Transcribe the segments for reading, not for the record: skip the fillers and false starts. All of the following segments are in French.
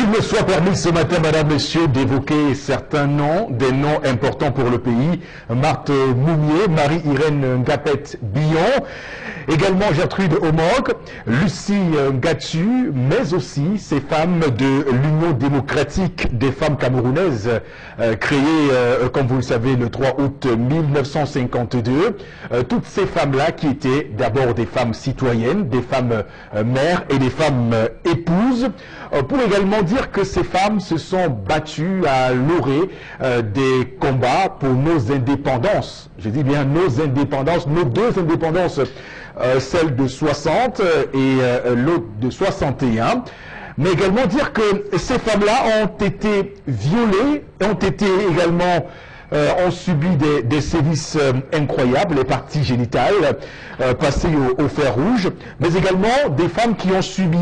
Qu'il me soit permis ce matin, madame, monsieur, d'évoquer certains noms, des noms importants pour le pays. Marthe Moumier, Marie-Irène Ngapet-Billon, également Gertrude Omog, Lucie Ngatsu, mais aussi ces femmes de l'Union démocratique des femmes camerounaises, créée, comme vous le savez, le 3 août 1952. Toutes ces femmes-là qui étaient d'abord des femmes citoyennes, des femmes mères et des femmes épouses, pour également dire que ces femmes se sont battues à l'orée des combats pour nos indépendances. Je dis bien nos indépendances, nos deux indépendances, celle de 60 et l'autre de 61. Mais également dire que ces femmes-là ont été violées, ont été également ont subi des sévices incroyables, les parties génitales passées au fer rouge, mais également des femmes qui ont subi,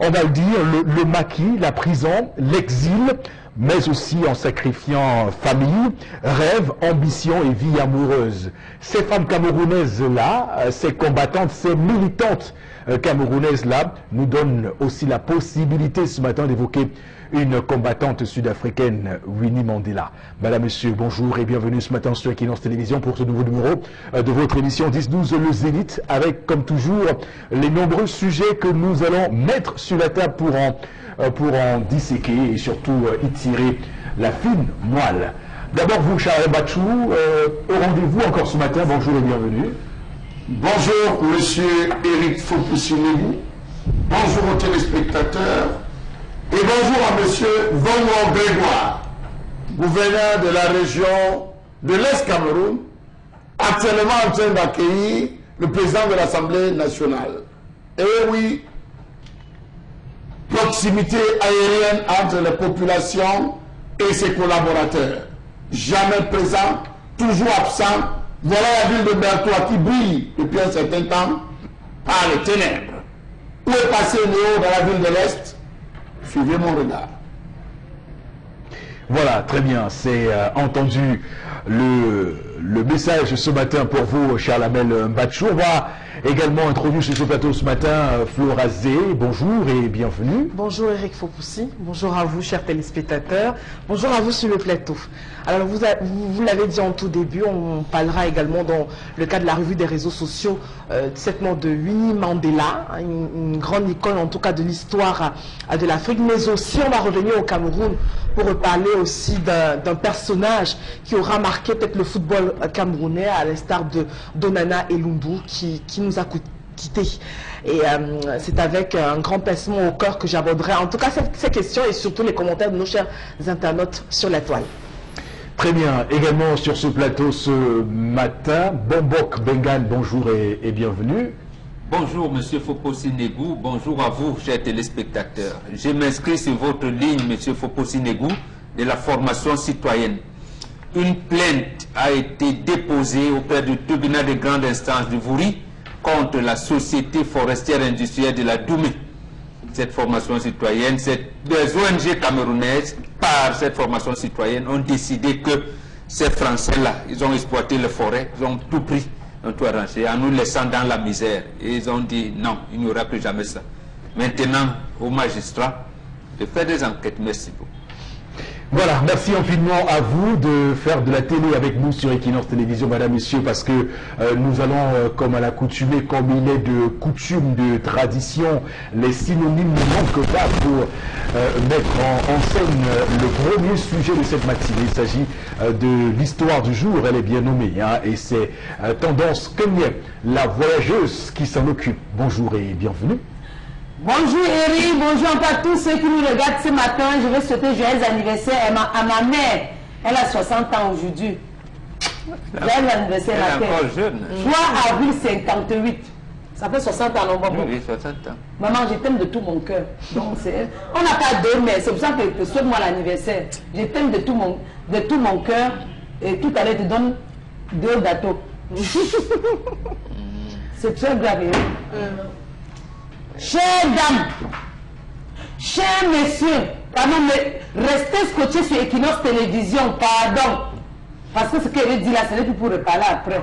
on va le dire, le maquis, la prison, l'exil, mais aussi en sacrifiant famille, rêve, ambition et vie amoureuse. Ces femmes camerounaises-là, ces combattantes, ces militantes camerounaises-là, nous donnent aussi la possibilité ce matin d'évoquer une combattante sud-africaine, Winnie Mandela. Madame, monsieur, bonjour et bienvenue ce matin sur Equinox Télévision pour ce nouveau numéro de votre émission 10-12 Le Zénith, avec comme toujours les nombreux sujets que nous allons mettre sur la table pour en disséquer et surtout y tirer la fine moelle. D'abord vous, Charles Bachou, au rendez-vous encore ce matin, bonjour et bienvenue. Bonjour monsieur Éric Fopoussi-Negou, bonjour aux téléspectateurs. Et bonjour à M. Vongo Grégoire, gouverneur de la région de l'Est Cameroun, actuellement en train d'accueillir le président de l'Assemblée nationale. Et oui, proximité aérienne entre les populations et ses collaborateurs. Jamais présent, toujours absent. Voilà la ville de Bertois qui brille depuis un certain temps par les ténèbres. Où est passé Néo dans la ville de l'Est? Suivez mon regard. Voilà, très bien, c'est entendu le message ce matin pour vous, Charles Amel Mbachou. On va également introduire sur ce plateau ce matin Flora Zé. Bonjour et bienvenue. Bonjour Éric Fopoussi, bonjour à vous chers téléspectateurs, bonjour à vous sur le plateau. Alors vous l'avez dit en tout début, on parlera également dans le cadre de la revue des réseaux sociaux cette mort de Winnie Mandela, une grande icône en tout cas de l'histoire de l'Afrique, mais aussi on va revenir au Cameroun pour parler aussi d'un personnage qui aura marqué peut-être le football camerounais à l'instar de Donana Elumbu qui nous a quittés. Et c'est avec un grand pincement au cœur que j'aborderai en tout cas ces questions et surtout les commentaires de nos chers internautes sur la toile. Très bien, également sur ce plateau ce matin, Bombok Bengan, bonjour et bienvenue. Bonjour Monsieur Fopoussi-Negou, bonjour à vous chers téléspectateurs. Je m'inscris sur votre ligne Monsieur Fopoussi-Negou de la formation citoyenne. Une plainte a été déposée auprès du tribunal de grande instance de Vouri contre la société forestière industrielle de la Doumé. Cette formation citoyenne, des ONG camerounaises, par cette formation citoyenne, ont décidé que ces Français-là, ils ont exploité les forêts, ils ont tout pris, ont tout arrangé, en nous laissant dans la misère. Et ils ont dit non, il n'y aura plus jamais ça. Maintenant, aux magistrats de faire des enquêtes. Merci beaucoup. Voilà, merci infiniment à vous de faire de la télé avec nous sur Equinox Télévision, madame, messieurs, parce que nous allons, comme à l'accoutumée, comme il est de coutume, de tradition, les synonymes ne manquent pas pour mettre en scène le premier sujet de cette matinée. Il s'agit de l'histoire du jour, elle est bien nommée, hein, et c'est Tendance Kenyenne, la voyageuse qui s'en occupe. Bonjour et bienvenue. Bonjour Eric, bonjour à tous ceux qui nous regardent ce matin. Je vais souhaiter joyeux anniversaire à ma mère. Elle a 60 ans aujourd'hui. Joyeux anniversaire à Elle est encore jeune. 3 avril 58. Ça fait 60 ans, non, bon. Oui, 60 ans. Maman, je t'aime de tout mon cœur. Donc, on n'a pas deux mères, c'est pour ça que souhaite-moi l'anniversaire. Je t'aime de tout mon cœur. Et tout à l'heure, je te donne 2 gâteaux. C'est très grave, Eric. Chères dames, chers messieurs, pardon, mais restez scotchés sur Equinox Télévision, pardon. Parce que ce qu'elle dit là, ce n'est plus pour reparler après.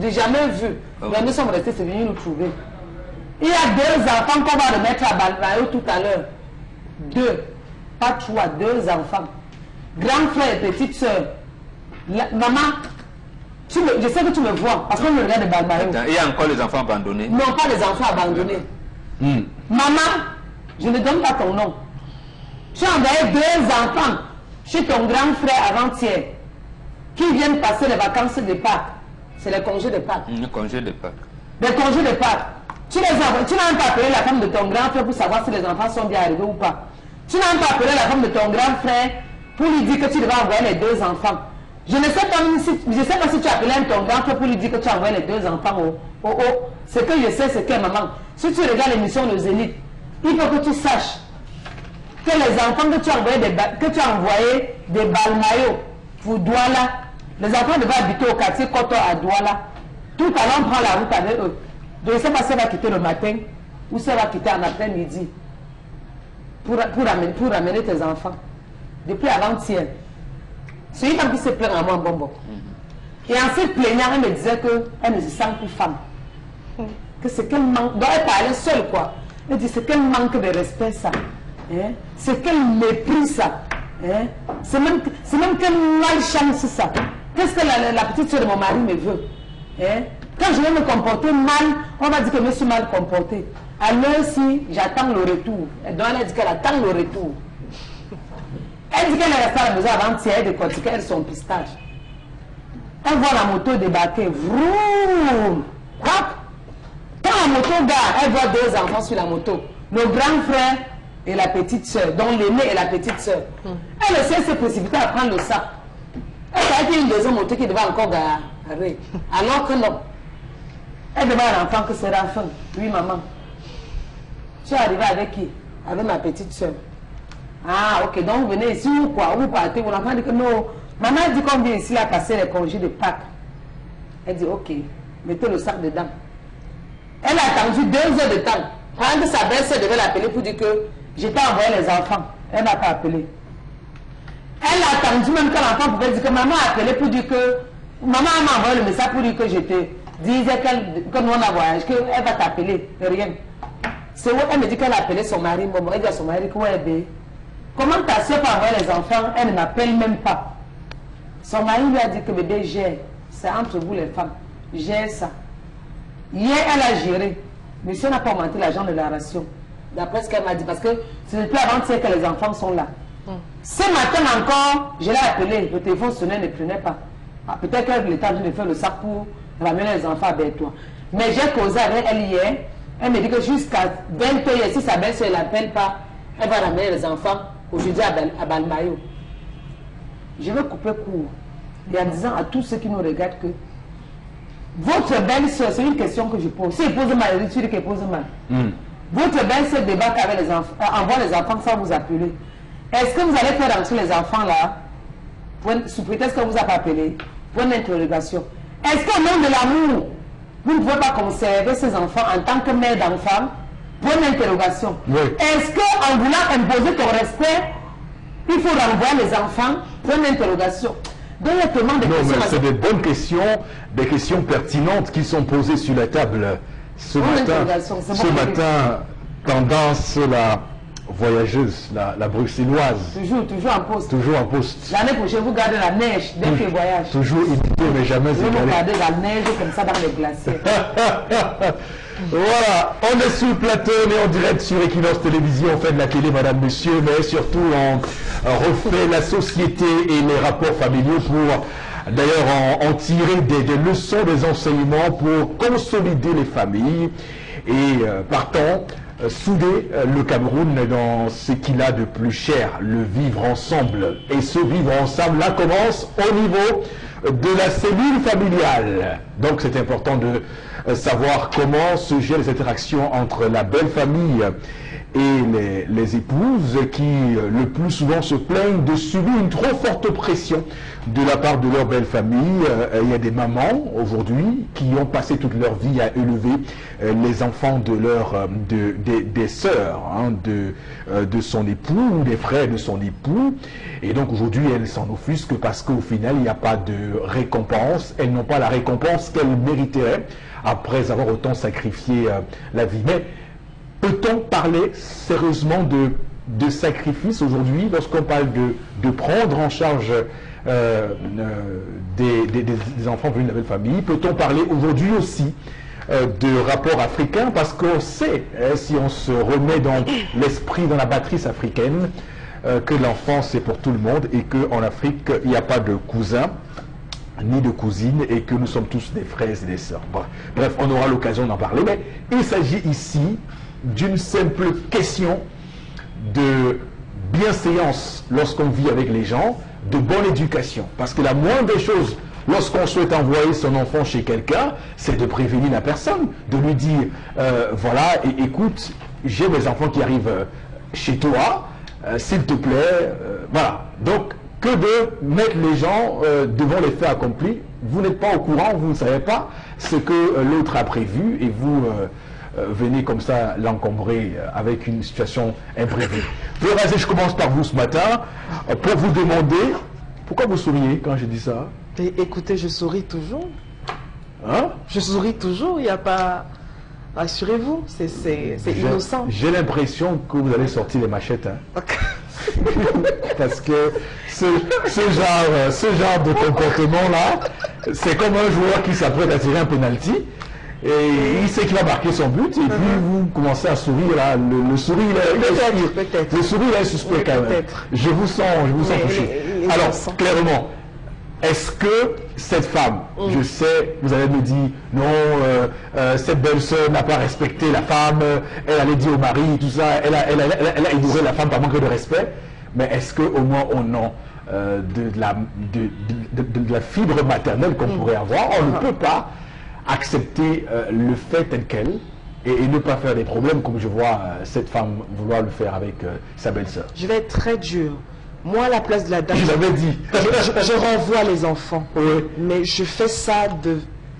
J'ai jamais vu. Mais nous sommes restés, c'est venu nous trouver. Il y a 2 enfants qu'on va remettre à Balbayo tout à l'heure. 2, pas 3, 2 enfants. Grand frère et petite soeur. Maman, je sais que tu me vois, parce qu'on me regarde de Balmario. Il y a encore les enfants abandonnés? Non, pas les enfants abandonnés. Maman, je ne donne pas ton nom. Tu as envoyé 2 enfants chez ton grand frère avant-hier qui viennent passer les vacances de Pâques. C'est les congés de Pâques. Le congé de Pâques. Les congés de Pâques. Tu n'as même pas appelé la femme de ton grand frère pour savoir si les enfants sont bien arrivés ou pas. Tu n'as même pas appelé la femme de ton grand frère pour lui dire que tu devais envoyer les 2 enfants. Je ne sais pas si tu as appelé ton grand frère pour lui dire que tu as envoyé les 2 enfants. Ce que je sais, c'est que maman, si tu regardes l'émission de Zénith, il faut que tu saches que les enfants que tu as envoyés des Balmayo pour Douala, les enfants devaient habiter au quartier Koto à Douala. Tout à l'heure, on prend la route avec eux. Je ne sais pas si elle va quitter le matin ou si elle va quitter en après-midi pour ramener tes enfants. Depuis avant-hier. C'est une femme qui se plaint à moi, bonbon. Et en se plaignant, elle me disait qu'elle ne se sent plus femme. Que c'est qu'elle manque. Donc elle parlait seule, quoi. Elle dit c'est qu'elle manque de respect, ça. Hein? C'est qu'elle méprise ça. Hein? C'est même qu'elle malchance ça. Qu'est-ce que la petite soeur de mon mari me veut? Hein? Quand je vais me comporter mal, on va dire que je me suis mal comporté. Alors si j'attends le retour. Donc elle a dit qu'elle attend le retour. Elle dit qu'elle est restée à la maison avant-hier, elle décortiquait son pistage. Elle voit la moto débarquer. Vroom! Quand la moto gare, elle voit 2 enfants sur la moto. Le grand frère et la petite soeur, dont l'aîné et la petite soeur. Elle essaie de se précipiter à prendre le sac. Elle a été une deuxième moto qui devait encore garer. Alors que non. Elle demande à l'enfant que c'est la fin. Oui, maman. Tu es arrivé avec qui? Avec ma petite soeur. Ah, ok, donc vous venez ici ou quoi? Vous partez? L'enfant dit que non. Maman dit qu'on vient ici là passer les congés de Pâques. Elle dit ok, mettez le sac dedans. Elle a attendu 2 heures de temps. Pendant que sa belle-sœur devait l'appeler pour dire que j'ai pas envoyé les enfants. Elle n'a pas appelé. Elle a attendu même quand l'enfant pouvait dire que maman a appelé pour dire que maman m'a envoyé le message pour dire que je te disais que nous on a voyagé, qu'elle va t'appeler. Rien. C'est où elle me dit qu'elle a appelé son mari. Bon, elle dit à son mari que ouais, bé. Comment ta soeur peut envoyer les enfants? Elle ne m'appelle même pas. Son mari lui a dit que bébé gère. C'est entre vous les femmes. Gère ça. Hier, elle a géré. Monsieur n'a pas augmenté l'argent de la ration. D'après ce qu'elle m'a dit. Parce que c'est depuis avant-hier que les enfants sont là. Ce matin encore, je l'ai appelé. Le téléphone sonnait, ne prenait pas. Ah, peut-être qu'elle était en train de faire le sac pour ramener les enfants avec toi. Mais j'ai causé avec elle hier. Elle me dit que jusqu'à 20h, si sa belle-soeur ne l'appelle pas, elle va ramener les enfants aujourd'hui à Balmayo. Je vais couper court. Et en disant à tous ceux qui nous regardent que votre belle-soeur, c'est une question que je pose. Si elle pose mal, je dis qu'elle pose mal. Votre belle-soeur débarque avec les enfants, envoie les enfants sans vous appeler. Est-ce que vous allez faire rentrer les enfants là, sous prétexte que vous n'avez pas appelé? Point d'interrogation. Est-ce qu'au nom de l'amour, vous ne pouvez pas conserver ces enfants en tant que mère d'enfants? Point d'interrogation. Oui. Est-ce qu'en voulant imposer ton respect, il faut renvoyer les enfants? Point d'interrogation. Donc il y a tellement de Non, questions. mais c'est des bonnes questions, des questions pertinentes qui sont posées sur la table ce Bonne matin. interrogation, c'est Ce bon. matin, tendance la voyageuse, la bruxelloise, Toujours en poste. toujours en poste. L'année prochaine, vous gardez la neige dès que voyage. Toujours imité mais jamais Vous égalé. regardez la neige comme ça dans les glaciers. Voilà, on est sur le plateau, on est en direct sur Equinox Télévision, on fait de la télé, madame, monsieur, mais surtout on refait la société et les rapports familiaux pour d'ailleurs en tirer des leçons, des enseignements pour consolider les familles et partant souder le Cameroun dans ce qu'il a de plus cher, le vivre ensemble. Et ce vivre ensemble là commence au niveau de la cellule familiale. Donc c'est important de savoir comment se gèrent les interactions entre la belle famille et les épouses qui le plus souvent se plaignent de subir une trop forte pression de la part de leur belle famille. Il y a des mamans aujourd'hui qui ont passé toute leur vie à élever les enfants de des sœurs hein, de son époux ou des frères de son époux, et donc aujourd'hui elles s'en offusquent parce qu'au final il n'y a pas de récompense, elles n'ont pas la récompense qu'elles mériteraient après avoir autant sacrifié la vie. Mais peut-on parler sérieusement de de sacrifice aujourd'hui lorsqu'on parle de prendre en charge des enfants venus de la belle famille? Peut-on parler aujourd'hui aussi de rapport africain? Parce qu'on sait, si on se remet dans l'esprit, dans la matrice africaine, que l'enfant c'est pour tout le monde et qu'en Afrique il n'y a pas de cousins ni de cousines et que nous sommes tous des frères et des sœurs. Bref, on aura l'occasion d'en parler, mais il s'agit ici d'une simple question de bienséance lorsqu'on vit avec les gens, de bonne éducation. Parce que la moindre des choses, lorsqu'on souhaite envoyer son enfant chez quelqu'un, c'est de prévenir la personne, de lui dire, voilà, écoute, j'ai mes enfants qui arrivent chez toi, s'il te plaît, voilà. Donc, que de mettre les gens devant les faits accomplis. Vous n'êtes pas au courant, vous ne savez pas ce que l'autre a prévu et vous venez comme ça l'encombrer avec une situation imprévue. Je commence par vous ce matin pour vous demander pourquoi vous souriez quand je dis ça. Et écoutez, je souris toujours. Hein? Je souris toujours, il n'y a pas... Rassurez-vous, c'est innocent. J'ai l'impression que vous allez sortir les machettes. Hein? Parce que ce genre de comportement-là, c'est comme un joueur qui s'apprête à tirer un penalty et il sait qu'il va marquer son but et puis vous commencez à sourire là. Le sourire, le sourire est suspect quand même. Je vous sens touché. Alors, clairement, est-ce que cette femme, je sais, vous allez me dire, non, cette belle-sœur n'a pas respecté la femme, elle allait dire au mari, tout ça, elle a ignoré la femme par manque de respect, mais est-ce qu'au moins on a de la fibre maternelle qu'on pourrait avoir? On ne peut pas accepter le fait tel quel et ne pas faire des problèmes comme je vois cette femme vouloir le faire avec sa belle-sœur. Je vais être très dur. Moi, à la place de la dame, je l'avais dit. Je renvoie les enfants. Oui. Mais je fais ça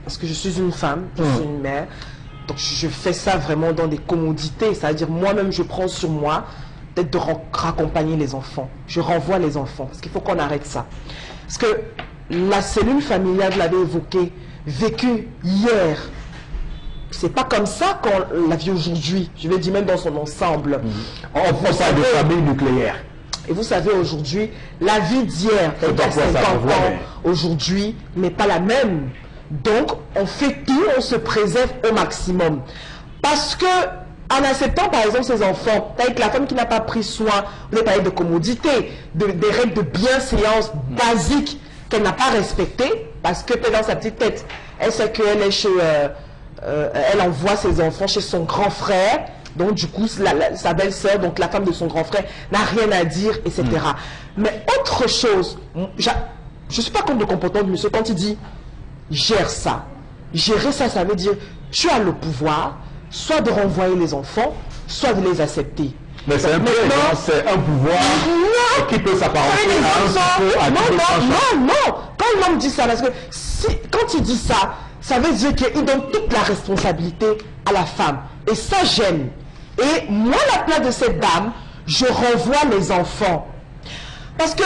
parce que je suis une femme, je suis une mère. Donc, je fais ça vraiment dans des commodités. C'est-à-dire, moi-même, je prends sur moi peut-être de raccompagner les enfants. Je renvoie les enfants. Parce qu'il faut qu'on arrête ça. Parce que la cellule familiale, je l'avais évoquée, vécue hier. C'est pas comme ça qu'on la vit aujourd'hui. Je vais dire même dans son ensemble. On prend ça de famille nucléaire. Et vous savez, aujourd'hui, la vie d'hier, il y a 50 ans, aujourd'hui, n'est pas la même. Donc, on fait tout, on se préserve au maximum. Parce que, en acceptant, par exemple, ces enfants, avec la femme qui n'a pas pris soin, vous avez parlé de commodité, des règles de bienséance basiques qu'elle n'a pas respectées, parce que peut-être dans sa petite tête, elle sait qu'elle est chez... elle envoie ses enfants chez son grand frère. Donc, du coup, sa belle-sœur, donc la femme de son grand frère, n'a rien à dire, etc. Mais autre chose, je ne suis pas contre le comportement de monsieur quand il dit « gère ça ». Gérer ça, ça veut dire tu as le pouvoir, soit de renvoyer les enfants, soit de les accepter. Mais c'est un pouvoir qui peut s'apparenter à un non. Quand l'homme dit ça, parce que quand il dit ça, ça veut dire qu'il donne toute la responsabilité à la femme. Et ça gêne. Et moi, à la place de cette dame, je renvoie les enfants. Parce que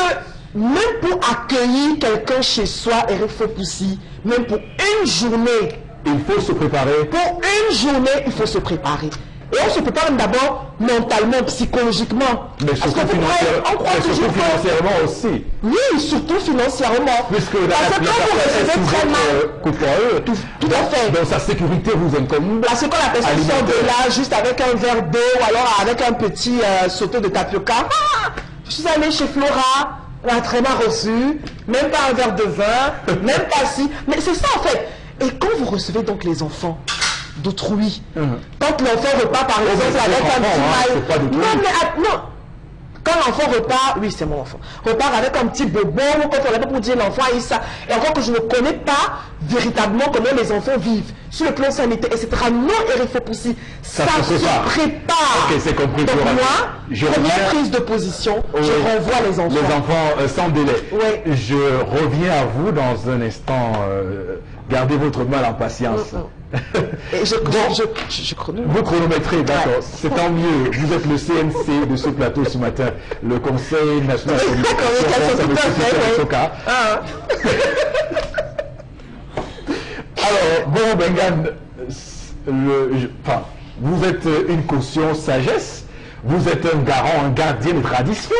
même pour accueillir quelqu'un chez soi, Eric Fopoussi, même pour une journée, il faut se préparer. Pour une journée, il faut se préparer. Et on se prépare d'abord mentalement, psychologiquement. Mais surtout financièrement aussi. Oui, surtout financièrement. Puisque la personne très mal. Tout à fait. Dans sa sécurité, vous incombe. Parce que quand la personne sort de là, juste avec un verre d'eau, ou alors avec un petit sauté de tapioca, je suis allée chez Flora, on a très mal reçu, même pas un verre de vin, même pas si. Mais c'est ça en fait. Et quand vous recevez donc les enfants d'autrui, quand l'enfant repart par exemple avec un petit maillot, non, quand l'enfant repart, oui c'est mon enfant, repart avec un petit bobo, quand on n'a pas pour dire l'enfant a eu ça, et encore que je ne connais pas véritablement comment les enfants vivent, sur le plan sanitaire, etc. Non, Eric Fopoussi, ça se prépare. Ok, c'est compris. Donc moi, première prise de position, je renvoie les enfants. Les enfants sans délai. Oui. Je reviens à vous dans un instant. Gardez votre mal en patience. Et je chronomètre. Vous chronométrez, d'accord. Ouais. C'est tant mieux. Vous êtes le CNC de ce plateau ce matin. Le Conseil national de communication. Alors, bon, Bengan, vous êtes une caution sagesse. vous êtes un garant, un gardien de tradition.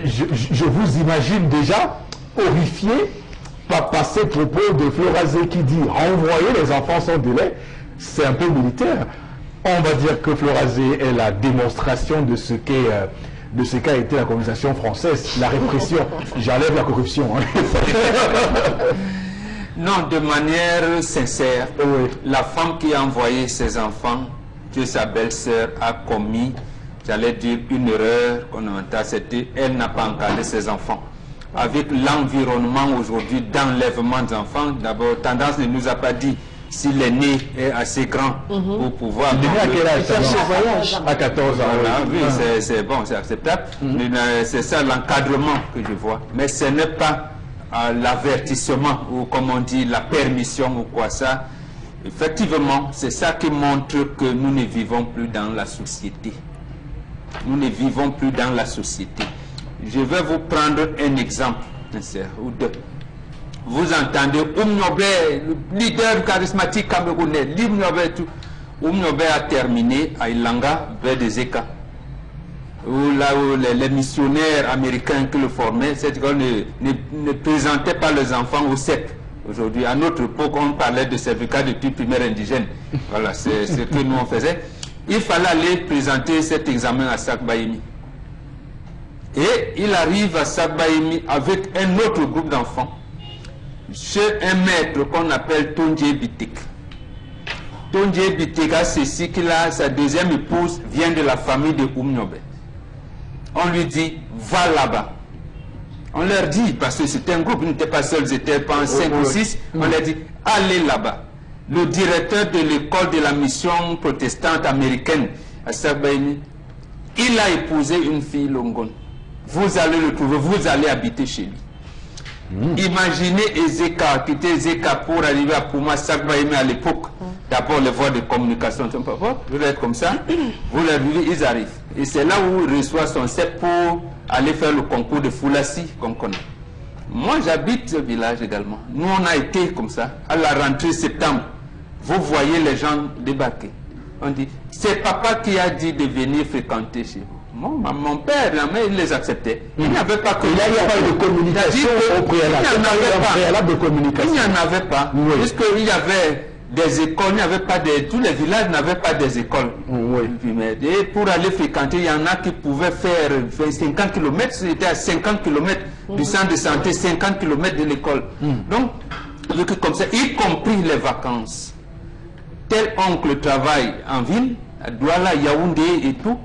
Je vous imagine déjà horrifié par ces propos de Florazé qui dit renvoyer les enfants sans délai, c'est un peu militaire. On va dire que Florazé est la démonstration de ce qu'a été la colonisation française, la répression. J'enlève la corruption. Hein. Non, de manière sincère, Oui. la femme qui a envoyé ses enfants, que sa belle-sœur a commis, j'allais dire une erreur qu'on entend, c'était elle n'a pas encadré ses enfants. Avec l'environnement aujourd'hui d'enlèvement d'enfants, d'abord, Tendance ne nous a pas dit si l'aîné est assez grand pour pouvoir... Il est né à quel âge? Faire ce voyage. À 14 ans. Voilà, oui, Ah. c'est bon, c'est acceptable. C'est ça l'encadrement que je vois. Mais ce n'est pas l'avertissement ou comme on dit la permission ou quoi ça. Effectivement, c'est ça qui montre que nous ne vivons plus dans la société. Nous ne vivons plus dans la société. Je vais vous prendre un exemple, ou deux. Vous entendez Oumniobe, le leader charismatique camerounais, Oumniobe a terminé à Ilanga vers des Eka. Où là où les missionnaires américains qui le formaient, cette école ne présentaient pas les enfants au CEP. Aujourd'hui, à notre époque, on parlait de certificat de type primaire indigène. Voilà, c'est ce que nous on faisait. Il fallait aller présenter cet examen à Sakbaïmi. Et il arrive à Sakbaïmi avec un autre groupe d'enfants, chez un maître qu'on appelle Tondje Bitek. Tondje Bitek a ceci qu'il a, sa deuxième épouse vient de la famille de Oumniobe. On lui dit, va là-bas. On leur dit, parce que c'était un groupe, ils n'étaient pas seuls, ils étaient pas 5 ou 6, on leur dit, allez là-bas. Le directeur de l'école de la mission protestante américaine à Sakbaïmi, il a épousé une fille Longon. Vous allez le trouver, vous allez habiter chez lui. Imaginez Ezeka, quitter Ezeka pour arriver à Pouma Sakbaïmi à l'époque. D'abord, les voies de communication sont pas fortes. Vous êtes comme ça, vous les vivez, ils arrivent. Et c'est là où il reçoit son CEP pour aller faire le concours de Foulassi qu'on connaît. Moi, j'habite ce village également. Nous, on a été comme ça, à la rentrée septembre. Vous voyez les gens débarquer. On dit, c'est papa qui a dit de venir fréquenter chez vous. Mon père, mais il les acceptait. Il n'y avait pas que... Il n'y a pas eu de communication au préalable. Il n'y en avait pas. Préalable de communication. Il n'y en avait pas. Oui. Puisqu'il y avait des écoles, il n'y avait pas de... Tous les villages n'avaient pas des écoles. Oui. Et pour aller fréquenter, il y en a qui pouvaient faire 50 km, c'était à 50 km du centre de santé, 50 km de l'école. Donc, comme ça, y compris les vacances. Tel oncle travaille en ville, à Douala, Yaoundé et tout.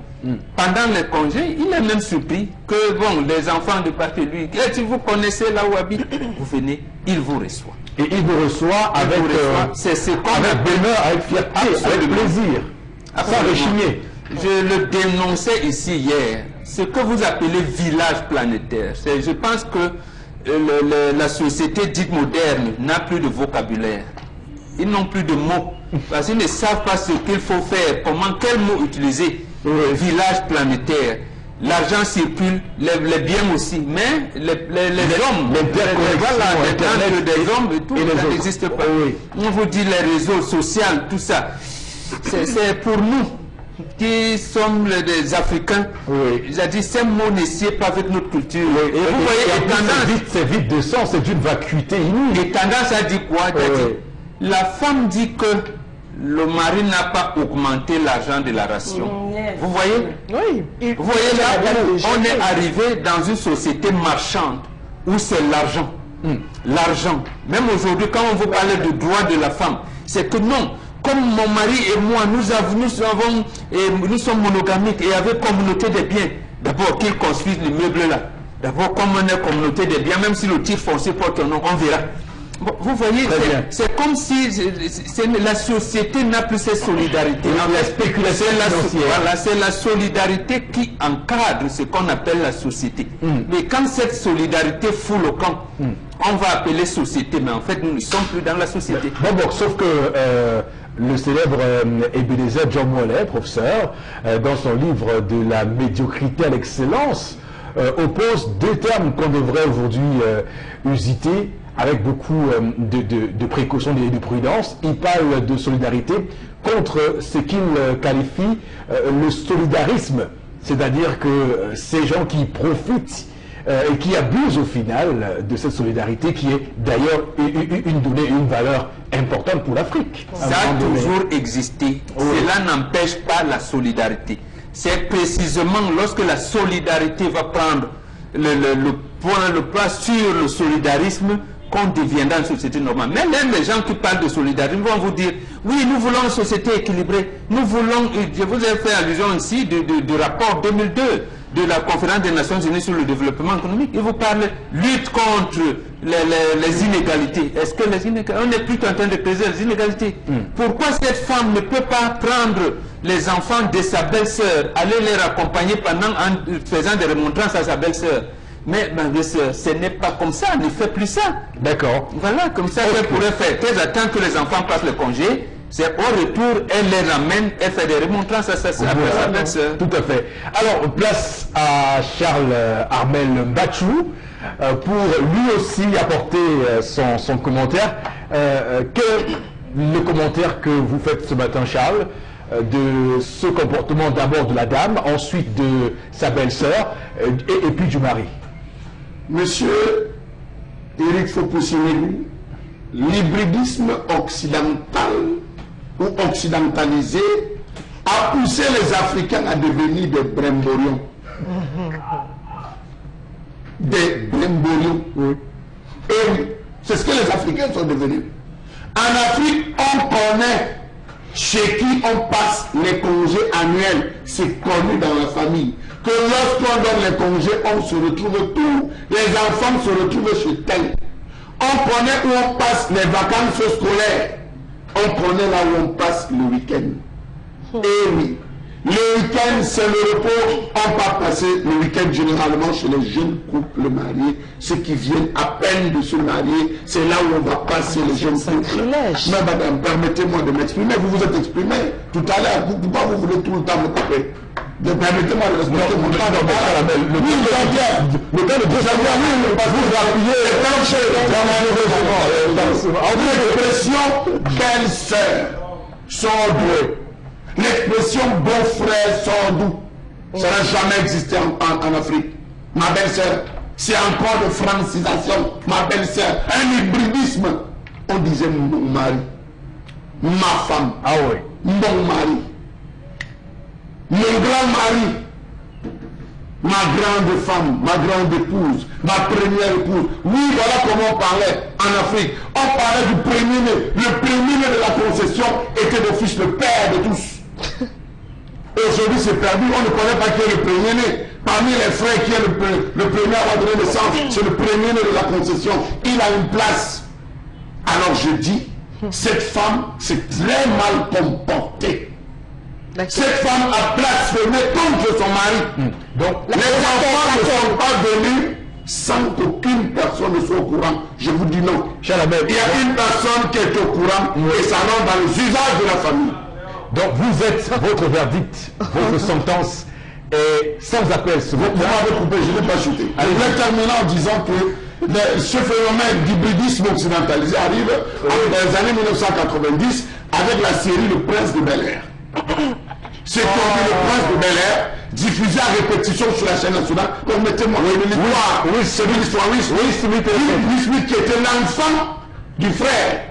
Pendant les congés, il est même surpris que bon, les enfants de part de lui, si vous connaissez là où habite, vous venez, il vous reçoit. Et il vous reçoit avec c'est ce qu'on avec appelle bonheur, avec fierté, avec Absolument. plaisir, sans Absolument. rechigner. Je le dénonçais ici hier. Ce que vous appelez village planétaire, je pense que la société dite moderne n'a plus de vocabulaire. Ils n'ont plus de mots. Parce qu'ils ne savent pas ce qu'il faut faire, quel mot utiliser. Village planétaire. L'argent circule, les biens aussi, mais les hommes, les Internet des hommes et tout, et les ça autres. n'existe pas. Oui. On vous dit les réseaux sociaux, tout ça. C'est pour nous qui sommes des Africains. Oui. J'ai dit, ces mots ne sied pas avec notre culture. Et vous voyez, en plus, c'est vide de sens, c'est d'une vacuité inouïe. et tendance a dit quoi? Il a dit, la femme dit que le mari n'a pas augmenté l'argent de la ration. Vous voyez? Oui. Vous voyez là où on est arrivé dans une société marchande où c'est l'argent. L'argent. Même aujourd'hui, quand on vous parle de droit de la femme, c'est que non. Comme mon mari et moi, nous sommes monogamiques et avec communauté des biens. D'abord, qu'ils construisent les meubles là. D'abord, comme on est communauté des biens, même si le titre foncier porte un nom, on verra. Bon, vous voyez, c'est comme si la société n'a plus cette solidarité. La spéculation financière. Voilà, c'est la solidarité qui encadre ce qu'on appelle la société. Mais quand cette solidarité fout le camp, on va appeler société, mais en fait, nous ne sommes plus dans la société. Bon, sauf que le célèbre Ebenezer John Molley, professeur, dans son livre de la médiocrité à l'excellence, oppose deux termes qu'on devrait aujourd'hui usiter avec beaucoup de précautions et de prudence. Il parle de solidarité contre ce qu'il qualifie le solidarisme, c'est-à-dire que ces gens qui profitent et qui abusent au final de cette solidarité qui est d'ailleurs une donnée, une valeur importante pour l'Afrique. Ça a toujours existé. Oui. Cela n'empêche pas la solidarité. C'est précisément lorsque la solidarité va prendre le pas sur le solidarisme qu'on deviendra une société normale. Même les gens qui parlent de solidarité vont vous dire, oui, nous voulons une société équilibrée. Nous voulons, je vous ai fait allusion ici du rapport 2002 de la Conférence des Nations Unies sur le développement économique. Il vous parle lutte contre les inégalités. Est-ce que les inégalités, on est plutôt en train de creuser les inégalités. Pourquoi cette femme ne peut pas prendre les enfants de sa belle-sœur, aller les raccompagner pendant en faisant des remontrances à sa belle-sœur? Mais ma belle-sœur, ce n'est pas comme ça, ne fait plus ça. D'accord. Voilà, comme ça, elle pourrait faire. Elle attend que les enfants passent le congé. C'est au retour, elle les ramène, elle fait des remontrances à sa belle-sœur. Tout à fait. Alors, place à Charles Armel Mbachou pour lui aussi apporter son commentaire. Le commentaire que vous faites ce matin, Charles, de ce comportement d'abord de la dame, ensuite de sa belle-sœur et puis du mari. Monsieur Éric Foposinegou, l'hybridisme occidental ou occidentalisé a poussé les Africains à devenir des brimborions. Des brimborions. Oui. Et oui, c'est ce que les Africains sont devenus. En Afrique, on connaît chez qui on passe les congés annuels. C'est connu dans la famille. Que lorsqu'on donne les congés, on se retrouve tous. Les enfants se retrouvent chez tel. On connaît où on passe les vacances scolaires. On connaît là où on passe le week-end. Et oui, le week-end c'est le repos. On va passer le week-end généralement chez les jeunes couples mariés. Ceux qui viennent à peine de se marier, c'est là où on va passer les jeunes couples. Mais madame, permettez-moi de m'exprimer. Vous vous êtes exprimé tout à l'heure. Pourquoi vous voulez tout le temps me taper? Permettez-moi de respecter mon temps de parole. Oui, le temps de vous appuyez. En l'expression belle-sœur, sont doués. L'expression beau-frère, sont doux. Ça n'a jamais existé en Afrique. Ma belle-sœur, c'est encore de francisation. Ma belle-sœur, un hybridisme. On disait mon mari, ma femme, mon mari. Mon grand mari, ma grande femme, ma grande épouse, ma première épouse. Oui, voilà comment on parlait en Afrique. On parlait du premier-né. Le premier-né de la concession était d'office le père de tous. Aujourd'hui, c'est perdu. On ne connaît pas qui est le premier-né. Parmi les frères, qui est le premier à avoir donné naissance, c'est le premier-né de la concession. Il a une place. Alors je dis, cette femme s'est très mal comportée. Cette femme a blasphémé contre son mari. Donc, les enfants ne sont pas venus sans qu'aucune personne ne soit au courant. Je vous dis non. Il y a une personne qui est au courant et ça rentre dans les usages de la famille. Donc, vous êtes, votre verdict, votre sentence est sans appel. Vous m'avez coupé, je n'ai pas chuté. Je vais terminer en disant que ce phénomène d'hybridisme occidentalisé arrive dans les années 1990 avec la série Le Prince de Bel-Air. C'est comme Le Prince de Bel-Air, diffusé à répétition sur la chaîne nationale. Permettez-moi, l'histoire, Will Smith qui était l'enfant du frère,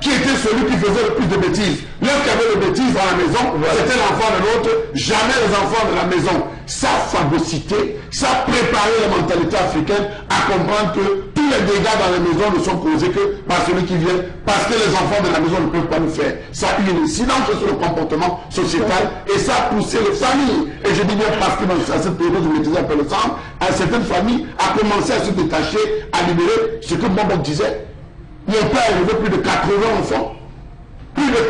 qui était celui qui faisait le plus de bêtises. L'un qui avait le bêtises dans la maison, c'était l'enfant de l'autre, jamais les enfants de la maison. Sa phagocyté, ça préparait la mentalité africaine à comprendre que tous les dégâts dans les maisons ne sont causés que par celui qui vient, parce que les enfants de la maison ne peuvent pas le faire. Ça a eu une incidence sur le comportement sociétal et ça a poussé les familles. Et je dis bien parce que dans cette période où je disais un peu le sang, certaines familles a commencé à se détacher, à libérer ce que Bobo disait. Mon père avait plus de 80 enfants. Plus de 80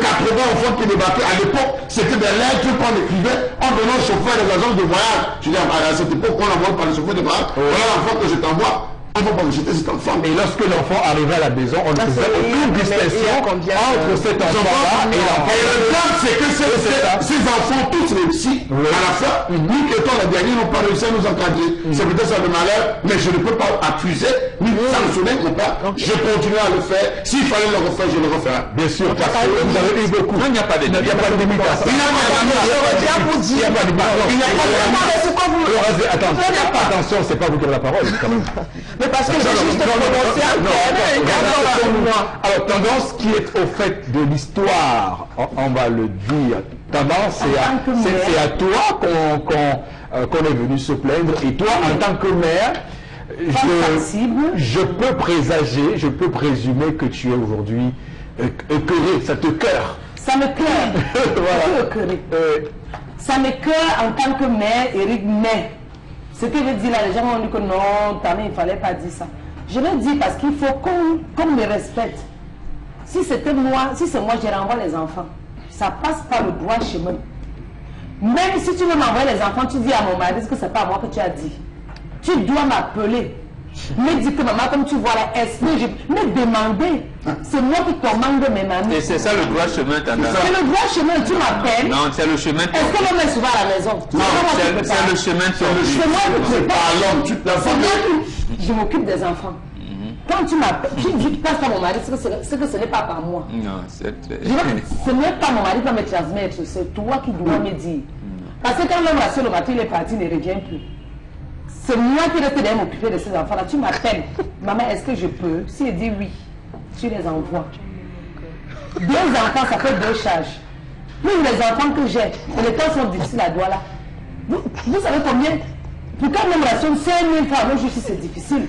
enfants qui débarquaient. À l'époque, c'était des lettres qu'on écrivait en donnant au chauffeur des agences de voyage. Je dis, à cette époque, on n'envoie pas les chauffeurs de voyage. Voilà l'enfant que je t'envoie. On ne va pas rejeter cet enfant. Et lorsque l'enfant arrive à la maison, on ne faisait aucune distinction entre cet enfant-là et l'enfant. Et le drame, c'est que ces enfants tous réussis, à la fin, nous qui étant les derniers n'ont pas réussi à nous encadrer. C'est peut-être ça le malheur, mais je ne peux pas accuser, ni sanctionner mon père. Je continue à le faire. S'il fallait le refaire, je le referai. Bien sûr, parce que vous avez eu beaucoup. Non, il n'y a pas de limite. Il n'y a pas de limite à ça. Il n'y a pas de limite. Il n'y a pas de limite. Il n'y a pas de limite. Attention, c'est pas vous qui avez la parole. Mais parce que j'ai juste prononcé un terme. Alors, tendance qui est au fait de l'histoire, on va le dire. Tendance, c'est à toi qu'on est venu se plaindre. Et toi, en tant que maire, je peux présager, je peux présumer que tu es aujourd'hui écœuré, ça te cœur. Ça me cœur. Voilà. Ça me cœur en tant que maire, Eric, mais ce que je dis là, les gens ont dit que non, il ne fallait pas dire ça. Je le dis parce qu'il faut qu'on me respecte. Si c'était moi, si c'est moi, je renvoie les enfants. Ça passe par le droit chemin. Même si tu veux m'envoyer les enfants, tu dis à mon mari que ce n'est pas à moi que tu as dit. Tu dois m'appeler. Me dire que maman, comme tu vois là, est-ce que je... Me demander. C'est moi qui commande mes mamies. Et c'est ça le droit chemin, tendance. C'est le droit chemin, tu m'appelles. Non, c'est le chemin. Est-ce que l'homme est souvent à la maison? Non, c'est le chemin. C'est moi qui prépare. C'est moi qui... Je m'occupe des enfants. Quand tu m'appelles, tu passes à mon mari, c'est que ce n'est pas par moi. Non, c'est... Ce n'est pas mon mari qui va me transmettre, c'est toi qui dois me dire. Parce que quand l'homme rassure le matin, il est parti, il ne revient plus. C'est moi qui reste derrière m'occuper de ces enfants-là. Tu m'appelles. Maman, est-ce que je peux? Si elle dit oui, tu les envoies. 2 enfants, ça fait 2 charges. Plus les enfants que j'ai, les temps sont difficiles à Douala. Vous savez combien? Pourquoi même rationne 5 000 fois le jour si c'est difficile?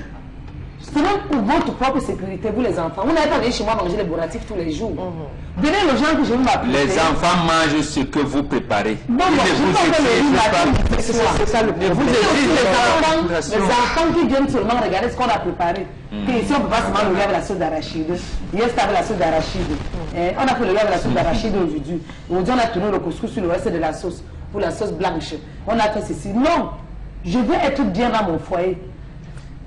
C'est même pour votre propre sécurité, vous les enfants. Vous n'avez pas venir chez moi manger les bourratifs tous les jours. Donnez aux gens que je vais m'appeler. Les enfants mangent ce que vous préparez. Non, c'est ça le problème. Les enfants qui viennent seulement regarder ce qu'on a préparé. Ici, on ne peut pas seulement le lait avec la sauce d'arachide. Hier, c'était avec la sauce d'arachide. On a fait le lait avec la sauce d'arachide aujourd'hui. Aujourd'hui, on a tourné le couscous sur le reste de la sauce. Pour la sauce blanche. On a fait ceci. Non, je veux être bien dans mon foyer.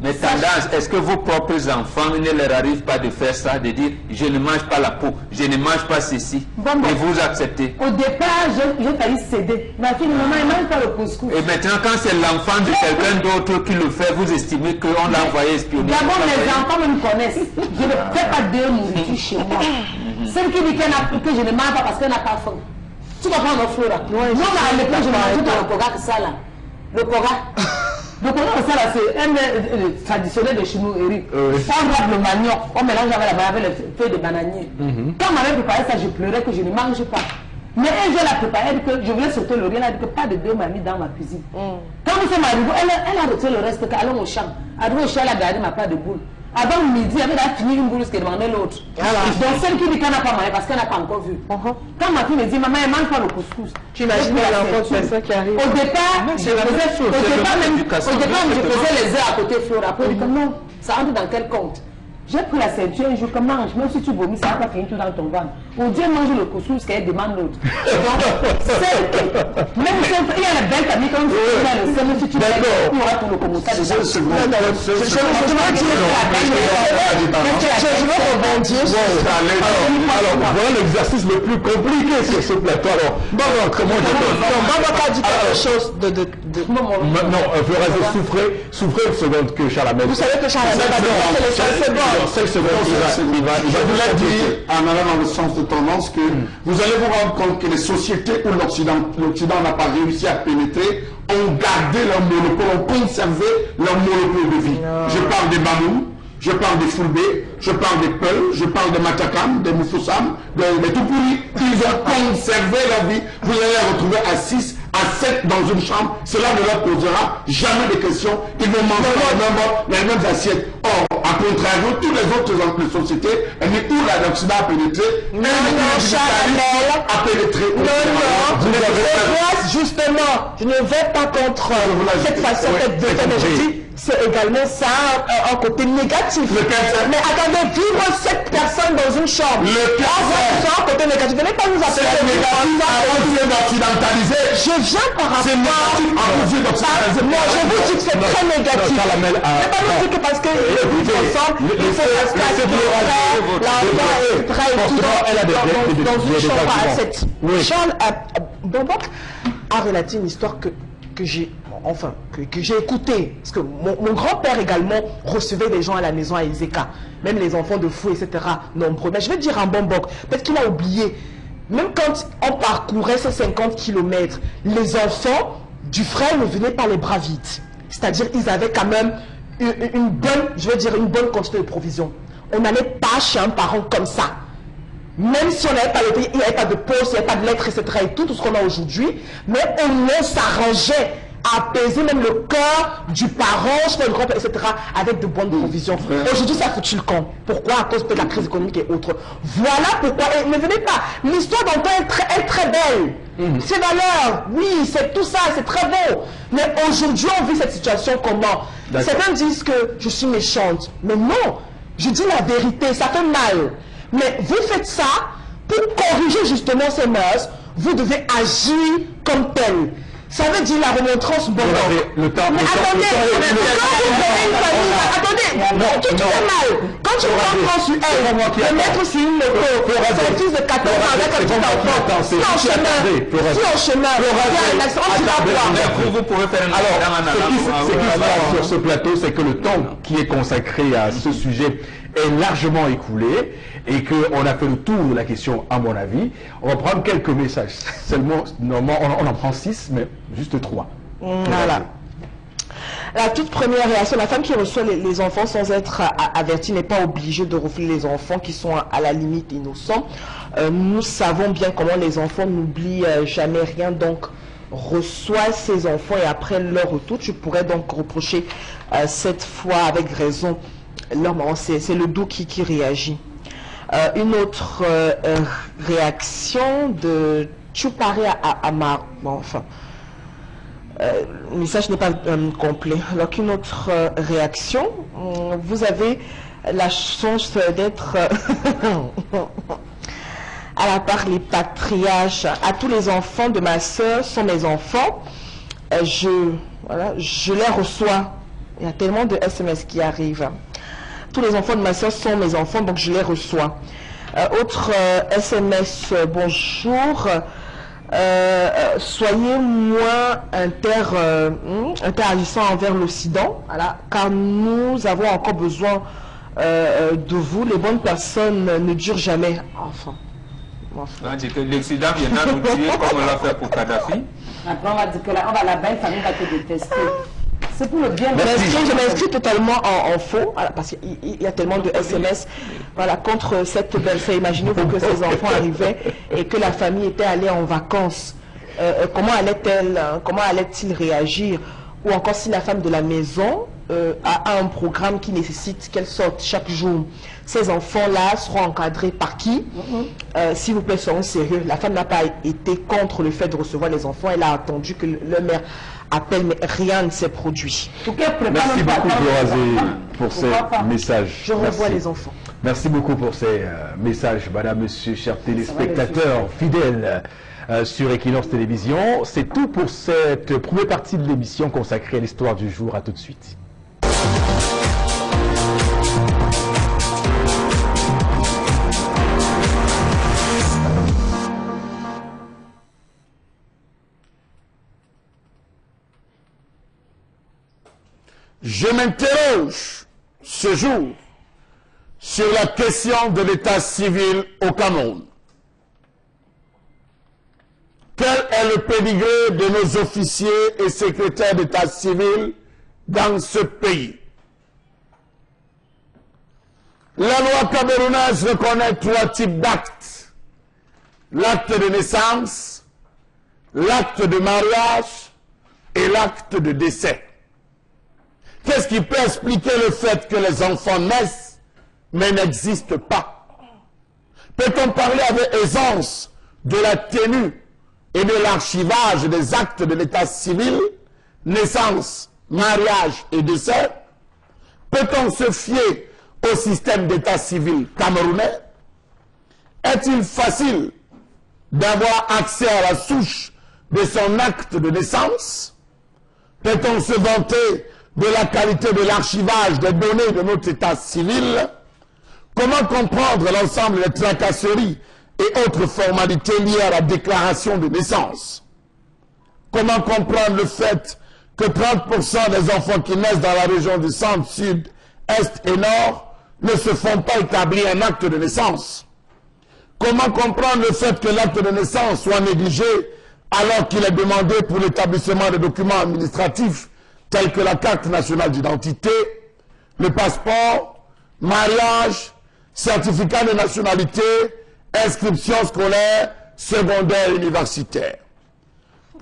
Mais tendance, est-ce que vos propres enfants ne leur arrive pas de faire ça, de dire je ne mange pas la peau, je ne mange pas ceci, et vous acceptez? Au départ, j'ai failli céder. Ma fille, maman, elle ne mange pas le couscous. Et maintenant, quand c'est l'enfant de quelqu'un d'autre qui le fait, vous estimez qu'on l'a envoyé espionner? D'abord, les enfants me connaissent. Je ne fais pas de nourriture chez moi. Celle qui dit que je ne mange pas parce qu'elle n'a pas faim. Tu comprends nos fleurs là? Non, à l'époque, je mangeais dans le koga que ça là. Le koga. Donc ça là, c'est un traditionnel de chez nous, Eric. On râpe le manioc, on mélange avec les feuilles de bananier. Quand ma mère préparait ça, je pleurais que je ne mange pas. Mais un jour, elle a préparé, elle dit que je voulais sauter le riz, elle a dit que pas de 2 mamies dans ma cuisine. Quand nous sommes arrivés, elle a retiré le reste, allons au champ. Arrivé au champ, elle a gardé ma part de boule. Avant midi, elle a fini une boule, ce qu'elle demandait l'autre. Donc celle qui dit qu'elle n'a pas mangé parce qu'elle n'a pas encore vu. Quand ma fille me dit, maman, elle ne mange pas le couscous. Tu imagines l'enfant de personne qui arrive. Au départ, je faisais les œufs à côté fleur. Après, je dis que non, ça entre dans quel compte? J'ai pris la ceinture un jour que mange, même si tu vomis, ça va pas finir tout dans ton ventre. Ou Dieu mange le couscous qu'elle demande l'autre. Même si il y a la belle famille, comme tu as le sein, si tu pourras pour le commentaire de ça. Je veux rebondir. Alors, voilà l'exercice le plus compliqué sur ce plateau. Alors, comment je peux... On va pas dire quelque chose de... Non, Florence, souffrez une seconde que Charles Amel... Vous savez que Charles Amel va dire les 5 secondes. 5 secondes, il va je voulais dire, en allant dans le sens de tendance, que vous allez vous rendre compte que les sociétés où l'Occident n'a pas réussi à pénétrer ont gardé leur monopole, ont conservé leur monopole de vie. Je parle des Bamou, je parle des Fulbé, je parle des Peul, je parle des Matakam, des Moufoussam, des Toupouri. Ils ont conservé leur vie. Vous allez les retrouver à 6, à 7 dans une chambre. Cela ne leur posera jamais de questions. Ils vont manger les mêmes assiettes. Or, à contrario, toutes les autres sociétés, où l'Occident a pénétré, a pénétré. Justement, je ne vais pas contre cette façon de faire. C'est également ça un côté négatif. Mais attendez, vivre 7 personnes dans une chambre. C'est un côté négatif. Venez pas nous appeler. C'est négatif à vous d'occidentaliser. Je viens par rapport. C'est négatif à vous d'occidentaliser. Moi, je vous dis que c'est très négatif. C'est pas non plus que parce qu'ils vivent ensemble, il faut rester l'enfant dans une chambre à 7. Charles Bonboc a relaté une histoire que j'ai écoutée. Parce que mon grand-père également recevait des gens à la maison à Ezeka. Même les enfants de fou, etc. nombreux. Mais je vais dire un Bonboc, peut-être qu'il a oublié. Même quand on parcourait ces 50 km, les enfants du frère ne venaient pas les bras vides. C'est-à-dire qu'ils avaient quand même une bonne quantité de provisions. On n'allait pas chez un parent comme ça. Même si on n'avait pas le pays, il n'y avait pas de poste, il n'y avait pas de lettres, etc. et tout ce qu'on a aujourd'hui. Mais au moins s'arrangeait à apaiser même le cœur du parent, du grand-père, etc. avec de bonnes provisions. Aujourd'hui, ça a foutu le camp. Pourquoi? À cause de la crise économique et autres. Voilà pourquoi. Et ne venez pas. L'histoire d'antan est très belle. Ses valeurs, oui, c'est tout ça, c'est très beau. Mais aujourd'hui, on vit cette situation comment? Certains disent que je suis méchante. Mais non, je dis la vérité, ça fait mal. Mais vous faites ça pour corriger justement ces mœurs. Vous devez agir comme tel. Ça veut dire la remontrance bonne. Mais attendez, quand vous avez une famille, attendez, tout est mal. Quand tu prends sur elle, le mettre sur une moto, c'est un fils de 14 ans avec un petit enfant, si en chemin, il y a un accident, tu vas voir. Vous pouvez faire un Alors, ce qui se passe sur ce plateau, c'est que le temps qui est consacré à ce sujet est largement écoulé et qu'on a fait le tour de la question, à mon avis. On va prendre quelques messages. Seulement, normalement, on en prend 6, mais juste 3. Voilà. La toute première réaction, la femme qui reçoit les enfants sans être avertie n'est pas obligée de refouler les enfants qui sont à la limite innocents. Nous savons bien comment les enfants n'oublient jamais rien, donc reçoit ces enfants et après leur retour, tu pourrais donc reprocher cette fois avec raison leur maman. C'est le doux qui réagit. Une autre réaction de Tchoupari à Mar... Bon, enfin... le message n'est pas complet. Alors qu'une autre réaction, vous avez la chance d'être à la part les patriarches. À tous les enfants de ma soeur sont mes enfants. Je les reçois. Il y a tellement de SMS qui arrivent. Tous les enfants de ma soeur sont mes enfants, donc je les reçois. Autre SMS, bonjour. Soyez moins interagissant envers l'Occident, voilà, car nous avons encore besoin de vous. Les bonnes personnes ne durent jamais. Enfin. L'Occident viendra nous tuer comme on l'a fait pour Kadhafi. Après, on va dire que là, la belle famille va te détester. C'est pour le bien. Je m'inscris totalement en faux, parce qu'il y a tellement de SMS contre cette belle-fille. Imaginez-vous que ces enfants arrivaient et que la famille était allée en vacances. Comment allait-il réagir? Ou encore si la femme de la maison a un programme qui nécessite qu'elle sorte chaque jour. Ces enfants-là seront encadrés par qui? S'il vous plaît, soyons sérieux. La femme n'a pas été contre le fait de recevoir les enfants. Elle a attendu que leur mère appelle, mais rien ne s'est produit. Merci beaucoup, Florazé, pour ces messages. Je revois les enfants. Merci beaucoup pour ces messages, madame, monsieur, chers téléspectateurs fidèles sur Equinox Télévision. C'est tout pour cette première partie de l'émission consacrée à l'histoire du jour. À tout de suite. Je m'interroge ce jour sur la question de l'état civil au Cameroun. Quel est le pédigré de nos officiers et secrétaires d'état civil dans ce pays? La loi camerounaise reconnaît 3 types d'actes. L'acte de naissance, l'acte de mariage et l'acte de décès. Qu'est-ce qui peut expliquer le fait que les enfants naissent mais n'existent pas? Peut-on parler avec aisance de la tenue et de l'archivage des actes de l'état civil, naissance, mariage et décès? Peut-on se fier au système d'état civil camerounais? Est-il facile d'avoir accès à la souche de son acte de naissance? Peut-on se vanter de la qualité de l'archivage des données de notre état civil? Comment comprendre l'ensemble des tracasseries et autres formalités liées à la déclaration de naissance? Comment comprendre le fait que 30% des enfants qui naissent dans la région du centre, sud, est et nord ne se font pas établir un acte de naissance? Comment comprendre le fait que l'acte de naissance soit négligé alors qu'il est demandé pour l'établissement des documents administratifs tels que la carte nationale d'identité, le passeport, mariage, certificat de nationalité, inscription scolaire, secondaire, universitaire?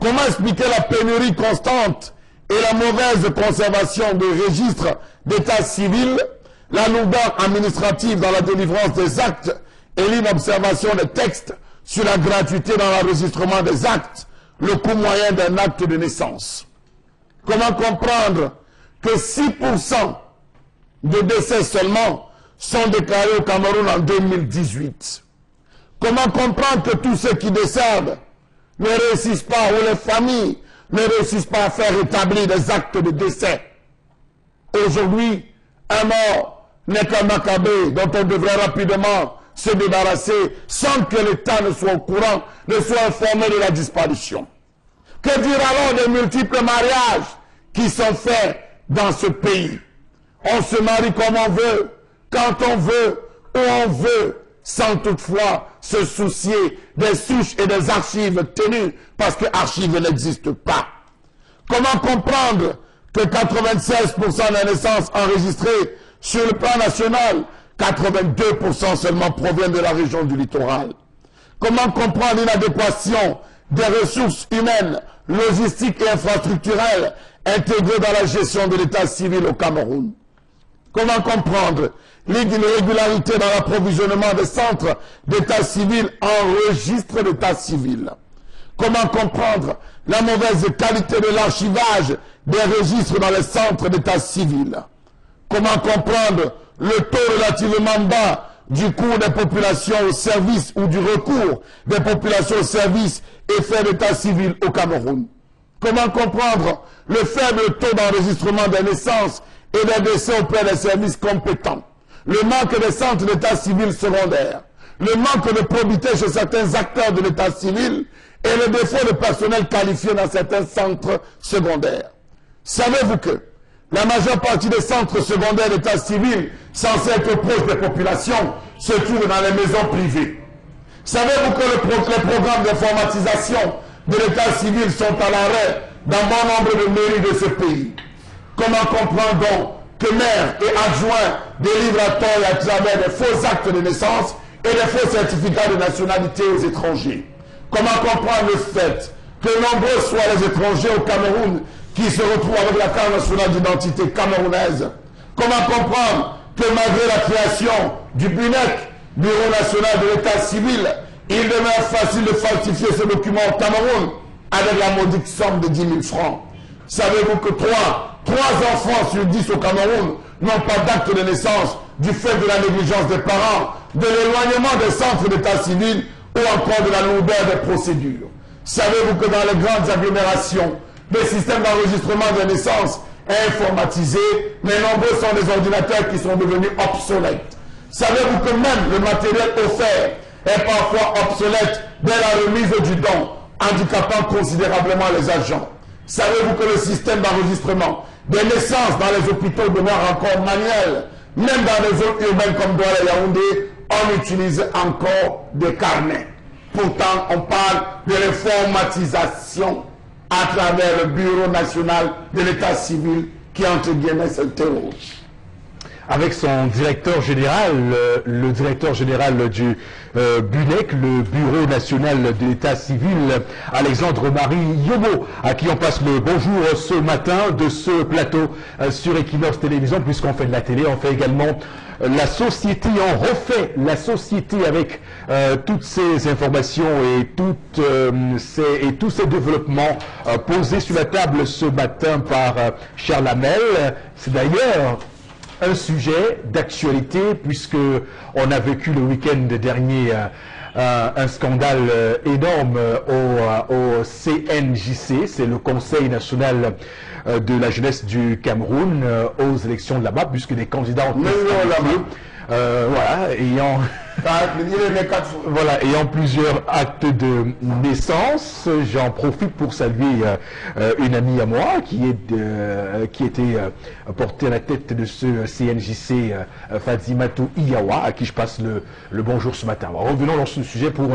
Comment expliquer la pénurie constante et la mauvaise conservation des registres d'état civil, la lourdeur administrative dans la délivrance des actes et l'inobservation des textes sur la gratuité dans l'enregistrement des actes, le coût moyen d'un acte de naissance? Comment comprendre que 6% de décès seulement sont déclarés au Cameroun en 2018? Comment comprendre que tous ceux qui décèdent ne réussissent pas, ou les familles ne réussissent pas à faire établir des actes de décès? Aujourd'hui, un mort n'est qu'un macabé dont on devrait rapidement se débarrasser sans que l'État ne soit au courant, ne soit informé de la disparition. Que dire alors des multiples mariages qui sont faits dans ce pays? On se marie comme on veut, quand on veut, où on veut, sans toutefois se soucier des souches et des archives tenues, parce que archives n'existent pas. Comment comprendre que 96% des naissances enregistrées sur le plan national, 82% seulement proviennent de la région du littoral? Comment comprendre l'inadéquation des ressources humaines, logistiques et infrastructurelles intégrées dans la gestion de l'état civil au Cameroun? Comment comprendre l'irrégularité dans l'approvisionnement des centres d'état civil en registre d'état civil? Comment comprendre la mauvaise qualité de l'archivage des registres dans les centres d'état civil? Comment comprendre le taux relativement bas du coût des populations au service ou du recours des populations au service et fait d'état civil au Cameroun? Comment comprendre le faible taux d'enregistrement des naissances et des décès auprès des services compétents, le manque de centres d'état civil secondaires, le manque de probité chez certains acteurs de l'état civil et le défaut de personnel qualifié dans certains centres secondaires? Savez-vous que la majeure partie des centres secondaires d'état civil censés être proches des populations se trouvent dans les maisons privées? Savez-vous que les programmes d'informatisation de l'état civil sont à l'arrêt dans bon nombre de mairies de ce pays? Comment comprendre donc que maires et adjoints délivrent à tort et à travers des faux actes de naissance et des faux certificats de nationalité aux étrangers? Comment comprendre le fait que nombreux soient les étrangers au Cameroun qui se retrouvent avec la carte nationale d'identité camerounaise? Comment comprendre que malgré la création du BUNEC, Bureau national de l'état civil, il demeure facile de falsifier ce document au Cameroun avec la maudite somme de 10 000 francs? Savez-vous que 3 enfants sur 10 au Cameroun n'ont pas d'acte de naissance du fait de la négligence des parents, de l'éloignement des centres d'état civil ou encore de la lourdeur des procédures? Savez-vous que dans les grandes agglomérations, le système d'enregistrement des naissances est informatisé, mais nombreux sont les ordinateurs qui sont devenus obsolètes? Savez-vous que même le matériel offert est parfois obsolète dès la remise du don, handicapant considérablement les agents? Savez-vous que le système d'enregistrement des naissances dans les hôpitaux demeure encore manuel? Même dans les zones urbaines comme Douala et Yaoundé, on utilise encore des carnets. Pourtant, on parle de l'informatisation à travers le Bureau national de l'état civil qui, entre guillemets, s'interroge. Avec son directeur général, le directeur général du BUNEC, le Bureau national de l'état civil, Alexandre-Marie Yobo, à qui on passe le bonjour ce matin de ce plateau sur Equinox Télévision, puisqu'on fait de la télé, on fait également la société, on refait la société avec toutes ces informations et tous ces développements posés sur la table ce matin par Charles Hamel. C'est d'ailleurs un sujet d'actualité, puisque on a vécu le week-end dernier un scandale énorme au CNJC, c'est le Conseil national de la jeunesse du Cameroun aux élections de là-bas, puisque les candidats ont ayant plusieurs actes de naissance. J'en profite pour saluer une amie à moi qui était portée à la tête de ce CNJC, Fazimatou Iyawa, à qui je passe le bonjour ce matin. Alors, revenons dans ce sujet pour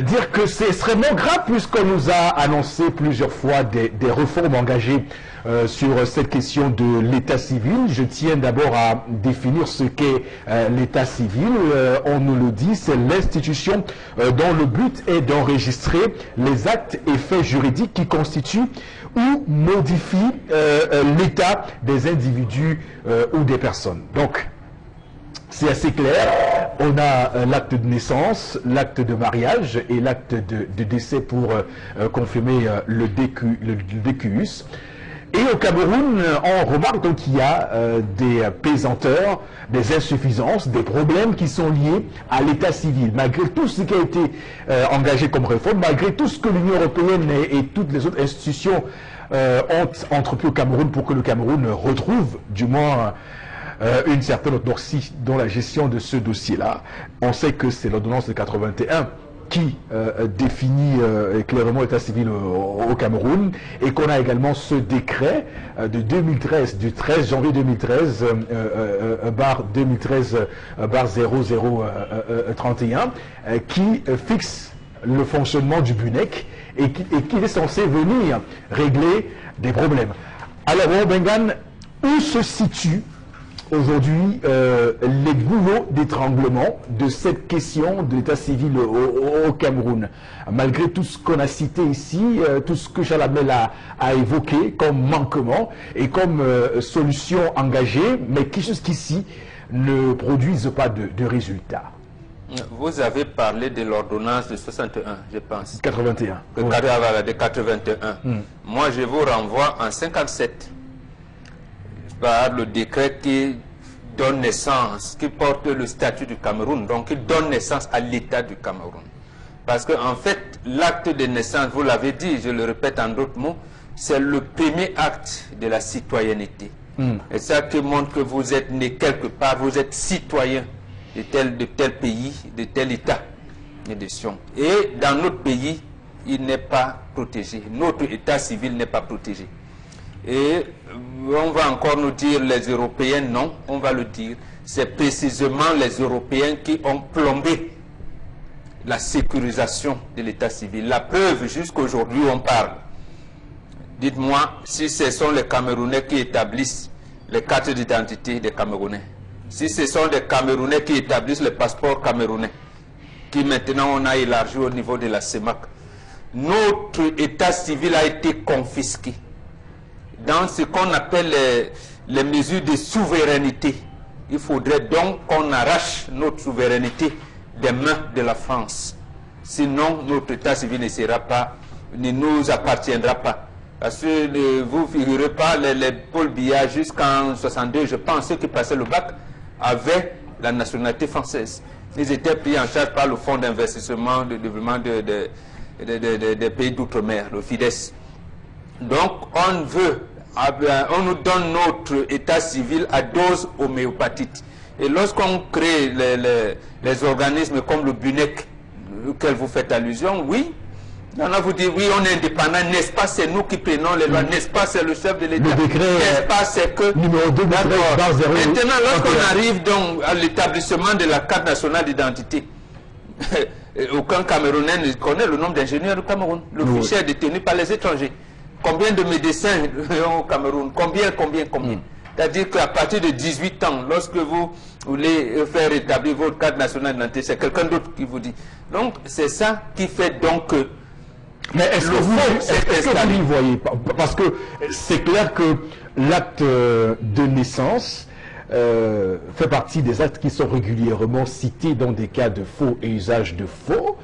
dire que c'est extrêmement grave, puisqu'on nous a annoncé plusieurs fois des réformes engagées sur cette question de l'état civil. Je tiens d'abord à définir ce qu'est l'état civil. On nous le dit, c'est l'institution dont le but est d'enregistrer les actes et faits juridiques qui constituent ou modifient l'état des individus ou des personnes. Donc, c'est assez clair. On a l'acte de naissance, l'acte de mariage et l'acte de décès pour confirmer le DQUS. Et au Cameroun, on remarque donc qu'il y a des pesanteurs, des insuffisances, des problèmes qui sont liés à l'état civil. Malgré tout ce qui a été engagé comme réforme, malgré tout ce que l'Union européenne et toutes les autres institutions ont entrepris au Cameroun pour que le Cameroun retrouve du moins une certaine orthodoxie dans la gestion de ce dossier-là. On sait que c'est l'ordonnance de 81 qui définit clairement l'état civil au Cameroun, et qu'on a également ce décret de 2013, du 13 janvier 2013, barre 0031, qui fixe le fonctionnement du BUNEC et qui est censé venir régler des problèmes. Alors, Bengan, où se situe aujourd'hui les goulots d'étranglement de cette question de l'état civil au Cameroun? Malgré tout ce qu'on a cité ici, tout ce que Chalamel a évoqué comme manquement et comme solution engagée, mais qui jusqu'ici ne produisent pas de résultats. Vous avez parlé de l'ordonnance de 61, je pense. 81. De 81. Moi, je vous renvoie en 57. Par le décret qui donne naissance, qui porte le statut du Cameroun, donc qui donne naissance à l'État du Cameroun. Parce qu'en fait, l'acte de naissance, vous l'avez dit, je le répète en d'autres mots, c'est le premier acte de la citoyenneté. Et ça qui montre que vous êtes né quelque part, vous êtes citoyen de tel pays, de tel État. Et dans notre pays, il n'est pas protégé. Notre État civil n'est pas protégé. Et on va encore nous dire les Européens, non, on va le dire. C'est précisément les Européens qui ont plombé la sécurisation de l'état civil. La preuve, jusqu'aujourd'hui, on parle. Dites-moi si ce sont les Camerounais qui établissent les cartes d'identité des Camerounais. Si ce sont des Camerounais qui établissent les passeports camerounais, qui maintenant on a élargi au niveau de la CEMAC. Notre état civil a été confisqué dans ce qu'on appelle les mesures de souveraineté. Il faudrait donc qu'on arrache notre souveraineté des mains de la France. Sinon, notre état civil ne nous appartiendra pas. Parce que vous ne figurez pas, les Paul Biya jusqu'en 62, je pense, ceux qui passaient le bac avaient la nationalité française. Ils étaient pris en charge par le Fonds d'investissement de développement des pays d'outre-mer, le FIDES. Donc, on nous donne notre état civil à dose homéopathique. Et lorsqu'on crée les organismes comme le BUNEC, auquel vous faites allusion, oui, on va vous dire, oui, on est indépendant, n'est-ce pas, c'est nous qui prenons les lois, n'est-ce pas, c'est le chef de l'État, n'est-ce pas, c'est que... Numéro 2, maintenant, lorsqu'on arrive donc à l'établissement de la carte nationale d'identité, aucun Camerounais ne connaît le nombre d'ingénieurs du Cameroun. Le fichier est détenu par les étrangers. Combien de médecins au Cameroun? Combien? C'est-à-dire qu'à partir de 18 ans, lorsque vous voulez faire établir votre carte nationale d'identité, c'est quelqu'un d'autre qui vous dit. Donc, c'est ça qui fait donc que... Mais est-ce que vous y voyez? Parce que c'est clair que l'acte de naissance fait partie des actes qui sont régulièrement cités dans des cas de faux et usage de faux.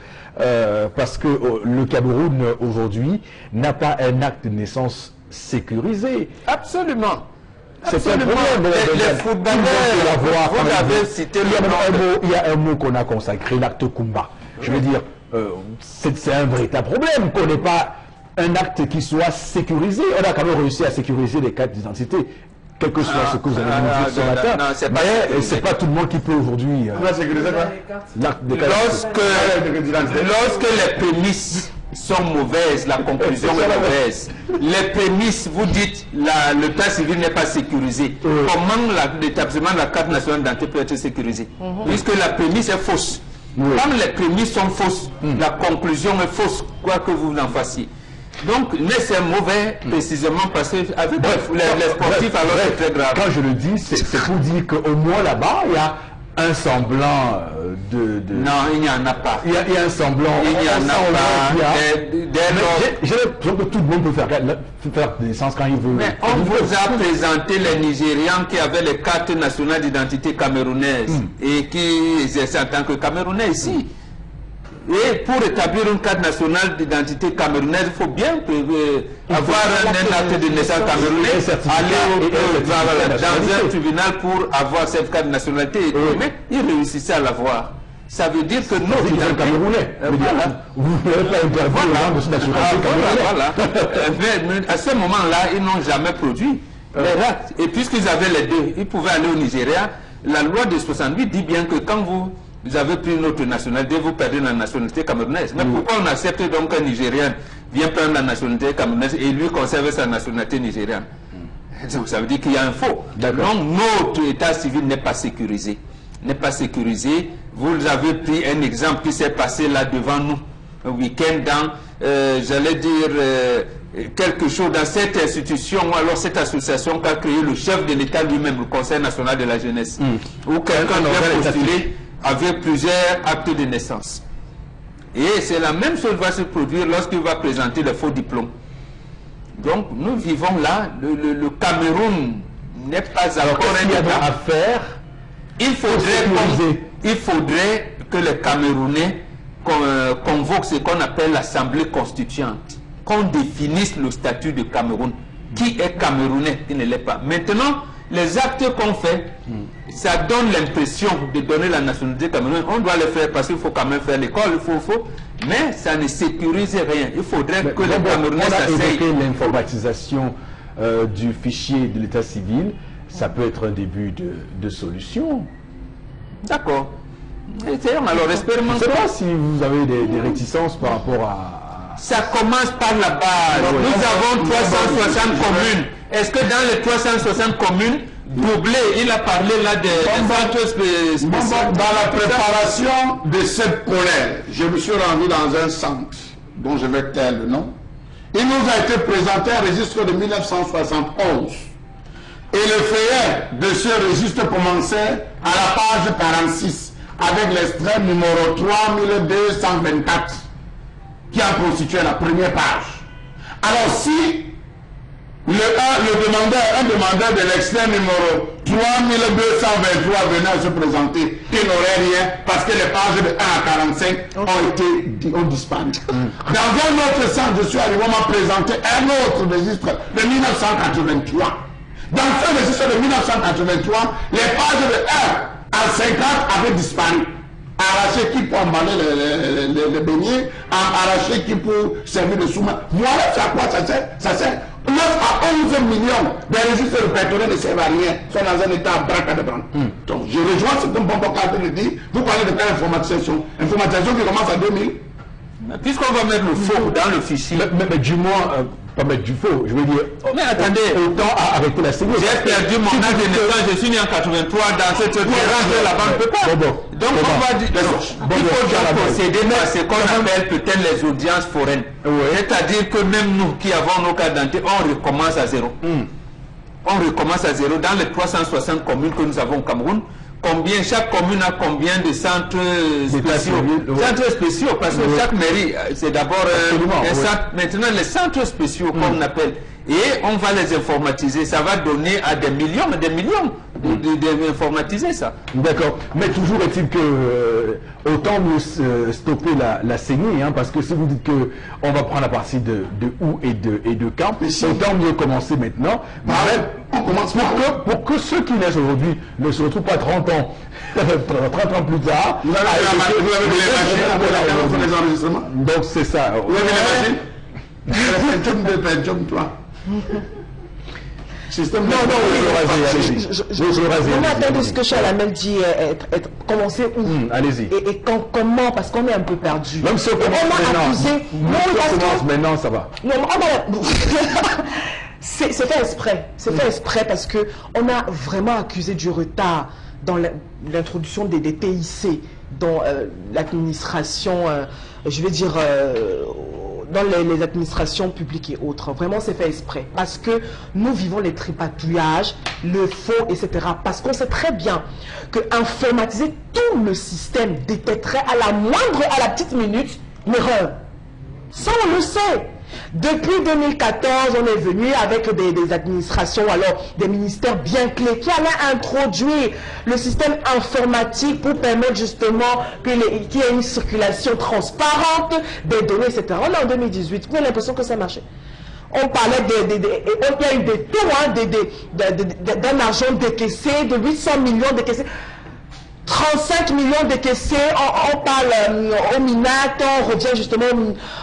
Parce que le Cameroun aujourd'hui n'a pas un acte de naissance sécurisé. Absolument. C'est un problème. Les footballeurs, vous avez cité le nom. Il y a un mot qu'on a consacré, l'acte Kumba. Je veux dire, c'est un véritable problème qu'on n'ait pas un acte qui soit sécurisé. On a quand même réussi à sécuriser les cartes d'identité, quel que soit ce que vous avez dit ce matin. Mais c'est pas tout le monde qui peut aujourd'hui l'acte de lorsque les prémices sont mauvaises, la conclusion est mauvaise. Les prémices, vous dites, l'état civil n'est pas sécurisé. Comment l'établissement de la carte nationale d'identité peut être sécurisé? Puisque la prémisse est fausse. Comme les prémices sont fausses, la conclusion est fausse, quoi que vous en fassiez. Donc, mais c'est mauvais, précisément parce que avec les sportifs, alors c'est très grave. Quand je le dis, c'est pour dire qu'au moins là-bas, il y a un semblant de... Non, il n'y en a pas. Il y a un semblant. Il n'y en a pas. J'ai l'impression que tout le monde peut faire des naissances quand il veut. Mais on vous a présenté les Nigérians qui avaient les cartes nationales d'identité camerounaises et qui exerçaient en tant que Camerounais ici. Et pour établir une carte nationale d'identité camerounaise, il faut bien avoir un acte de naissance camerounais, aller dans un tribunal pour avoir cette carte de nationalité. Mais ils réussissaient à l'avoir. Ça veut dire que nos identités... Camerounais. Vous n'avez pas interdit aux gens de se nationalité camerounaise. Mais à ce moment-là, ils n'ont jamais produit les actes. Et puisqu'ils avaient les deux, ils pouvaient aller au Nigeria. La loi de 68 dit bien que quand vous avez pris une autre nationalité, vous perdez la nationalité camerounaise. Mais pourquoi on accepte donc qu'un Nigérien vient prendre la nationalité camerounaise et lui conserve sa nationalité nigériane? Donc ça veut dire qu'il y a un faux. Donc notre état civil n'est pas sécurisé. N'est pas sécurisé. Vous avez pris un exemple qui s'est passé là devant nous, un week-end dans, j'allais dire, quelque chose dans cette institution, ou alors cette association qu'a créé le chef de l'État lui-même, le Conseil national de la jeunesse, où quelqu'un vient postuler avec plusieurs actes de naissance. Et c'est la même chose qui va se produire lorsqu'il va présenter le faux diplôme. Donc nous vivons là, le Cameroun n'est pas encore un État. À faire, il faudrait que les Camerounais convoquent ce qu'on appelle l'Assemblée constituante, qu'on définisse le statut de Cameroun. Qui est Camerounais, qui ne l'est pas. Maintenant, les actes qu'on fait, ça donne l'impression de donner la nationalité camerounaise. On doit le faire parce qu'il faut quand même faire l'école, mais ça ne sécurise rien. Il faudrait que les Camerounais s'asseyent. On a évoqué l'informatisation du fichier de l'état civil. Ça peut être un début de solution. D'accord. Alors, expérimentons. Je ne sais pas si vous avez des réticences par rapport à... Ça commence par la base. Nous avons 360 communes. Est-ce que dans les 360 communes, doublé, il a parlé là des centres spéciaux. Dans la préparation de cette colère, je me suis rendu dans un centre dont je vais taire le nom. Il nous a été présenté un registre de 1971. Et le feuillet de ce registre commençait à la page 46 avec l'extrait numéro 3224 qui en constituait la première page. Alors si un demandeur de l'extrait numéro 3223 venait à se présenter, il n'aurait rien parce que les pages de 1 à 45 ont disparu. Dans un autre centre, je suis arrivé à me présenter un autre registre de 1983. Dans ce registre de 1983, les pages de 1 à 50 avaient disparu. Arracher qui pour emballer les beignets, arracher qui pour servir de sous-main. Voilà à quoi ça sert. Ça sert. 9 à 11 millions de registres répertoriés ne servent à rien, sont dans un état bracadabran. Donc je rejoins ce que Mbombo Kante dit. Vous parlez de quelle informatisation? Informatisation qui commence à 2000. Puisqu'on va mettre le faux dans le fichier. Mais du moins, pas mettre du faux, je veux dire. Mais attendez, autant arrêter la série. J'ai perdu mon âge de naissance, je suis né en 83 dans cette terrain de la banque, peut pas. Donc on va dire, il faut donc procéder par ce qu'on appelle peut-être les audiences foraines. C'est-à-dire que même nous qui avons nos cartes d'identité, on recommence à zéro. On recommence à zéro dans les 360 communes que nous avons au Cameroun. Chaque commune a combien de centres spéciaux? Centres spéciaux, parce que chaque mairie, c'est d'abord un centre. Maintenant, les centres spéciaux, comme on appelle, et on va les informatiser. Ça va donner à des millions d'informatiser ça. D'accord. Mais toujours est-il que autant mieux stopper la saignée, hein, parce que si vous dites que on va prendre à partir de où et de quand, autant mieux commencer maintenant. On commence pour que ceux qui naissent aujourd'hui ne se retrouvent pas 30 ans, 30 ans plus tard. Vous avez les machines les enregistrements. Donc c'est ça. Vous avez les machines? toi. Système Non, on attend de ce que Chalamel dit, commencer où allez-y. Et comment, parce qu'on est un peu perdu. Même si on commence maintenant, ça va. Non, c'est fait exprès. C'est fait exprès parce qu'on a vraiment accusé du retard dans l'introduction des TIC dans l'administration, je vais dire, dans les administrations publiques et autres. Vraiment, c'est fait exprès. Parce que nous vivons les tripatouillages, le faux, etc. Parce qu'on sait très bien que informatiser tout le système détecterait à la petite minute l'erreur. Ça, on le sait. Depuis 2014, on est venu avec des administrations, alors des ministères bien clés qui allaient introduire le système informatique pour permettre justement qu'il y ait une circulation transparente des données, etc. On est en 2018, on a l'impression que ça marchait. On parlait il y a eu des taux d'un argent décaissé, de 800 millions décaissés. 35 millions décaissés, on parle au MINAT, on revient justement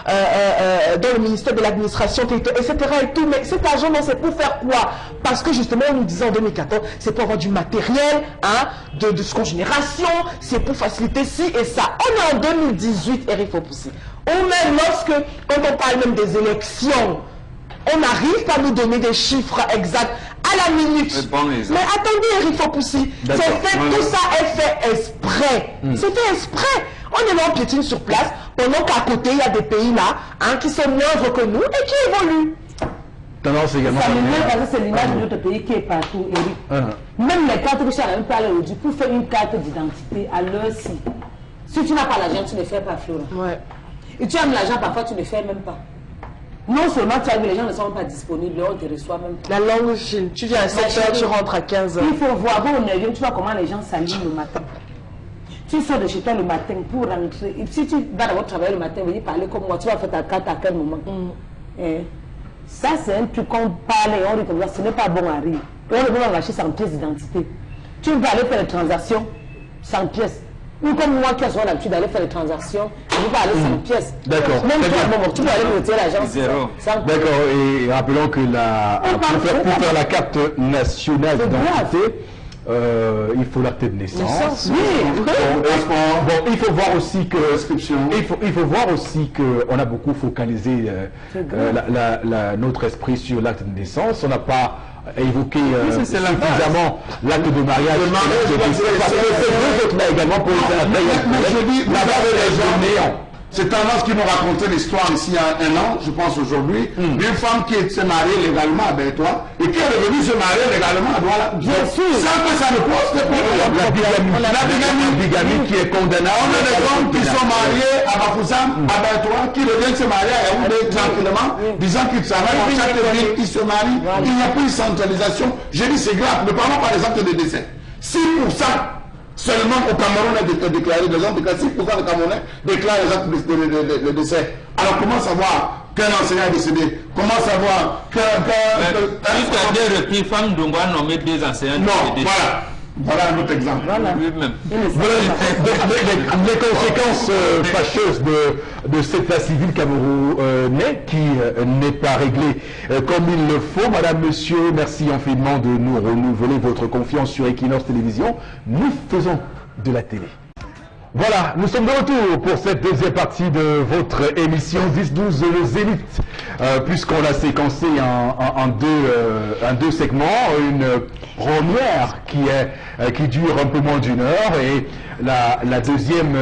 dans le ministère de l'administration, etc. et tout. Mais cet argent, c'est pour faire quoi? Parce que justement, on nous disait en 2014, c'est pour avoir du matériel, de seconde génération, c'est pour faciliter ci et ça. On est en 2018, Eric Fopoussi. Ou même quand on parle même des élections, on n'arrive pas à nous donner des chiffres exacts à la minute. Mais attendez, Eric Fopoussi, tout ça est fait exprès. C'est fait exprès. On est là, on piétine sur place, pendant qu'à côté, il y a des pays là, qui sont moindres que nous et qui évoluent. Tendance également. Ça m'énerve parce que c'est l'image de notre pays qui est partout, Eric. Même les cartes que Charles parle aujourd'hui, pour faire une carte d'identité à l'heure-ci, si tu n'as pas l'argent, tu ne fais pas, Flora. Ouais. Et tu aimes l'argent, parfois tu ne fais même pas. Non seulement tu as vu, les gens ne sont pas disponibles, on ne te reçoit même pas. La langue file. Tu viens à 7h, tu rentres à 15h. Il faut voir, bon, tu vois comment les gens s'alignent le matin. Tu sors de chez toi le matin pour rentrer. Et si tu vas d'abord travailler le matin, venir parler comme moi, tu vas faire ta carte à quel moment? Ça, c'est un truc qu'on parle et on dit comme ça, ce n'est pas bon à rire. Et on ne peut pas lâcher sans pièce d'identité. Tu peux aller faire les transactions sans pièce. Ou comme moi qui ai l'habitude d'aller faire les transactions, je ne peux pas aller sans pièce. D'accord. Même toi, tu peux aller retirer l'argent. D'accord. Et rappelons que pour faire la carte nationale d'identité, il faut l'acte de naissance. Il faut voir aussi que il faut voir aussi que on a beaucoup focalisé notre esprit sur l'acte de naissance. On n'a pas évoqué suffisamment l'acte de mariage. Également pour c'est tendance qui nous racontait l'histoire ici il y a un an, je pense aujourd'hui, d'une femme qui s'est mariée légalement à Bertois et qui est revenue se marier légalement à Douala. Bien sûr. Sans que ça ne pose de problème. La bigamie qui est condamnable. On a des hommes qui sont mariés à Bafoussam, à Bertois, qui reviennent se marier à Yaoundé tranquillement, disant qu'ils travaillent dans chaque ville, ils se marient. Il n'y a plus de centralisation. J'ai dit c'est grave. Ne parlons pas des actes de décès. 6% seulement au Cameroun est déclaré, les gens déclarent 6% des Camerounais déclarent les actes de décès. Alors comment savoir qu'un enseignant est décédé? Comment savoir jusqu'à deux reprises, Femme Dongwa a nommé 2 enseignants décédés. Voilà un autre exemple. Les conséquences fâcheuses de cet état civil camerounais qui n'est pas réglé comme il le faut. Madame, monsieur, merci infiniment de nous renouveler votre confiance sur Equinox Télévision. Nous faisons de la télé. Voilà, nous sommes de retour pour cette deuxième partie de votre émission 10-12 le Zénith, puisqu'on l'a séquencé en deux segments, une première qui dure un peu moins d'1 heure et la deuxième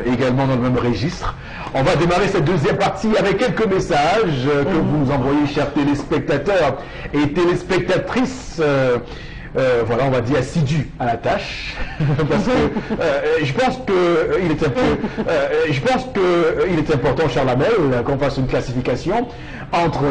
également dans le même registre. On va démarrer cette deuxième partie avec quelques messages que vous nous envoyez, chers téléspectateurs et téléspectatrices. Voilà, on va dire assidu à la tâche, parce que je pense qu'il est important, Charles Hamel, qu'on fasse une classification entre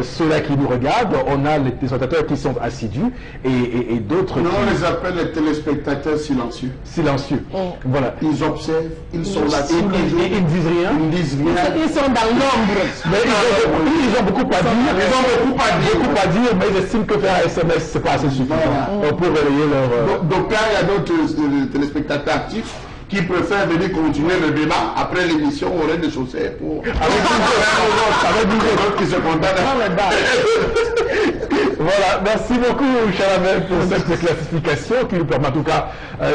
ceux-là qui nous regardent. On a les téléspectateurs qui sont assidus et d'autres qui... on les appelle les téléspectateurs silencieux. Silencieux, voilà. Ils observent, ils sont là. Ils ne disent rien. Ils ne disent rien. Ils sont dans l'ombre. Mais ils ont beaucoup à dire. Ils ont beaucoup à dire, mais ils estiment que faire un SMS, c'est pas assez suffisant. Pour relayer leur... Donc là, il y a d'autres téléspectateurs actifs qui préfèrent venir continuer le débat après l'émission au rez-de-chaussée pour... Avec qui se contente. Voilà, merci beaucoup Chalamel pour cette classification qui nous permet en tout cas,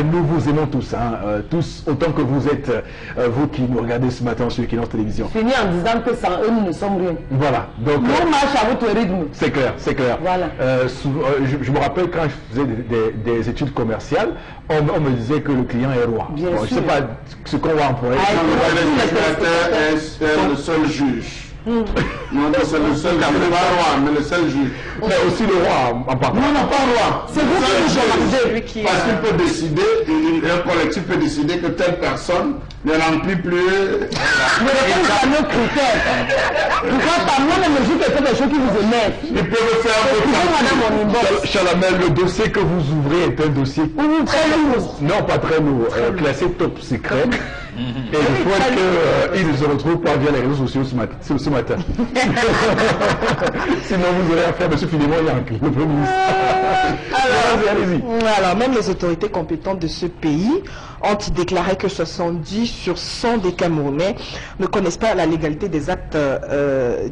nous vous aimons tous, hein, tous autant que vous êtes, vous qui nous regardez ce matin sur Equinox Télévision. Fini en disant que sans eux nous ne sommes rien. Voilà, donc... Nous marche à votre rythme. C'est clair, c'est clair. Voilà. Je me rappelle quand je faisais des études commerciales, on me disait que le client est roi. Bien bon, sûr. Je ne sais pas ce qu'on va employer. Le téléspectateur est le seul juge. Non, c'est le seul, pas roi, mais le seul juge. Mais aussi le roi en partant. Non, pas roi. C'est vous qui Parce qu'il peut décider, un collectif peut décider que telle personne ne remplit plus. Ne répondez pas à nos critères. Pourquoi par moi, même je fais des choses qui vous énervent. Ils peuvent faire Madame, mon inbox. Chalamel, le dossier que vous ouvrez est un dossier Très lourd. non pas très lourd, classé top secret. Et je souhaite qu'il ne se retrouve pas via les réseaux sociaux ce matin. Sinon vous aurez affaire à M. Philémon Yank, le Premier ministre. Allez-y. Alors, même les autorités compétentes de ce pays ont déclaré que 70 sur 100 des Camerounais ne connaissent pas la légalité des actes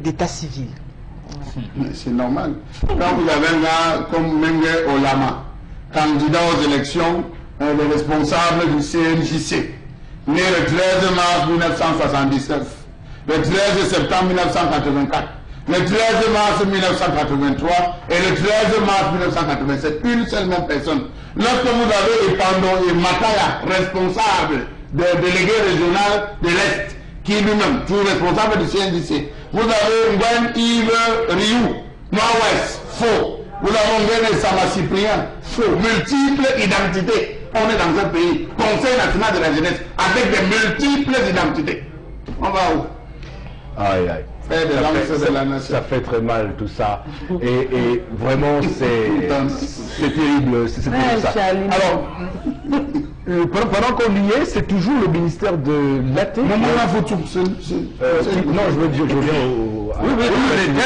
d'état civil. C'est normal. Quand vous avez un gars comme Mengue Olama, candidat aux élections, le responsable du CNJC, né le 13 mars 1979, le 13 septembre 1984, le 13 mars 1983 et le 13 mars 1987, une seule même personne. Lorsque vous avez Epandon et Mataya, responsable de délégué régional de l'Est, qui est lui-même, tout responsable du CNDC, vous avez Ngwen Yves Rioux, Nord-Ouest, faux. Vous avez Ngwen Sama Cyprien, faux. Multiples identités. On est dans un pays, Conseil national de la jeunesse, avec des multiples identités. On va où? Aïe, aïe. Ça fait très mal tout ça. Et vraiment, c'est terrible. C'est terrible ça. Alors, pendant qu'on y est, c'est toujours le ministère de l'AT. Non, je veux dire, je reviens au. Oui,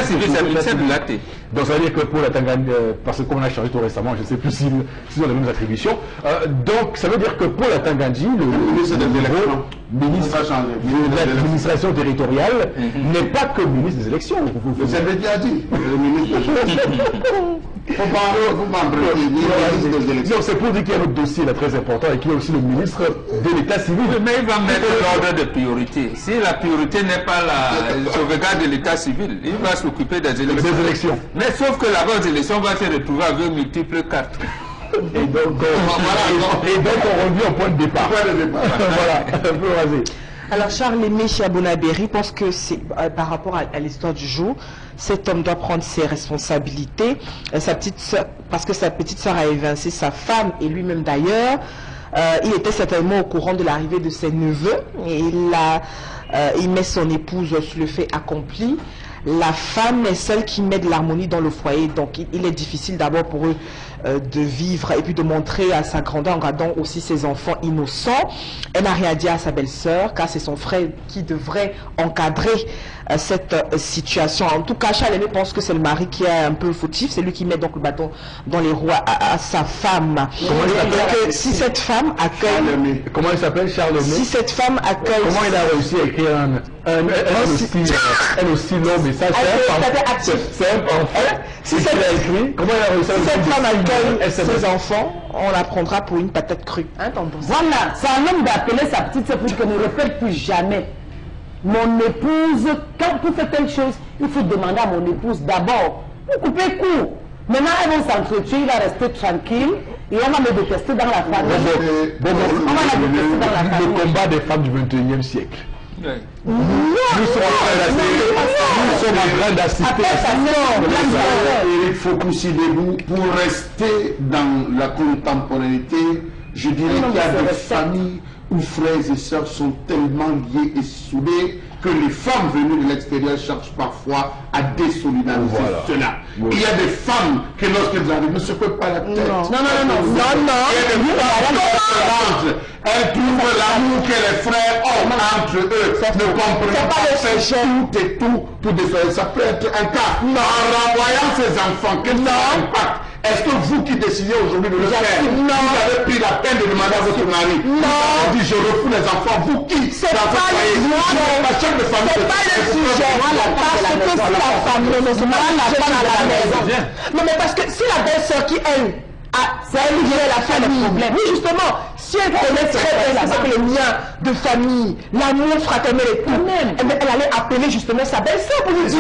c'est le ministère de l'AT. Donc ça veut dire que pour la Tanganyika, parce qu'on a changé tout récemment, je ne sais plus s'ils ont les mêmes attributions. Donc ça veut dire que pour la Tanganyika, le ministre de l'administration territoriale n'est pas que ministre des élections. Vous avez déjà dit, le ministre des élections. Donc c'est pour dire qu'il y a un autre dossier là, très important et qu'il y a aussi le ministre de l'État civil. Mais il va mettre l'ordre de priorité. Si la priorité n'est pas la sauvegarde de l'État civil, il va s'occuper des élections. Mais sauf que la bonne élection va se retrouver avec multiples cartes. Et donc on revient au point de départ. Voilà, un peu rasé. Alors Charles-Aimé Chiabonabéry pense que c'est par rapport à l'histoire du jour, cet homme doit prendre ses responsabilités. Sa petite soeur, parce que sa petite soeur a évincé sa femme et lui-même d'ailleurs. Il était certainement au courant de l'arrivée de ses neveux et il met son épouse sur le fait accompli. La femme est celle qui met de l'harmonie dans le foyer, donc il est difficile d'abord pour eux de vivre et puis de montrer à sa grandeur en gardant aussi ses enfants innocents. Elle n'a rien dit à sa belle-sœur car c'est son frère qui devrait encadrer cette situation. En tout cas, Charles-Aimé pense que c'est le mari qui est un peu fautif, c'est lui qui met donc le bâton dans les roues à sa femme. Si cette femme accueille... Comment il s'appelle, Charles-Aimé? Si cette femme accueille... Comment il a réussi à écrire elle aussi long message? C'est un enfant. Si cette femme accueille ses enfants, on la prendra pour une patate crue. Hein, voilà, c'est un homme d'appeler sa petite sœur pour qu'elle ne répète plus jamais. Mon épouse, quand vous faites telle chose, il faut demander à mon épouse d'abord. Vous coupez court. Maintenant, elles vont s'entretuer, il va rester tranquille et on va me détester dans la famille. On va la détester dans la famille. Le combat des femmes du 21e siècle. Nous sommes en train d'assister à ça. Il faut pousser debout pour rester dans la contemporanéité. Je dirais qu'il y a des familles où frères et sœurs sont tellement liés et soudés que les femmes venues de l'extérieur cherchent parfois à désolidariser cela. Il y a des femmes que lorsqu'elles arrivent ne se coupent pas la tête. Non. Elles trouvent l'amour que les frères ont entre eux. Ne comprenez pas tout et tout pour désoler. Ça peut être un cas. En renvoyant ses enfants, quel sera l'impact? Est-ce que vous qui décidez aujourd'hui de le faire, vous avez pris la peine de demander à votre mari? Non. Vous avez dit je refous les enfants. Vous qui? C'est pas le sujet. La chef de famille. C'est pas le sujet. Parce que si la famille, non, c'est pas la femme à la maison. Non, mais parce que si la belle-sœur qui, elle, c'est elle qui est la famille. Oui, justement, si elle connaît très bien les liens de famille, l'amour fraternel et tout, elle allait appeler justement sa belle-sœur pour lui dire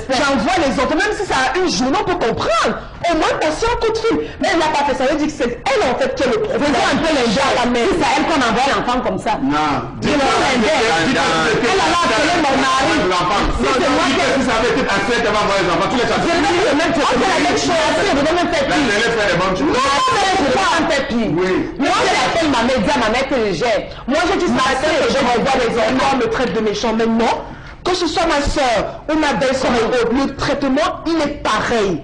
j'envoie les autres, même si ça a une journée, on peut comprendre. Au moins passer un coup de fil. Mais elle n'a pas fait ça. Elle dit que c'est elle en fait qui est le problème. Faisons un peu les gens à la maison. C'est elle qu'on envoie l'enfant comme ça. Non. Elle a appelé mon mari. C'est moi qui vous avez été assez devant les enfants. Tous les gens. C'est la même chose. Je vais même faire pire. Elle fait les bonnes choses. Non, mais je vais pas faire pire. Moi, j'appelle ma média, ma mère que je gère. Moi, j'ai dit ma soeur que je renvoie les enfants, me traite de méchant. Mais non, que ce soit ma soeur ou ma belle-soeur, le traitement, il est pareil.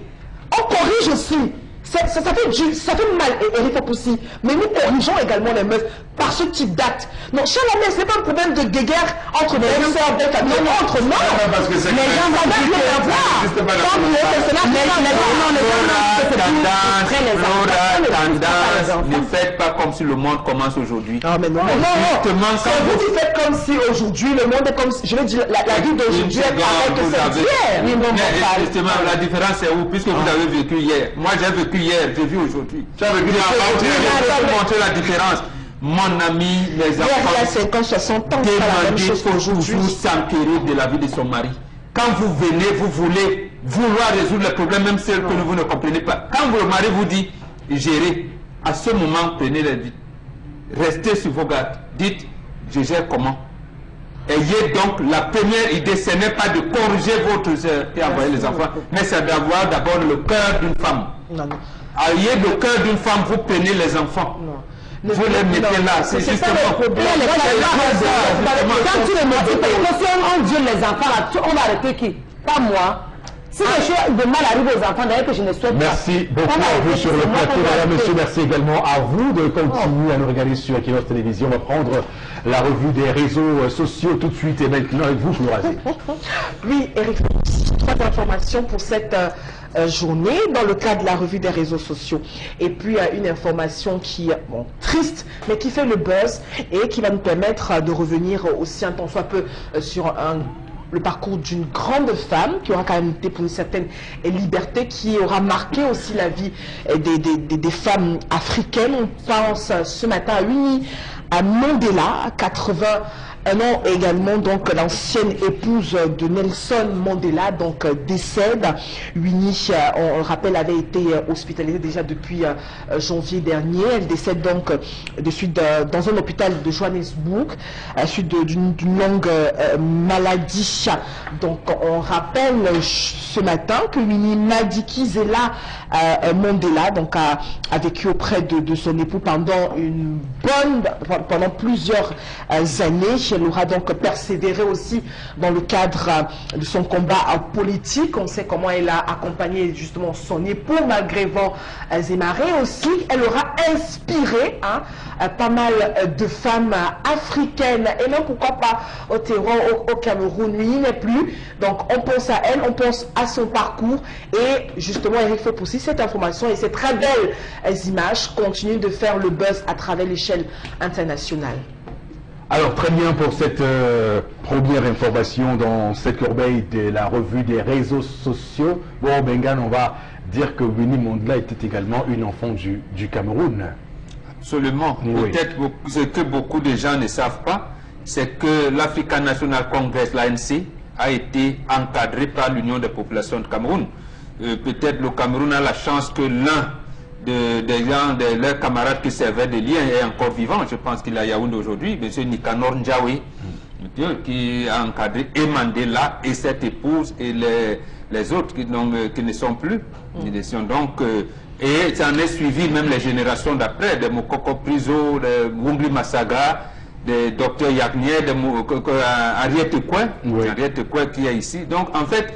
On corrige aussi. Ça fait mal, Eric Fopoussi. Mais nous corrigeons également les meufs par ce type d'acte. Non, chez la mère, ce n'est pas un problème de guéguerre entre des sœurs, des familles, entre non. Parce que Les gens vont bien le voir. Ne faites pas comme si le monde commence aujourd'hui. Ah, mais non. Justement, quand vous faites comme si aujourd'hui, le monde est comme si, je veux dire, la vie d'aujourd'hui est pareille que celle d'hier. Justement, la différence c'est où? Puisque vous avez vécu hier. Moi, j'ai vécu hier, j'ai vu aujourd'hui. Tu as vécu hier. Je vais montrer la différence. Mon ami, les enfants, il y a 50, 60 ans, c'est la même chose qu'aujourd'hui. Toujours s'enquérir de la vie de son mari. Quand vous venez, vous voulez vouloir résoudre les problèmes, même ceux que vous ne comprenez pas. Quand votre mari vous dit gérer, à ce moment, prenez les vies. Restez sur vos gardes. Dites, je gère comment. Ayez donc la première idée, ce n'est pas de corriger votre sœur et envoyer les enfants, mais c'est d'avoir d'abord le cœur d'une femme. Ayez le cœur d'une femme, vous prenez les enfants. Vous les mettez là, c'est justement. Quand tu les mets, parce que si on viole les enfants là, on va arrêter qui? Pas moi. Si les choses de mal arrivent aux enfants, d'ailleurs que je ne souhaite pas. Merci beaucoup à vous sur le plateau. Madame, monsieur, merci également à vous de continuer à nous regarder sur Equinox Télévision. On va prendre la revue des réseaux sociaux tout de suite et maintenant avec vous, Florazé. Oui, Eric, trois informations pour cette journée dans le cadre de la revue des réseaux sociaux. Et puis une information qui est triste, mais qui fait le buzz et qui va nous permettre de revenir aussi un tant soit peu sur le parcours d'une grande femme qui aura quand même été pour une certaine liberté, qui aura marqué aussi la vie des femmes africaines. On pense ce matin à Winnie Mandela, à 81 ans également, donc l'ancienne épouse de Nelson Mandela, donc décède. Winnie, on le rappelle, avait été hospitalisée déjà depuis janvier dernier. Elle décède donc de suite dans un hôpital de Johannesburg à suite d'une longue maladie. Donc on rappelle ce matin que Winnie Madikizela Mandela donc a vécu auprès de son époux pendant plusieurs années. Elle aura donc persévéré aussi dans le cadre de son combat politique. On sait comment elle a accompagné justement son époux malgré vents et marées aussi. Elle aura inspiré pas mal de femmes africaines et même pourquoi pas au Cameroun. Lui, il n'est plus. Donc on pense à elle, on pense à son parcours et justement Eric Fopoussi, cette information et ces très belles images continuent de faire le buzz à travers l'échelle internationale. Alors très bien pour cette première information dans cette corbeille de la revue des réseaux sociaux. Bon, Bengan, on va dire que Winnie Mandela était également une enfant du Cameroun. Absolument. Oui. Peut-être ce que beaucoup de gens ne savent pas, c'est que l'African National Congress, l'ANC, a été encadré par l'Union des populations de Cameroun. Peut-être le Cameroun a la chance que l'un de leurs camarades qui servaient de lien est encore vivant. Je pense qu'il a Yaoundé aujourd'hui, M. Nicanor Ndjawe, qui a encadré et Mandela et cette épouse et les autres qui ne sont plus. Donc, et ça en est suivi même les générations d'après, de Mokoko Priso, de Wungli Massaga, de Dr Yagnier, de Ariette Koué qui est ici. Donc en fait,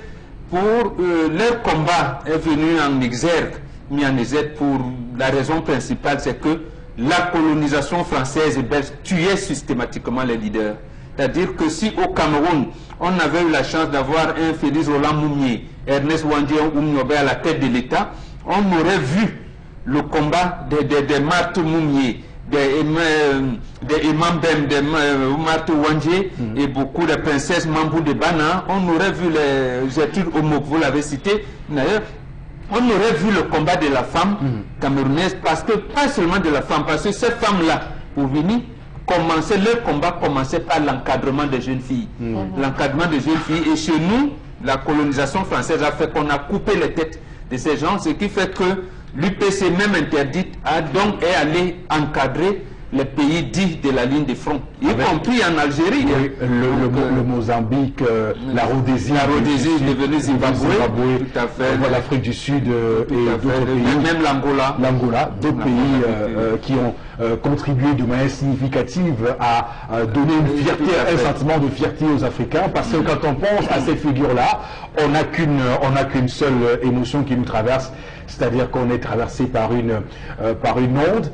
pour leur combat est venu en exergue, mis en exergue pour la raison principale, c'est que la colonisation française et belge tuait systématiquement les leaders. C'est-à-dire que si au Cameroun, on avait eu la chance d'avoir un Félix Roland Moumié, Ernest Ouandjé Oumniobé à la tête de l'État, on aurait vu le combat des Marthe Moumié, des Imam Bem, des Marthe Ouandjé et beaucoup de princesses Mambou de Bana. On aurait vu les études Omok, vous l'avez cité d'ailleurs. On aurait vu le combat de la femme camerounaise, parce que, pas seulement de la femme, parce que ces femmes-là, pour venir, leur combat commençait par l'encadrement des jeunes filles. L'encadrement des jeunes filles. Et chez nous, la colonisation française a fait qu'on a coupé les têtes de ces gens, ce qui fait que l'UPC, même interdite, est allé encadrer les pays dits de la ligne de front, y compris en Algérie. Oui, le Mozambique, la Rhodésie est devenue Zimbabwe, tout à fait. L'Afrique du Sud et d'autres pays. Même l'Angola. D'autres pays qui ont contribué de manière significative à donner une fierté, un sentiment de fierté aux Africains, parce que quand on pense à ces figures-là, on n'a qu'une seule émotion qui nous traverse, c'est-à-dire qu'on est traversé par une onde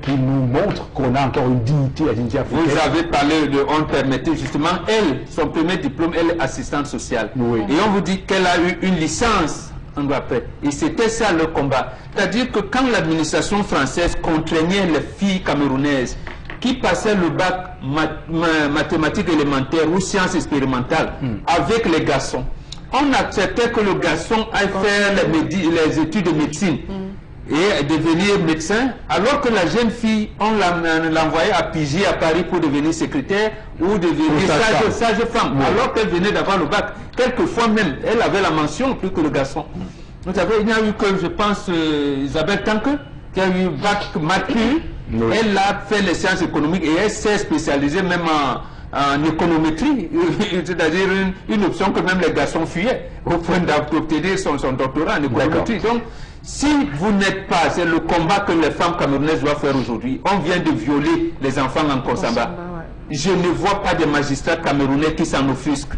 qui nous montre qu'on a encore une dignité, la dignité africaine. Vous avez parlé de on permettait justement, elle, son premier diplôme, elle est assistante sociale. Oui. Et on vous dit qu'elle a eu une licence après. Et c'était ça le combat. C'est-à-dire que quand l'administration française contraignait les filles camerounaises qui passaient le bac mathématiques élémentaires ou sciences expérimentales avec les garçons, on acceptait que le garçon aille faire les études de médecine et devenir médecin, alors que la jeune fille, on l'envoyait à Pigy à Paris pour devenir secrétaire ou devenir sage-femme, alors qu'elle venait d'avoir le bac. Quelquefois même, elle avait la mention plus que le garçon. Vous savez, il n'y a eu que, je pense, Isabelle Tanque, qui a eu bac maths. Elle a fait les sciences économiques et elle s'est spécialisée même en économétrie, c'est-à-dire une option que même les garçons fuyaient, au point d'obtenir son doctorat en économétrie. Donc, si vous n'êtes pas, c'est le combat que les femmes camerounaises doivent faire aujourd'hui. On vient de violer les enfants en Konsamba. Je ne vois pas de magistrats camerounais qui s'en offusquent.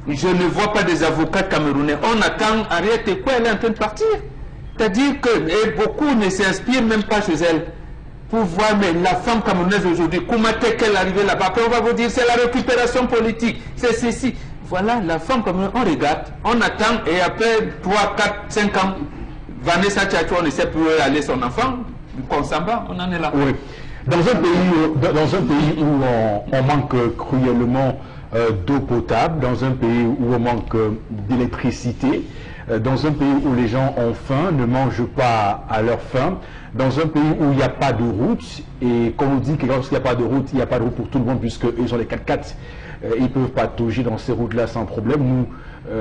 Je ne vois pas des avocats camerounais. On attend Henriette Ekpo, elle est en train de partir. C'est-à-dire que beaucoup ne s'inspirent même pas chez elle. Pour voir, mais la femme camerounaise aujourd'hui, comment est-ce qu'elle est arrivée là-bas? Après, on va vous dire, c'est la récupération politique, c'est ceci. Voilà, la femme camerounaise, on regarde, on attend, et après 3, 4, 5 ans, Vanessa Tchatcho, on ne sait plus où aller son enfant, Konsamba, on en est là. Oui. Dans un pays où on manque cruellement d'eau potable, dans un pays où on manque d'électricité, dans un pays où les gens ont faim, ne mangent pas à leur faim, dans un pays où il n'y a pas de route, et qu'on nous dit que lorsqu'il n'y a pas de route, il n'y a pas de route pour tout le monde, puisqu'ils ont les 4x4, ils peuvent patauger dans ces routes-là sans problème. Nous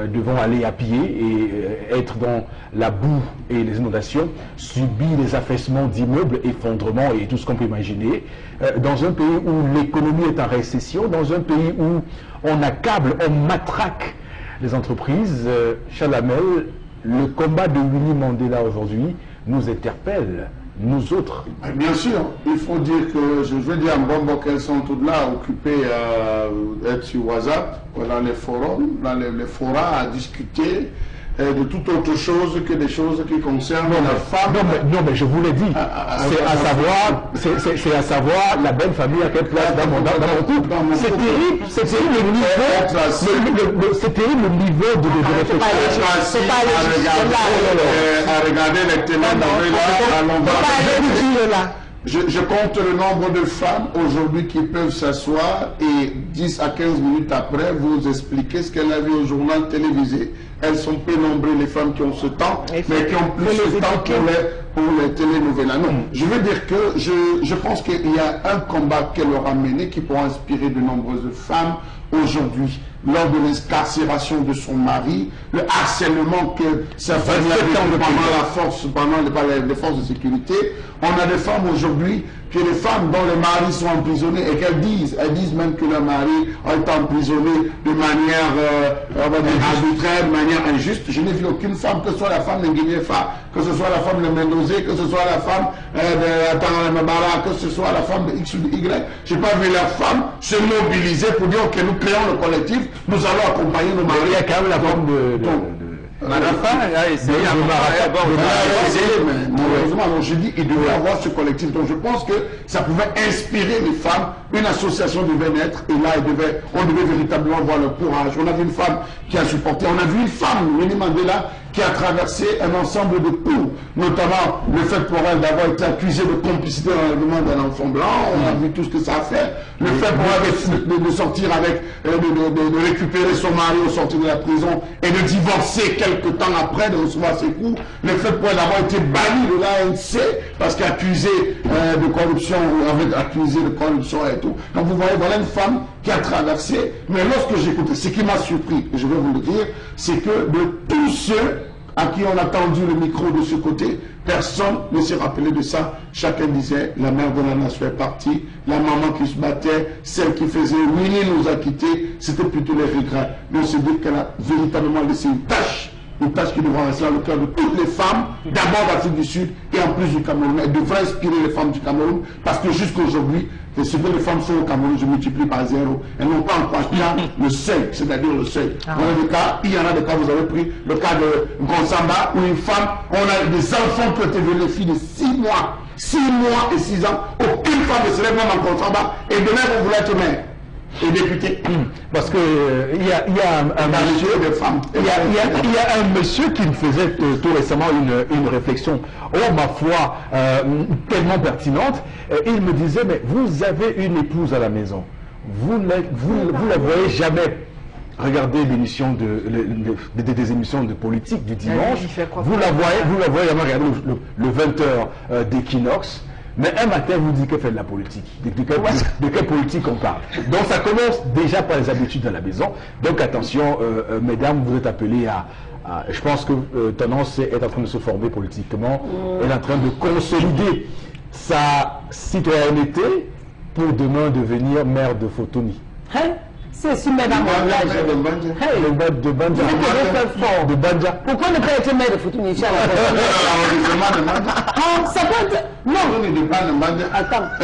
devons aller à pied et être dans la boue et les inondations, subir les affaissements d'immeubles, effondrements et tout ce qu'on peut imaginer. Dans un pays où l'économie est en récession, dans un pays où on accable, on matraque les entreprises, Chalamel, le combat de Winnie Mandela aujourd'hui nous interpelle, nous autres. Bien sûr, il faut dire que, je veux dire en bon qu'elles sont toutes là, occupées à être sur WhatsApp, dans les forums, dans les forats, à discuter de toute autre chose que des choses qui concernent la femme. Non, mais je vous l'ai dit, c'est à savoir la belle famille à quelle place dans mon couple. C'est terrible, c'est terrible le niveau, c'est terrible le niveau de réflexion. À regarder les télénovelas, je compte le nombre de femmes aujourd'hui qui peuvent s'asseoir et 10 à 15 minutes après vous expliquer ce qu'elles a vu au journal télévisé. Elles sont peu nombreuses les femmes qui ont ce temps, mais qui ont plus de temps pour les télénovelas. Non, je veux dire que je pense qu'il y a un combat qu'elle aura mené qui pourra inspirer de nombreuses femmes aujourd'hui. Lors de l'incarcération de son mari, le harcèlement que sa famille a vécu pendant les forces de sécurité, on a des femmes aujourd'hui, que les femmes dont les maris sont emprisonnés et qu'elles disent même que leur mari a été emprisonné de manière arbitraire, de manière injuste. Je n'ai vu aucune femme, que ce soit la femme de Guinée-Fa, que ce soit la femme de Mendozé, que ce soit la femme de Tangalamabara, que ce soit la femme de X ou de Y. Je n'ai pas vu la femme se mobiliser pour dire que nous créons le collectif, nous allons accompagner nos maris. Il y a quand même la forme Marafa a essayé à malheureusement, je dis qu'il devait avoir ce collectif. Donc je pense que ça pouvait inspirer les femmes. Une association devait naître et là, on devait véritablement voir le courage. On a vu une femme qui a supporté, on a vu une femme, Winnie Mandela, qui a traversé un ensemble de coups, notamment le fait pour elle d'avoir été accusée de complicité dans l'enlèvement d'un enfant blanc. On a vu tout ce que ça a fait. Le fait pour elle de sortir avec, de récupérer son mari au sortir de la prison et de divorcer quelques temps après, de recevoir ses coups. Le fait pour elle d'avoir été bannie de l'ANC parce qu'accusée de corruption, ou avec accusée de corruption et tout. Donc vous voyez, voilà une femme qui a traversé. Mais lorsque j'écoutais, ce qui m'a surpris, je vais vous le dire, c'est que de tous ceux à qui on a tendu le micro de ce côté, personne ne s'est rappelé de ça. Chacun disait, la mère de la nation est partie, la maman qui se battait, celle qui faisait Winnie nous a quittés, c'était plutôt les regrets. Mais on s'est dit qu'elle a véritablement laissé une tâche qui devra rester dans le cœur de toutes les femmes, d'abord d'Afrique du Sud et en plus du Cameroun. Elle devrait inspirer les femmes du Cameroun parce que jusqu'à aujourd'hui, ce que les femmes font au Cameroun, je multiplie par 0. Elles n'ont pas encore atteint le seuil, c'est-à-dire le seuil. Dans les cas, il y en a des cas, vous avez pris le cas de Gonsamba, où une femme, on a des enfants qui ont été violés, des filles de 6 mois. 6 mois et 6 ans, aucune femme ne se lève même en Gonsamba, et demain vous voulez être maire et député. Parce que il y a un monsieur de femmes. Il y a un monsieur qui me faisait tout récemment une réflexion, ma foi, tellement pertinente. Il me disait, mais vous avez une épouse à la maison, vous la voyez jamais regarder l'émission des émissions de politique du dimanche, vous la voyez jamais regarder le 20h d'équinoxe. Mais un matin, vous dites qu'elle fait de la politique. De quelle politique on parle? Donc ça commence déjà par les habitudes à la maison. Donc attention, mesdames, vous êtes appelées à je pense que Tendance est en train de se former politiquement. Elle est en train de consolider sa citoyenneté pour demain devenir maire de Fotoni. C'est sûr, mesdames, Le maire de Banja. De Banja. pourquoi ne pas être maire de Fotoni? Ça peut être... Non. Attends. Ah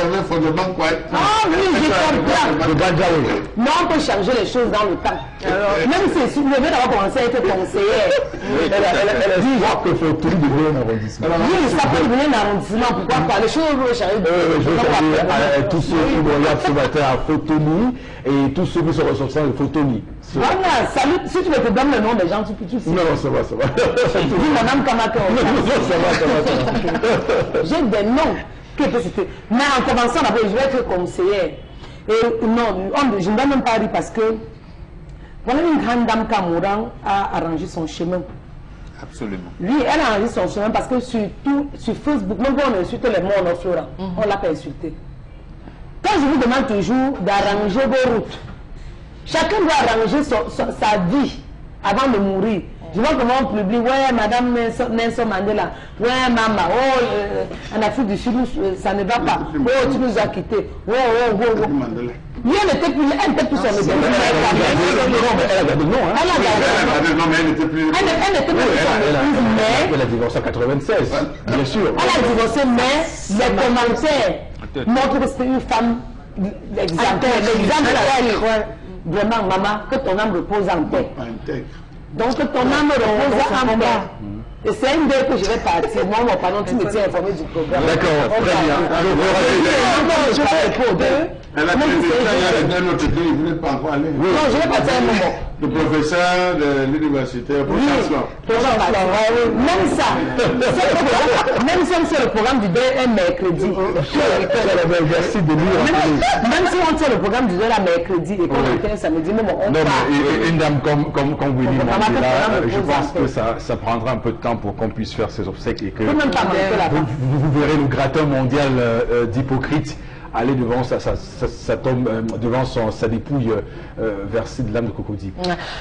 oui, j'ai compris. De Banja, oui. Mais on peut changer les choses dans le temps. Même si je vais d'avoir commencé à être conseillère. Elle a dit que Fotoni devient un arrondissement. Oui, ça peut devenir un arrondissement. Pourquoi pas? Les choses vont changer. Je veux saluer tous ceux qui me regardent ce matin à Fotoni et tous ceux qui sont ressortissants de Fotoni. Voilà, salut. Si tu me donnes le nom des gens, tu peux tout. Non, ça va. Dis madame Kamaka. Ça va. J'ai des noms. Mais en commençant d'abord, je vais être conseillère. Et non, je ne vais même pas dire parce que voilà une grande dame Cameroun a arrangé son chemin. Absolument. Lui, elle a arrangé son chemin parce que sur Facebook, même quand on insulte les mots en Flora, on l'a pas insulté. Quand je vous demande toujours d'arranger vos routes, chacun doit arranger sa vie avant de mourir. Je vois comment on publie, ouais, madame Nelson Mandela, ouais, maman, en Afrique du Sud, ça ne va pas, tu nous as quittés, Lui, elle n'était plus son épouse. Elle a gardé le nom, hein. Elle n'était plus son épouse, mais... Elle a divorcé en 96, bien sûr. Elle a divorcé, mais les commentaires montrent que c'était une femme exemplaire. L'exemple, vraiment, maman, que ton âme repose en paix. Donc ton âme repose en paix. Et c'est une idée que je vais partir. Moi, pardon, tu me tiens informé du programme. D'accord, très bien. Elle a fait un autre pays, vous n'êtes pas encore allé. Non, je vais partir un moment. Le professeur de l'université, Même ça. Même si on sait le programme du 2 un mercredi. Merci de lire. Même si on sait le programme du 2 un mercredi et qu'on était un samedi, on non, mais une dame comme Winnie Mandela, je pense que ça prendra un peu de temps pour qu'on puisse faire ses obsèques et que vous verrez le gratin mondial d'hypocrite aller devant sa tombe, devant sa dépouille versée de l'âme de crocodile.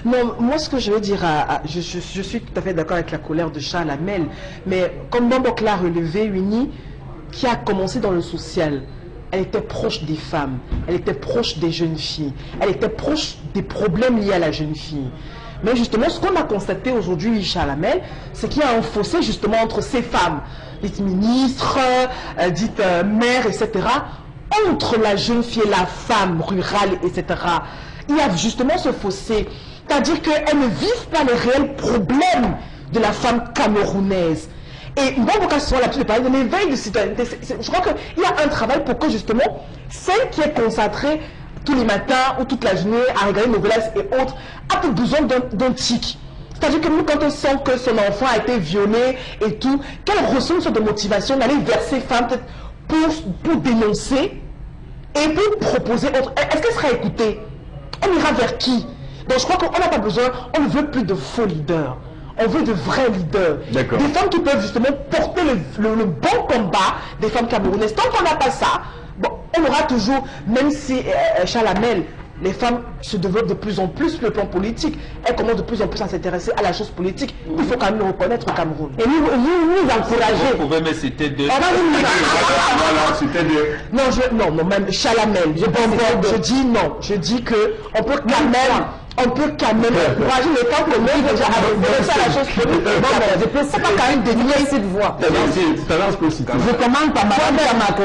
Non, moi ce que je veux dire, je suis tout à fait d'accord avec la colère de Charles Hamel, mais comme Bambok l'a relevé, Winnie, qui a commencé dans le social, elle était proche des femmes, elle était proche des jeunes filles, elle était proche des problèmes liés à la jeune fille. Mais justement, ce qu'on a constaté aujourd'hui, Charles Hamel, c'est qu'il y a un fossé justement entre ces femmes, dites ministres, dites mères, etc., entre la jeune fille et la femme rurale, etc. Il y a justement ce fossé. C'est-à-dire qu'elles ne vivent pas les réels problèmes de la femme camerounaise. Et moi, vocation là-dessus de parler de l'éveil de citoyenneté, je crois qu'il y a un travail pour que justement, celle qui est consacrée tous les matins ou toute la journée à regarder novelas et autres, a peut besoin d'un tic. C'est-à-dire que nous, quand on sent que son enfant a été violé et tout, qu'elle ressent une sorte de motivation d'aller vers ces femmes pour dénoncer et pour proposer autre. Est-ce qu'elle sera écoutée? On ira vers qui? Donc je crois qu'on n'a pas besoin, on ne veut plus de faux leaders. On veut de vrais leaders. Des femmes qui peuvent justement porter le bon combat des femmes camerounaises. Tant qu'on n'a pas ça, bon, on aura toujours, même si Charles Hamel, les femmes se développent de plus en plus sur le plan politique. Elles commencent de plus en plus à s'intéresser à la chose politique. Il faut quand même le reconnaître au Cameroun. Et nous encourager. Vous pouvez me citer deux. Non, même Charles Hamel. Je dis non. Je dis que on peut quand même encourager les femmes pour même déjà à la chose politique. Je ne peux pas quand même dénier cette voix. Je commande par madame Kamako.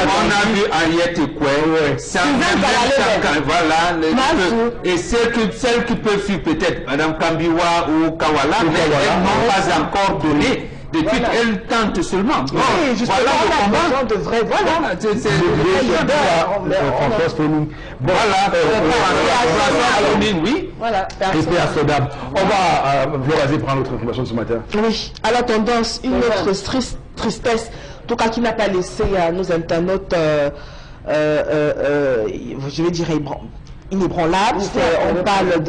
On a vu Ariette Koué, et celles qui peuvent suivre peut-être Madame Kambiwa ou Kawala, mais elles n'ont pas encore donné. Depuis elles tentent seulement. Bon, oui, voilà le combat. De vrai, voilà. Oui. Voilà. Respect à Sodam. On va Vlorazé prendre notre information de ce matin. Oui, à la tendance, une autre tristesse, en tout cas qui n'a pas laissé à nos internautes, je vais dire, inébranlable. On parle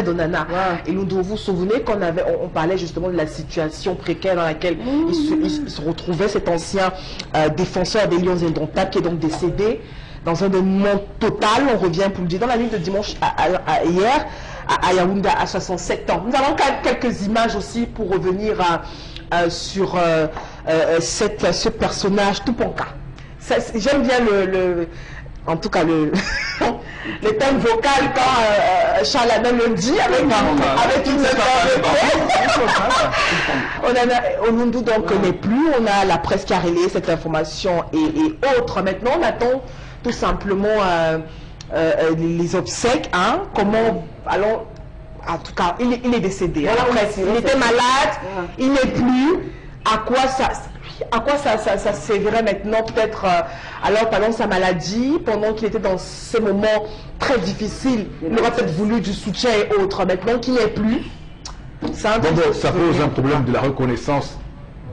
de Nana. Et nous vous souvenez qu'on on parlait justement de la situation précaire dans laquelle il se retrouvait, cet ancien défenseur des Lions indomptables qui est donc décédé dans un dénuement total. On revient pour le dire dans la nuit de dimanche hier à Yaoundé à 67 ans. Nous avons quelques images aussi pour revenir sur ce personnage Tuponka. J'aime bien en tout cas le thème vocal quand Charles Hamel le dit avec une Onundu donc n'est plus, on a la presse qui a relayé cette information et autres. Maintenant on attend tout simplement les obsèques, comment allons. En tout cas, il est décédé. Il était malade, il n'est plus. À quoi ça servirait maintenant, peut-être alors pendant sa maladie, pendant qu'il était dans ces moments très difficiles, il aurait peut-être voulu du soutien et autres. Maintenant qu'il n'y est plus, ça pose un problème de la reconnaissance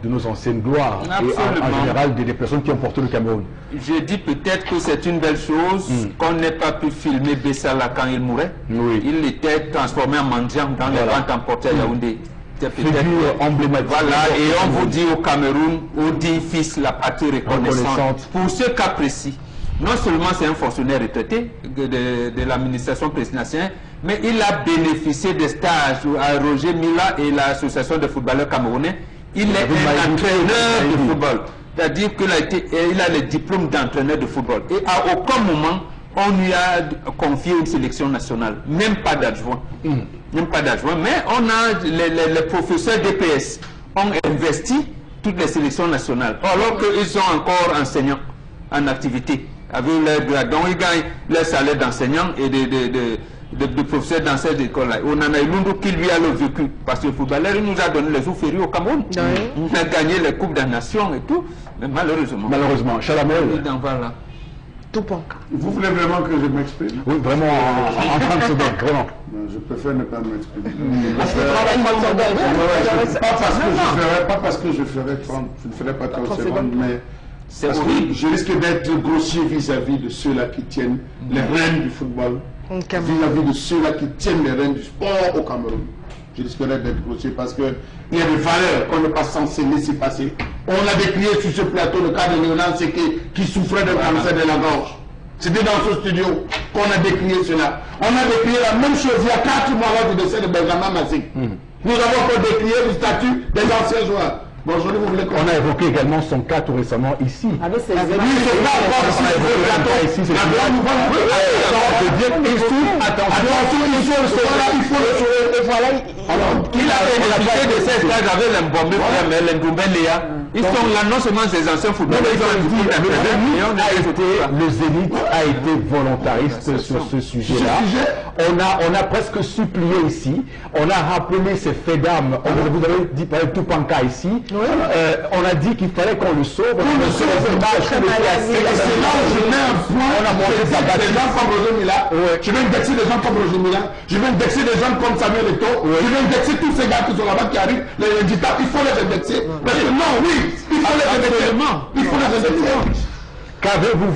de nos anciennes gloires. Absolument. Et en général des personnes qui ont porté le Cameroun. Je dis peut-être que c'est une belle chose qu'on n'ait pas pu filmer Bessala quand il mourait. Oui. Il était transformé en mendiant dans les ventes emportées à Yaoundé. Emblématique. Voilà, et on vous dit au Cameroun, on dit fils la patrie reconnaissante. Pour ce cas précis, non seulement c'est un fonctionnaire retraité de l'administration présidentielle, mais il a bénéficié des stages à Roger Mila et l'association de footballeurs camerounais. Il est un entraîneur de football. C'est-à-dire qu'il a le diplôme d'entraîneur de football. Et à aucun moment, on lui a confié une sélection nationale. Même pas d'adjoint. Même pas d'adjoint. Mais on a les professeurs d'EPS ont investi toutes les sélections nationales. Alors qu'ils sont encore enseignants en activité. Avec leur grade. Donc ils gagnent leur salaire d'enseignant et de professeurs dans cette école-là. On en a Lundu qui lui a le vécu. Parce que le footballeur, il nous a donné les jours fériés au Cameroun. Il a gagné les Coupes des Nations et tout. Mais malheureusement. Charles Hamel. Voilà. Tuponka. Vous voulez vraiment que je m'exprime? Oui, vraiment, en 30 secondes, vraiment. Je préfère ne pas m'exprimer. Pas parce que je ferai 30, je ne ferai pas 30 secondes, mais parce que je risque d'être grossier vis-à-vis de ceux-là qui tiennent les rênes du football, vis-à-vis de ceux-là qui tiennent les rênes du sport au Cameroun. Je risquerais d'être grossier parce qu'il y a des valeurs qu'on n'est pas censé laisser passer. On a décrié sur ce plateau le cas de Léonard Séké qui souffrait d'un cancer de la gorge. C'était dans ce studio qu'on a décrié cela. On a décrié la même chose il y a 4 mois lors du décès de Benjamin Massig. Nous avons encore décrié le statut des anciens joueurs. Bonjour, vous voulez On a évoqué également son cas tout récemment ici. Avec ses Oui, c'est pas On a évoqué son cas ici, c'est attention, il faut le sauver. Et voilà, Il a bénéficié de ces stages avec l'Mbombe Frère, l'Ndoumbe Léa. Ils sont là non seulement des anciens footballeurs, ils ont le Zénith a été volontariste sur ce sujet-là. On a presque supplié ici. On a rappelé ces faits d'armes. Vous avez dit par exemple Tupanka ici. On a dit qu'il fallait qu'on le sauve. On a C'est là où je mets un point. On a montré sa des gens comme Roger Mila. Je vais indexer des gens comme Roger Mila. Je vais indexer des gens comme Samuel Eto'o. Je vais indexer tous ces gars qui sont là-bas qui arrivent. Les dictateurs, il faut les indexer. Parce que non, oui, il faut les indexer. Il faut les indexer. Qu'avez-vous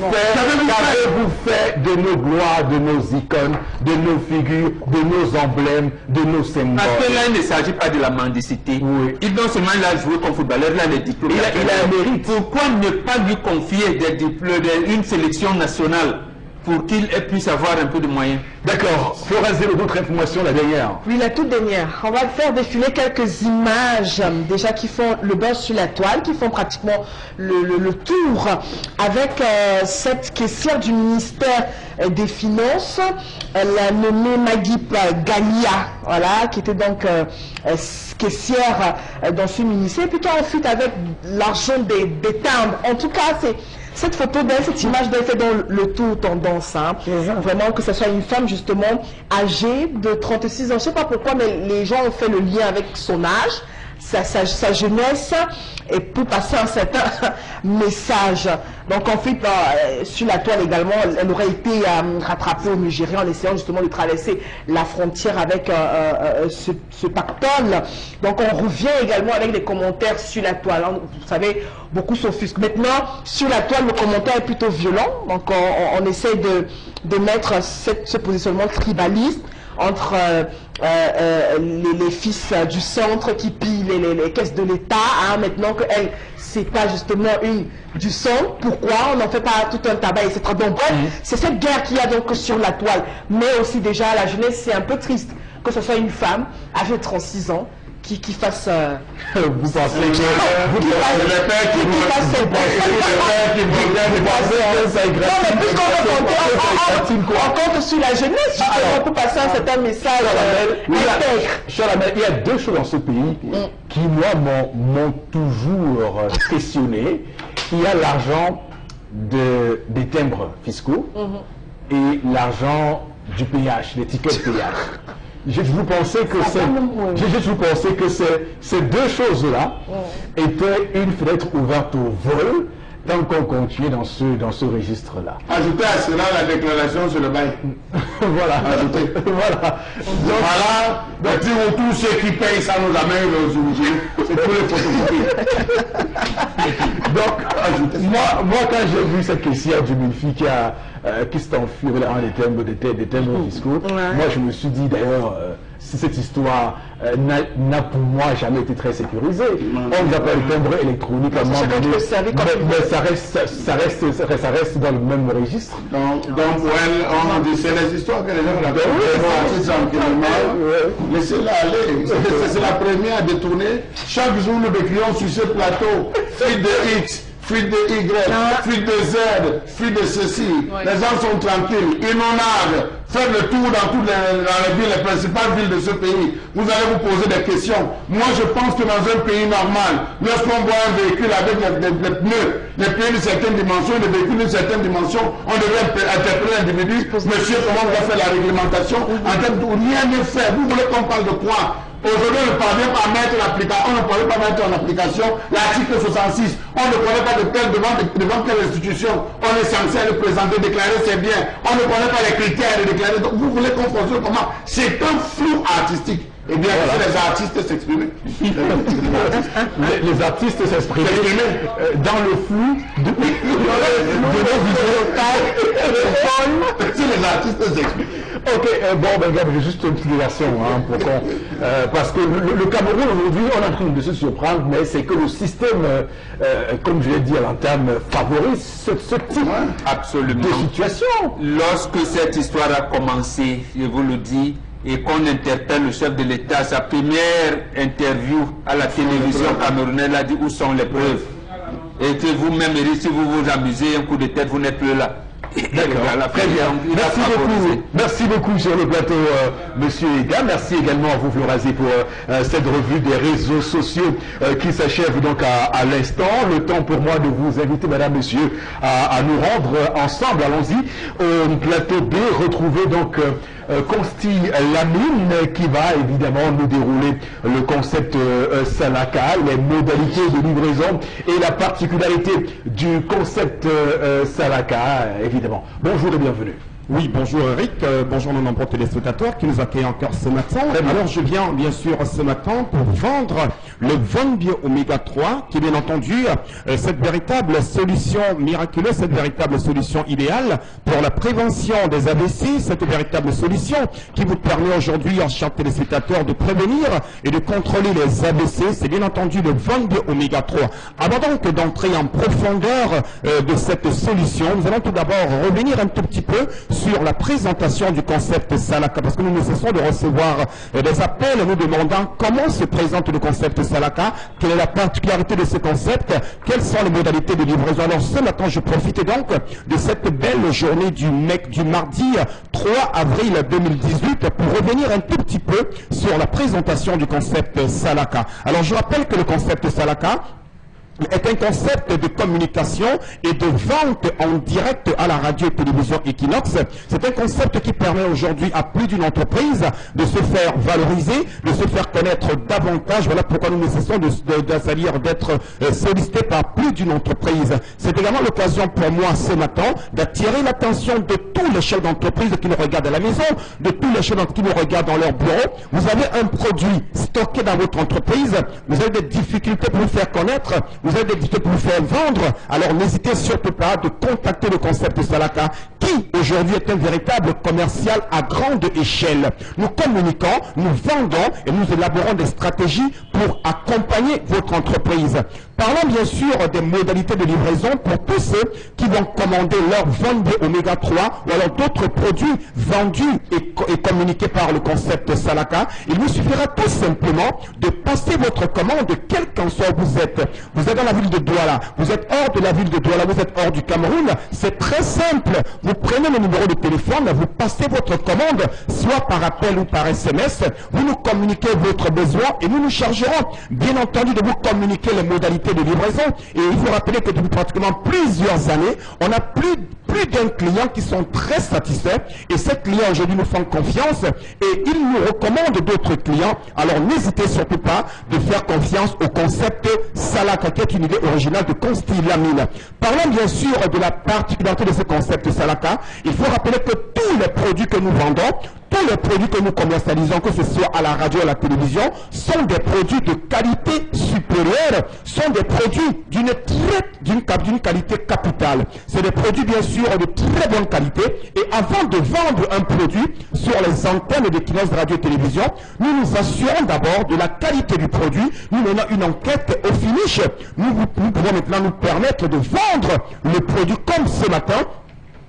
fait de nos gloires, de nos icônes, de nos figures, de nos emblèmes, de nos symboles? Parce que là, il ne s'agit pas de la mendicité. Oui. Il non seulement il a joué comme footballeur, il a les diplômes. Il a un mérite. Pourquoi ne pas lui confier des diplômes, une sélection nationale pour qu'il puisse avoir un peu de moyens? D'accord. Florence, d'autres informations, la dernière. oui, la toute dernière. On va faire défiler quelques images déjà qui font le buzz sur la toile, qui font pratiquement le tour avec cette caissière du ministère des Finances, la nommée Maguip Galia, voilà, qui était donc caissière dans ce ministère, et puis qui a ensuite avec l'argent des timbres. En tout cas, c'est cette photo d'elle, cette image d'elle fait dans le tour tendance. Hein. Vraiment que ce soit une femme justement âgée de 36 ans. Je ne sais pas pourquoi, mais les gens ont fait le lien avec son âge, sa jeunesse, et pour passer un certain message. Donc en fait, sur la toile également, elle aurait été rattrapée au Nigeria en essayant justement de traverser la frontière avec ce pactole. Donc on revient également avec des commentaires sur la toile. Vous savez, beaucoup s'offusquent. Maintenant, sur la toile, le commentaire est plutôt violent. Donc on essaie de mettre ce positionnement tribaliste entre les fils du centre qui pillent les caisses de l'État, hein, maintenant qu'elle, c'est pas justement une du centre, pourquoi on n'en fait pas tout un tabac, etc. Donc bref, c'est cette guerre qu'il y a donc sur la toile, mais aussi déjà la jeunesse, c'est un peu triste que ce soit une femme âgée de 36 ans qui fasse... Vous pensez que... On compte sur la jeunesse, justement, pour passer un certain message intègre. Il y a deux choses dans ce pays qui, moi, m'ont toujours questionné. Il y a l'argent des timbres fiscaux et l'argent du péage, les tickets de péage. Je vous pensais que ces deux choses-là étaient une fenêtre ouverte au vol tant qu'on continuait dans ce registre-là. Ajoutez à cela la déclaration sur le bail. Voilà. Ajoutez. Voilà. Donc, tous ceux qui payent ça nous amène aux origines. C'est tous les photocopies. Donc, moi, quand j'ai vu cette caissière du Milfi qui s'est enfuie dans des timbres fiscaux, moi je me suis dit d'ailleurs, cette histoire n'a pour moi jamais été très sécurisée. On nous appelle le timbre électronique à un moment donné, mais ça reste dans le même registre. Donc on dit c'est les histoires que les gens racontent tranquillement. Laissez-la aller. C'est la première à détourner. Chaque jour nous décrions sur ce plateau fuite de X, fuite de Y, fuite de Z, fuite de ceci. Les gens sont tranquilles, inondables. Faites le tour dans toutes les principales villes de ce pays. Vous allez vous poser des questions. Moi, je pense que dans un pays normal, lorsqu'on voit un véhicule avec des pneus, des pneus d'une certaine dimension, des véhicules d'une certaine dimension, on devrait interpeller l'individu. Monsieur, comment vous avez fait la réglementation? En termes de rien n'est fait. Vous voulez qu'on parle de quoi? Aujourd'hui, on ne parvient pas à mettre l'application, on ne parvient pas à mettre en application l'article 66. On ne connaît pas devant quelle institution on est censé le présenter, déclarer ses biens. On ne connaît pas les critères de déclarer. Donc, vous voulez qu'on fonctionne comment? C'est un flou artistique. Eh bien, laissez les artistes s'exprimer. Les artistes s'exprimer dans le flou de nos vidéos. Laissez les artistes s'exprimer. Ok, bon, ben, j'ai juste une petite diversion, parce que le Cameroun aujourd'hui, on est en train de se surprendre, mais c'est que le système, comme je l'ai dit à l'entame, favorise ce type absolument de situation. Lorsque cette histoire a commencé, je vous le dis, et qu'on interpelle le chef de l'État. Sa première interview à la télévision camerounaise a dit où sont les preuves. Et que vous-même, si vous vous amusez, un coup de tête, vous n'êtes plus là. D'accord, très bien. Merci beaucoup sur le plateau, Monsieur Ega. Merci également à vous, Florazé, pour cette revue des réseaux sociaux qui s'achève donc à l'instant. Le temps pour moi de vous inviter, Madame, Monsieur, à nous rendre ensemble. Allons-y au plateau B. Retrouver donc Consti Lamine qui va évidemment nous dérouler le concept Salaka, les modalités de livraison et la particularité du concept Salaka, évidemment. Bonjour et bienvenue. Oui, bonjour Eric, bonjour nos nombreux téléspectateurs qui nous accueillent encore ce matin. Alors je viens bien sûr ce matin pour vendre le Vonbio Oméga 3 qui est bien entendu cette véritable solution miraculeuse, cette véritable solution idéale pour la prévention des AVC, cette véritable solution qui vous permet aujourd'hui, chers téléspectateurs, de prévenir et de contrôler les AVC. C'est bien entendu le Vonbio Oméga 3. Avant donc d'entrer en profondeur de cette solution, nous allons tout d'abord revenir un tout petit peu sur la présentation du concept Salaka, parce que nous ne cessons de recevoir des appels nous demandant comment se présente le concept Salaka, quelle est la particularité de ce concept, quelles sont les modalités de livraison. Alors ce matin, je profite donc de cette belle journée du mardi 3 avril 2018 pour revenir un tout petit peu sur la présentation du concept Salaka. Alors je rappelle que le concept Salaka est un concept de communication et de vente en direct à la radio-télévision Equinox. C'est un concept qui permet aujourd'hui à plus d'une entreprise de se faire valoriser, de se faire connaître davantage. Voilà pourquoi nous ne cessons d'être sollicités par plus d'une entreprise. C'est également l'occasion pour moi ce matin d'attirer l'attention de tous les chefs d'entreprise qui nous regardent à la maison, de tous les chefs qui nous regardent dans leur bureau. Vous avez un produit stocké dans votre entreprise, vous avez des difficultés pour vous faire connaître, vous avez des difficultés pour vous faire vendre, alors n'hésitez surtout pas de contacter le concept Salaka qui aujourd'hui est un véritable commercial à grande échelle. Nous communiquons, nous vendons et nous élaborons des stratégies pour accompagner votre entreprise. Parlons bien sûr des modalités de livraison pour tous ceux qui vont commander leur Vonbio Oméga 3 ou alors d'autres produits vendus et communiqués par le concept Salaka. Il vous suffira tout simplement de passer votre commande, quel qu'en soit où vous êtes. Vous êtes dans la ville de Douala, vous êtes hors de la ville de Douala, vous êtes hors du Cameroun. C'est très simple. Vous prenez le numéro de téléphone, vous passez votre commande, soit par appel ou par SMS. Vous nous communiquez votre besoin et nous nous chargerons, bien entendu, de vous communiquer les modalités de livraison. Et il faut rappeler que depuis pratiquement plusieurs années, on a plus d'un client qui sont très satisfaits et ces clients aujourd'hui nous font confiance et ils nous recommandent d'autres clients. Alors n'hésitez surtout pas de faire confiance au concept Salaka qui est une idée originale de Consti Lamine. Parlons bien sûr de la particularité de ce concept Salaka. Il faut rappeler que tous les produits que nous vendons, tous les produits que nous commercialisons, que ce soit à la radio ou à la télévision, sont des produits de qualité supérieure, sont des produits d'une qualité capitale. C'est des produits bien sûr de très bonne qualité. Et avant de vendre un produit sur les antennes d'Equinox Radio-Télévision, nous nous assurons d'abord de la qualité du produit. Nous menons une enquête au finish. Nous pouvons maintenant nous permettre de vendre le produit comme ce matin.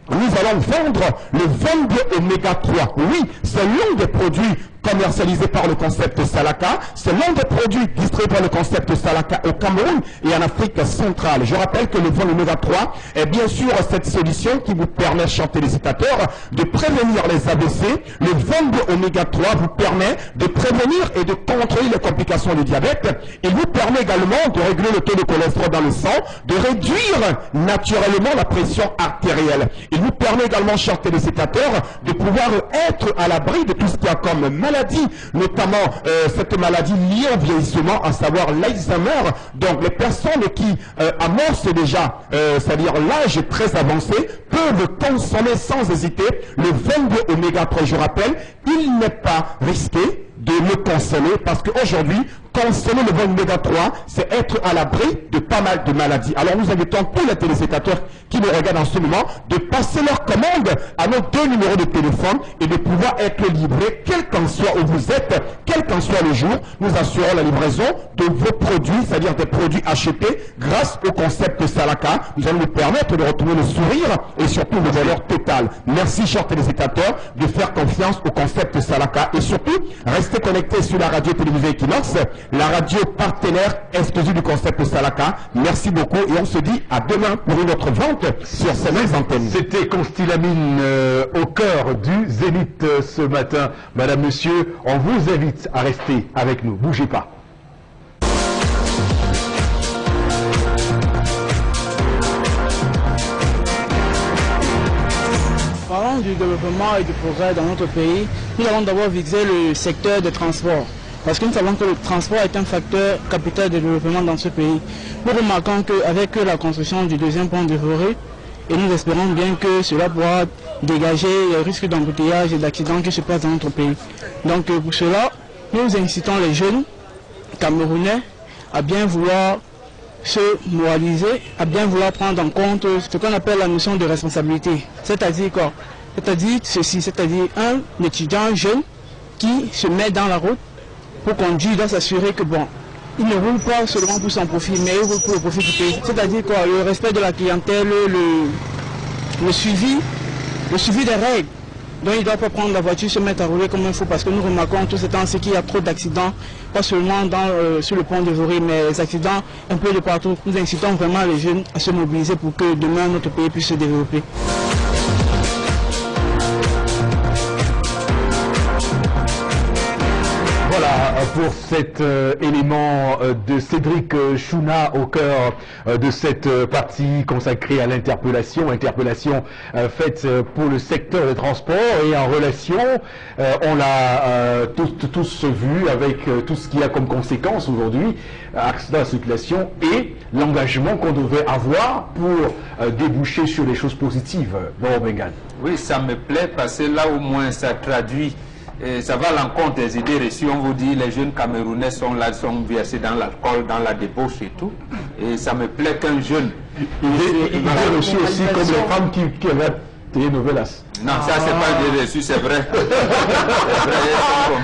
Nous allons vendre le Vonbio Oméga 3. Oui, c'est l'un des produits commercialisé par le concept Salaka. C'est l'un des produits distribués par le concept Salaka au Cameroun et en Afrique centrale. Je rappelle que le Vonbio Oméga 3 est bien sûr cette solution qui vous permet, chers téléspectateurs, de prévenir les AVC. Le Vonbio Oméga 3 vous permet de prévenir et de contrôler les complications du diabète. Il vous permet également de régler le taux de cholestérol dans le sang, de réduire naturellement la pression artérielle. Il vous permet également, chers téléspectateurs, de pouvoir être à l'abri de tout ce qu'il y a comme maladie, notamment cette maladie liée au vieillissement, à savoir l'Alzheimer. Donc les personnes qui amorcent déjà, c'est-à-dire l'âge très avancé, peuvent consommer sans hésiter le Vonbio Oméga 3. Je rappelle, il n'est pas risqué de le consommer, parce qu'aujourd'hui, consommer le vol Oméga 3, c'est être à l'abri de pas mal de maladies. Alors nous invitons tous les téléspectateurs qui nous regardent en ce moment de passer leur commande à nos 2 numéros de téléphone et de pouvoir être livrés, quel qu'en soit où vous êtes, quel qu'en soit le jour. Nous assurons la livraison de vos produits, c'est-à-dire des produits achetés grâce au concept Salaka. Nous allons nous permettre de retrouver le sourire et surtout le bonheur total. Merci, chers téléspectateurs, de faire confiance au concept Salaka et surtout, restez connectés sur la radio-télévision Equinox, la radio partenaire exclusive du concept Salaka. Merci beaucoup et on se dit à demain pour une autre vente sur ces mêmes antennes. C'était Constilamine au cœur du Zénith ce matin. Madame, monsieur, on vous invite à rester avec nous. Bougez pas. Parlons du développement et du progrès dans notre pays. Nous allons d'abord viser le secteur des transports. Parce que nous savons que le transport est un facteur capital de développement dans ce pays. Nous remarquons qu'avec la construction du 2e pont de Voré, et nous espérons bien que cela pourra dégager les risques d'embouteillage et d'accidents qui se passent dans notre pays. Donc pour cela, nous incitons les jeunes Camerounais à bien vouloir se moraliser, à bien vouloir prendre en compte ce qu'on appelle la notion de responsabilité. C'est-à-dire quoi? C'est-à-dire ceci, c'est-à-dire un étudiant jeune qui se met dans la route pour conduire, doit s'assurer que bon, il ne roule pas seulement pour son profit, mais il roule pour le profit du pays. C'est-à-dire quoi? Le respect de la clientèle, le suivi des règles. Donc il ne doit pas prendre la voiture, se mettre à rouler comme il faut, parce que nous remarquons tout ce temps-ci qu'il y a trop d'accidents, pas seulement sur le pont de Voré, mais les accidents un peu de partout. Nous incitons vraiment les jeunes à se mobiliser pour que demain notre pays puisse se développer. Voilà pour cet élément de Cédric Chouna au cœur de cette partie consacrée à l'interpellation, faite pour le secteur des transports et en relation, on l'a tous vu avec tout ce qu'il y a comme conséquence aujourd'hui, accident de la circulation et l'engagement qu'on devait avoir pour déboucher sur des choses positives. Bon, Bengal. Oui, ça me plaît parce que là au moins ça traduit. Et ça va à l'encontre des idées reçues. On vous dit les jeunes Camerounais sont là, sont versés dans l'alcool, dans la débauche et tout. Et ça me plaît qu'un jeune... Il est reçu aussi comme les femmes qui avaient télénovelas. Non, ça c'est pas des reçus, c'est vrai.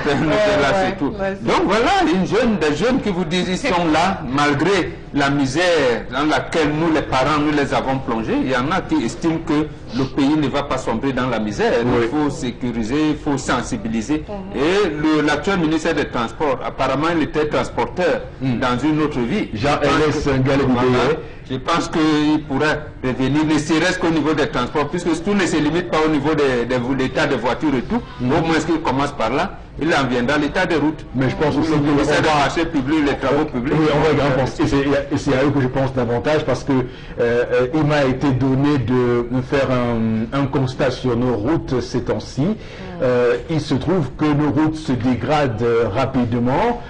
C'est vrai, c'est tout. Donc voilà, des jeunes qui vous disent ils sont là, malgré la misère dans laquelle nous les parents, nous les avons plongés. Il y en a qui estiment que le pays ne va pas sombrer dans la misère. Oui. Il faut sécuriser, il faut sensibiliser. Et l'actuel ministère des Transports, apparemment il était transporteur dans une autre vie. Jean-Ernest Ngalé-Boubeye. Je pense qu'il pourrait revenir, ne serait-ce qu'au niveau des transports, puisque tout ne se limite pas au niveau de l'état des voitures et tout. Au moins qu'il commence par là, il en viendra l'état des routes. Mais je pense aussi que c'est des marchés publics, les travaux publics. Oui, on va penser. Et c'est à eux que je pense davantage parce que il m'a été donné de faire un constat sur nos routes ces temps-ci. Il se trouve que nos routes se dégradent rapidement.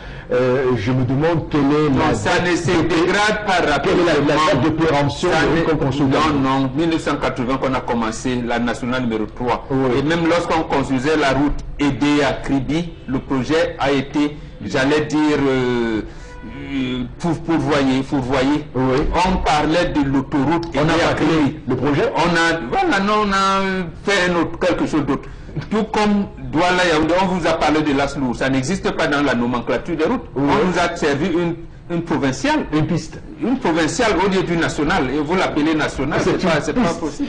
Je me demande quelle est ça ne se dégrade pas rapidement. Quelle est la date de péremption Non, 1980 qu'on a commencé la nationale numéro 3. Oui. Et même lorsqu'on construisait la route aidée à Kribi, le projet a été, j'allais dire, fourvoyé. Oui. On parlait de l'autoroute. On a créé le projet. On a fait quelque chose d'autre. Tout comme Douala Yaoundé, on vous a parlé de l'Aslour, ça n'existe pas dans la nomenclature des routes. Oui. On nous a servi une provinciale, une piste. Une provinciale au lieu du national, et vous l'appelez national, c'est pas possible.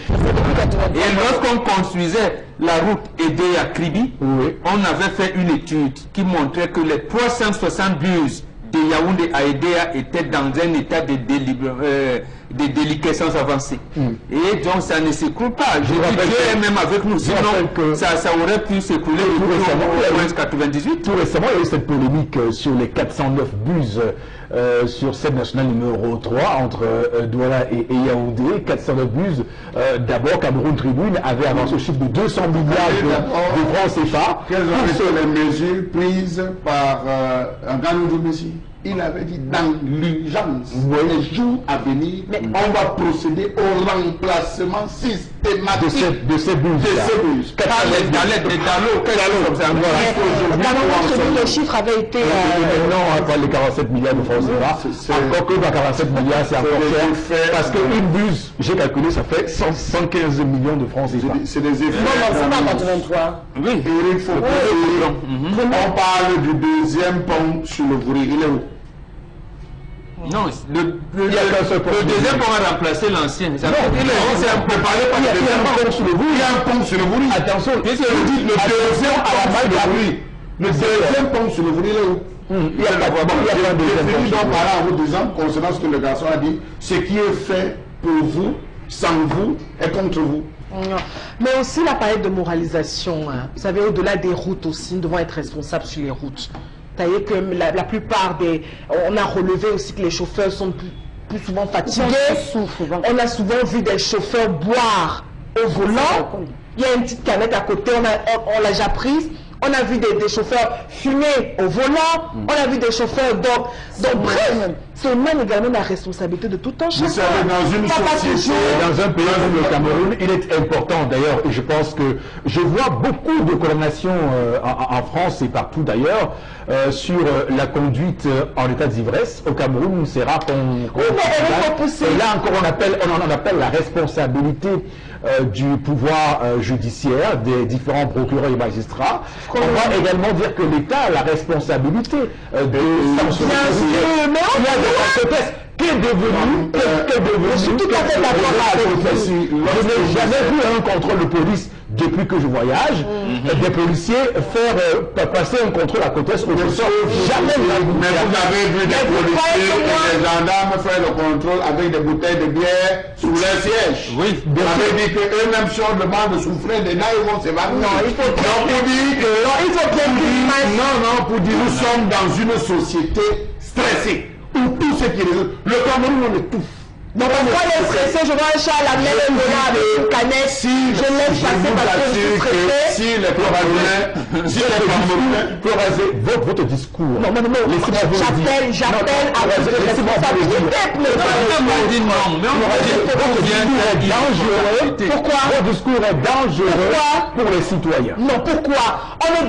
Et lorsqu'on construisait la route aidée à Kribi, oui. On avait fait une étude qui montrait que les 372 de Yaoundé à Edea étaient dans un état de déliquescence avancée. Et donc ça ne s'écroule pas. Je dis Dieu est même avec nous, sinon ça aurait pu s'écrouler depuis 98. Tout récemment, il y a eu cette polémique sur les 409 bus sur cette nationale numéro 3 entre Douala et Yaoundé. 409 bus. D'abord, Cameroun Tribune avait avancé au chiffre de 200 milliards de francs CFA. Quelles ont été les mesures prises par un grand nombre de mesures? il avait dit dans l'urgence, les jours à venir, on va procéder au remplacement systématique de ces bus. Dans l'aide des dallots, comme ça. Le chiffre avait été... Maintenant, on va les 47 milliards de francs CFA. Encore que dans 47 milliards, c'est encore cher. Parce qu'une bus, j'ai calculé, ça fait 115 millions de francs CFA. C'est des effets. Non, c'est pas 83. Oui. Eric Fopoussine, on parle du deuxième pont sur le Vouri. Il est où? Non, le deuxième pont va remplacer l'ancien. Il y a un pont sur le Vouri. Il y a un pont sur le Vouri. Attention, le deuxième à la main de Vouri. Le deuxième pont sur le Vouri, il est où? Il y a pas de deuxième pont. Donc, voilà, en vous disant, concernant ce que le garçon a dit, ce qui est fait pour vous, sans vous, est contre vous. Mais aussi la période de moralisation. Hein. Vous savez, au-delà des routes aussi, nous devons être responsables sur les routes. Vous savez que la plupart des... On a relevé aussi que les chauffeurs sont plus souvent fatigués. On a souvent vu des chauffeurs boire au volant. Il y a une petite canette à côté, on l'a déjà prise. On a vu des chauffeurs fumer au volant. On a vu des chauffeurs... Donc bref, c'est même également la responsabilité de tout un chacun. Vous savez, dans une société, dans un pays comme le Cameroun, il est important d'ailleurs, et je pense que je vois beaucoup de condamnations en France et partout d'ailleurs sur la conduite en état d'ivresse. Au Cameroun, c'est rare qu'on... Et là encore, on en appelle la responsabilité du pouvoir judiciaire, des différents procureurs et magistrats. On va également dire que l'État a la responsabilité de sanctionner. Qu'est devenu je suis tout à fait d'accord avec vous. Je n'ai jamais vu un contrôle de police depuis que je voyage, des policiers faire passer un contrôle à côté sur le sol. Jamais. Mais vous avez vu des policiers et des gendarmes faire le contrôle avec des bouteilles de bière sous leur siège. Oui. Vous avez dit qu'eux-mêmes, si on demande de souffrir des nains, ils vont s'évanouir. Non, il faut dire que... Non, il faut bien non, pour dire nous sommes dans une société stressée. Où tout ce qui est... Le Cameroun, on étouffe. Donc, quand il est stressé, je vois un chat à la mer avec une canette. Je laisse passer parce que je suis stressé. Si les Camerounais, votre discours. Non, j'appelle à votre responsabilité pour Pourquoi? Votre discours est dangereux pour les citoyens. Non, pourquoi? On est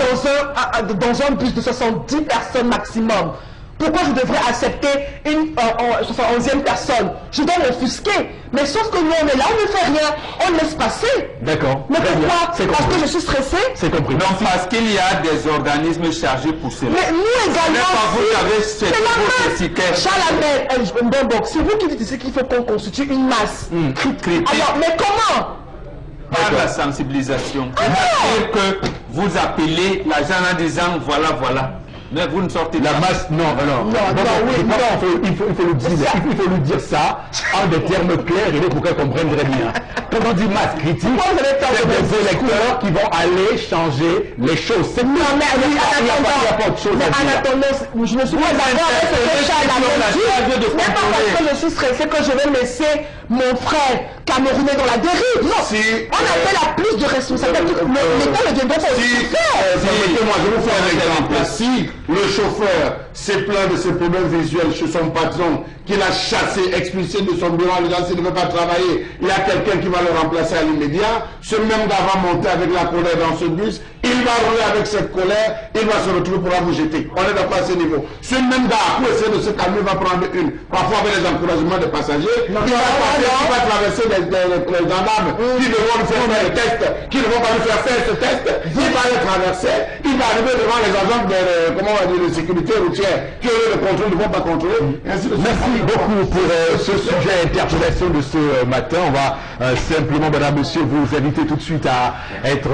dans un bus de 70 personnes maximum. Pourquoi je devrais accepter une 71e personne? Je dois m'offusquer. Mais sauf que nous, on est là, on ne fait rien. On laisse passer. D'accord. Mais pourquoi? Parce que je suis stressé? C'est compris. Non, parce qu'il y a des organismes chargés pour cela. Mais nous également, c'est la masse. Charles, c'est vous qui dites ici qu'il faut qu'on constitue une masse critique. Alors, mais comment? Par la sensibilisation. C'est-à-dire que vous appelez la gens en disant voilà. Mais vous ne sortez pas. La masse, non. Il faut lui dire ça en des termes clairs et pour qu'elle comprenne très bien. Quand on dit masse critique, c'est des électeurs qui vont aller changer les choses. Non, mais il n'y a pas de chose à dire. En attendant, je ne suis pas d'accord avec ce que Charles a dit. Ce n'est pas parce que je suis stressé que je vais laisser mon frère camerounais dans la dérive. Non, on appelle à plus de responsabilité. L'État ne viendra pas aussi faire. Permettez-moi, je vais vous faire un exemple. Si le chauffeur s'est plaint de ses problèmes visuels chez son patron, qu'il a chassé, expulsé de son bureau en disant s'il ne veut pas travailler, il y a quelqu'un qui va le remplacer à l'immédiat. Ce même gars va monter avec la colère dans ce bus, il va rouler avec cette colère, il va se retrouver pour vous jeter. On est d'accord à ce niveau. Ce même gars, pour essayer de se calmer, va prendre une, parfois avec les encouragements des passagers, il va traverser les gendarmes qui devront lui faire le test, qui ne vont pas lui faire ce test, il va le traverser, il va arriver devant les agents de sécurité routière qui eux le contrôle ne vont pas contrôler. Merci beaucoup pour ce sujet interpellation de ce matin. On va simplement, madame, monsieur, vous inviter tout de suite à être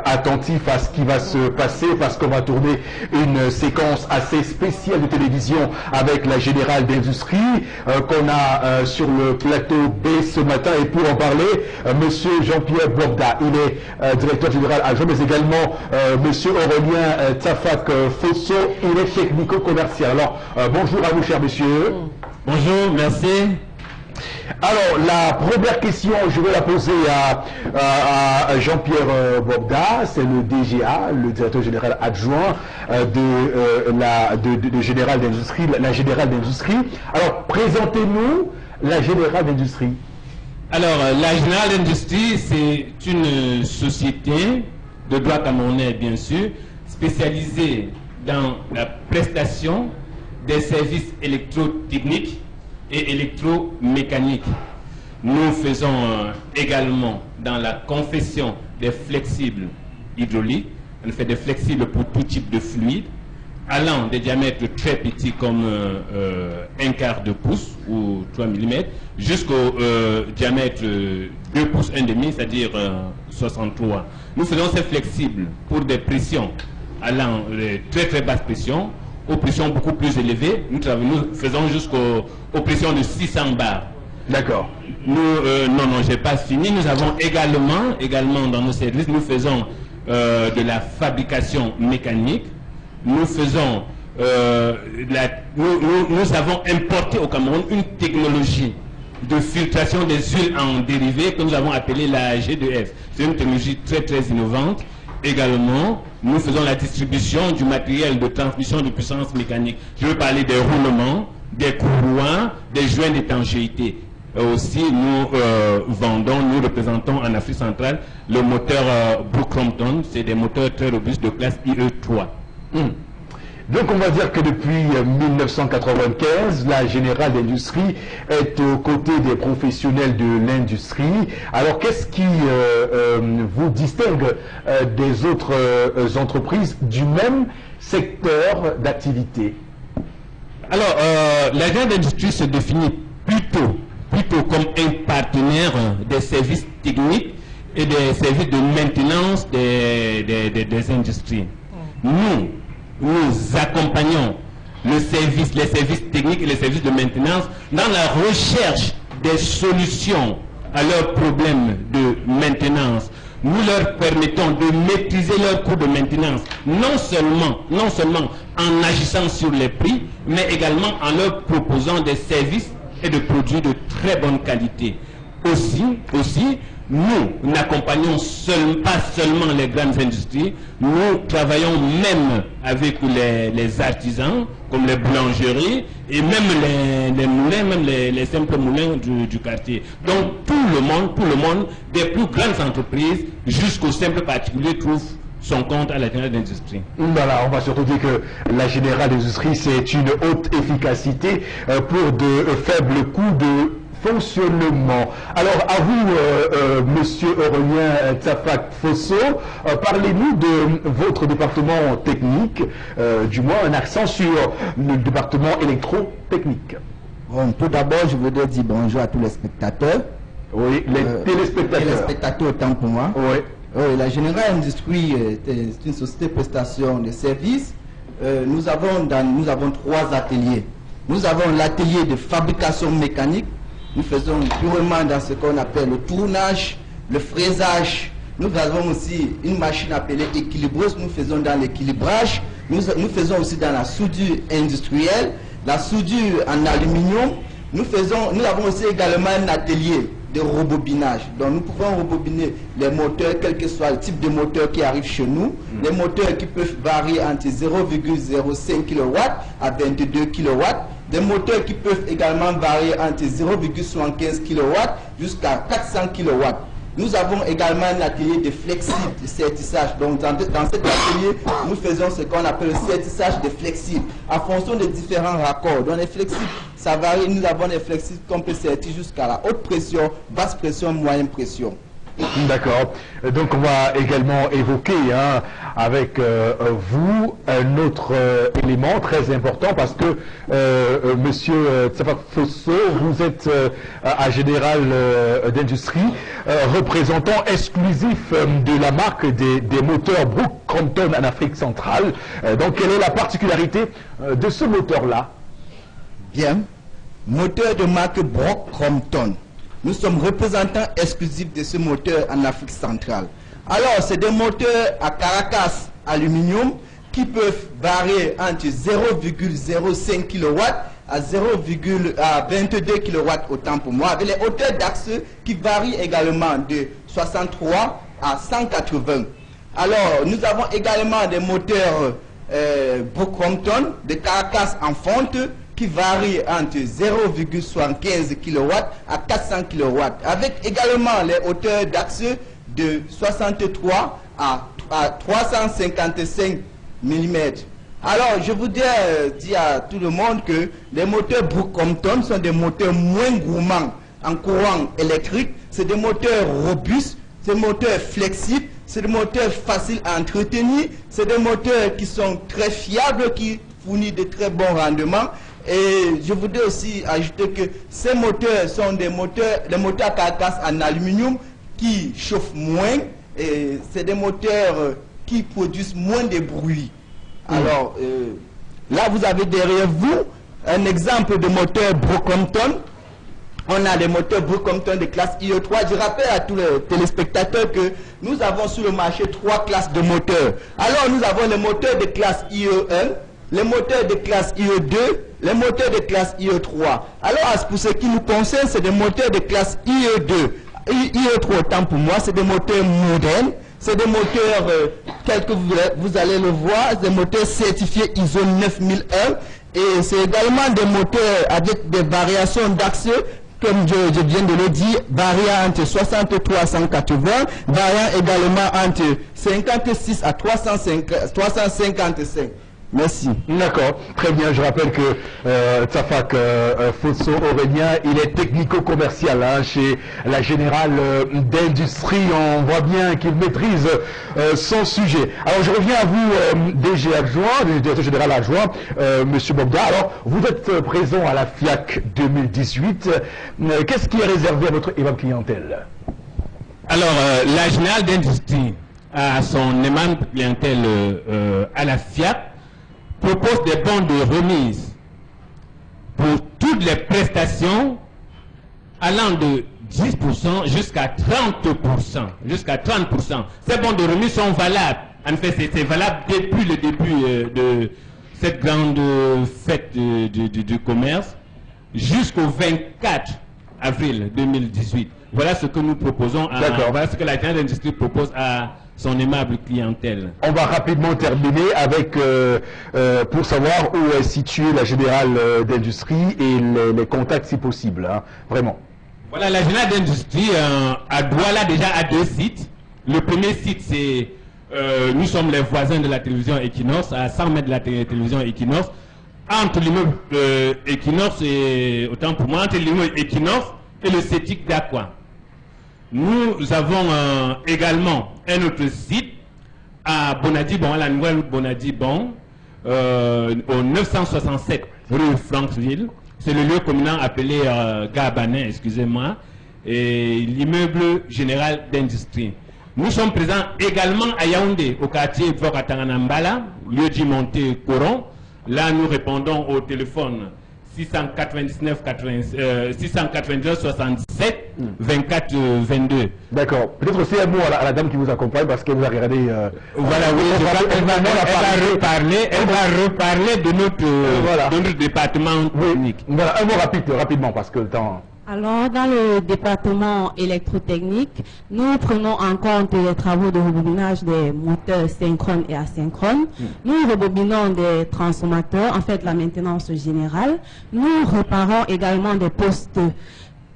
attentif à ce qui va se passer parce qu'on va tourner une séquence assez spéciale de télévision avec la Générale d'Industrie qu'on a sur le plateau B ce matin. Et pour en parler, monsieur Jean-Pierre Borda, il est directeur général adjoint, mais également monsieur Aurélien Tafak Fosso, il est technico-commercial. Alors, bonjour à vous, chers messieurs. Bonjour, merci. Alors, la première question, je vais la poser à Jean-Pierre Bobda, c'est le DGA, le directeur général adjoint de Générale d'Industrie, la Générale d'Industrie. Alors, présentez-nous la Générale d'Industrie. Alors, la Générale d'Industrie, c'est une société de droit camerounais, bien sûr, spécialisée dans la prestation des services électrotechniques et électromécaniques. Nous faisons également dans la confection des flexibles hydrauliques. On fait des flexibles pour tout type de fluide, allant des diamètres très petits comme 1/4 de pouce ou 3 mm, jusqu'au diamètre 2 pouces 1/2, c'est-à-dire 63. Nous faisons ces flexibles pour des pressions allant de très très basse pression aux pressions beaucoup plus élevées. Nous faisons jusqu'aux pressions de 600 bars. D'accord. Non, j'ai pas fini. Nous avons également dans nos services, nous faisons de la fabrication mécanique. Nous faisons, nous avons importé au Cameroun une technologie de filtration des huiles en dérivés que nous avons appelée la G2F. C'est une technologie très très innovante. Également, nous faisons la distribution du matériel de transmission de puissance mécanique. Je veux parler des roulements, des courroies, des joints d'étanchéité. Aussi, nous nous représentons en Afrique centrale le moteur Brook Crompton. C'est des moteurs très robustes de classe IE3. Donc on va dire que depuis 1995, la Générale d'Industrie est aux côtés des professionnels de l'industrie. Alors qu'est-ce qui vous distingue des autres entreprises du même secteur d'activité? Alors, la Générale d'Industrie se définit plutôt comme un partenaire des services techniques et des services de maintenance des industries. Nous accompagnons les services techniques et les services de maintenance dans la recherche des solutions à leurs problèmes de maintenance. Nous leur permettons de maîtriser leurs coûts de maintenance, non seulement en agissant sur les prix, mais également en leur proposant des services et des produits de très bonne qualité. Aussi, nous n'accompagnons pas seulement les grandes industries, nous travaillons même avec les artisans, comme les boulangeries, et même les moulins, même les simples moulins du quartier. Donc tout le monde, des plus grandes entreprises jusqu'aux simples particuliers, trouve son compte à la Générale d'Industrie. Voilà, on va surtout dire que la Générale d'Industrie, c'est une haute efficacité pour de faibles coûts de fonctionnement. Alors, à vous, Monsieur Aurélien Tsafak Fosso, parlez-nous de votre département technique, du moins un accent sur le département électrotechnique. Bon, tout d'abord, je voudrais dire bonjour à tous les spectateurs. Oui, les téléspectateurs. Téléspectateurs autant pour moi. Oui. La Générale Industrie est une société de prestation de services. Nous avons 3 ateliers. Nous avons l'atelier de fabrication mécanique. Nous faisons purement dans ce qu'on appelle le tournage, le fraisage. Nous avons aussi une machine appelée équilibreuse. Nous faisons dans l'équilibrage. Nous faisons aussi dans la soudure industrielle, la soudure en aluminium. Nous avons aussi également un atelier de rebobinage. Donc nous pouvons rebobiner les moteurs, quel que soit le type de moteur qui arrive chez nous. Les moteurs qui peuvent varier entre 0,05 kW à 22 kW. Des moteurs qui peuvent également varier entre 0,75 kW jusqu'à 400 kW. Nous avons également un atelier de flexible, de sertissage. Donc dans cet atelier, nous faisons ce qu'on appelle le sertissage de flexible en fonction des différents raccords. Donc les flexibles, ça varie. Nous avons des flexibles qu'on peut sertir jusqu'à la haute pression, basse pression, moyenne pression. D'accord. Donc on va également évoquer avec vous un autre élément très important parce que Monsieur Tsafak Fosso, vous êtes à Générale d'Industrie, représentant exclusif de la marque des moteurs Brook Crompton en Afrique centrale. Donc quelle est la particularité de ce moteur-là? Bien. Moteur de marque Brook Crompton. Nous sommes représentants exclusifs de ce moteur en Afrique centrale. Alors, c'est des moteurs à caracasse aluminium qui peuvent varier entre 0,05 kW à 22 kW autant pour moi, avec les hauteurs d'axe qui varient également de 63 à 180. Alors, nous avons également des moteurs Brockhampton de carcasse en fonte qui varient entre 0,75 kW à 400 kW, avec également les hauteurs d'axe de 63 à 355 mm. Alors, je voudrais dire à tout le monde que les moteurs Brockhampton sont des moteurs moins gourmands en courant électrique. C'est des moteurs robustes, c'est des moteurs flexibles, c'est des moteurs faciles à entretenir, c'est des moteurs qui sont très fiables, qui fournissent de très bons rendements. Et je voudrais aussi ajouter que ces moteurs sont des moteurs à carcasse en aluminium qui chauffent moins, et c'est des moteurs qui produisent moins de bruit. Alors, là, vous avez derrière vous un exemple de moteur Brockhampton. On a des moteurs Brockhampton de classe IE3. Je rappelle à tous les téléspectateurs que nous avons sur le marché 3 classes de moteurs. Alors, nous avons les moteurs de classe IE1, les moteurs de classe IE2, les moteurs de classe IE3. Alors, pour ce qui nous concerne, c'est des moteurs de classe IE2. IE3, autant pour moi, c'est des moteurs modernes. C'est des moteurs, tels que vous allez le voir, des moteurs certifiés ISO 9001. Et c'est également des moteurs avec des variations d'axe, comme je viens de le dire, variant entre 63 à 180, variant également entre 56 à 355. Merci. D'accord, très bien. Je rappelle que Tsafak Fosso Aurélien, il est technico-commercial chez la Générale d'Industrie. On voit bien qu'il maîtrise son sujet. Alors je reviens à vous, DG adjoint, directeur général adjoint, Monsieur Bobda. Alors vous êtes présent à la FIAC 2018. Qu'est-ce qui est réservé à votre EMAM clientèle? Alors la Générale d'Industrie a son EMAM clientèle à la FIAC propose des bons de remise pour toutes les prestations allant de 10% jusqu'à 30%. Jusqu'à 30%. Ces bons de remise sont valables. En fait, c'est valable depuis le début de cette grande fête du commerce jusqu'au 24 avril 2018. Voilà ce que nous proposons. Voilà ce que la Générale d'Industrie propose à son aimable clientèle. On va rapidement terminer avec, pour savoir où est située la Générale d'Industrie et les contacts si possible, hein, vraiment. Voilà, la Générale d'Industrie à Douala déjà a 2 sites. Le premier site, c'est, nous sommes les voisins de la télévision Equinox, à 100 mètres de la télévision Equinox, entre l'immeuble Equinox et, autant pour moi, entre l'immeuble Equinox et le CETIC d'Aqua. Nous avons également un autre site à Bonadibon, à la nouvelle Bonadibon, au 967 rue Franksville. C'est le lieu communal appelé Gabanin, excusez-moi, et l'immeuble général d'industrie. Nous sommes présents également à Yaoundé, au quartier Vokatanganambala, lieu du monté Coron. Là, nous répondons au téléphone 699 67 24 22. D'accord. Peut-être aussi un mot à la dame qui vous accompagne parce qu'elle vous a regardé. Voilà, oui, elle va reparler de notre département technique. Voilà, un mot rapidement parce que le temps. Alors, dans le département électrotechnique, nous prenons en compte les travaux de rebobinage des moteurs synchrones et asynchrones. Nous rebobinons des transformateurs, en fait la maintenance générale. Nous réparons également des postes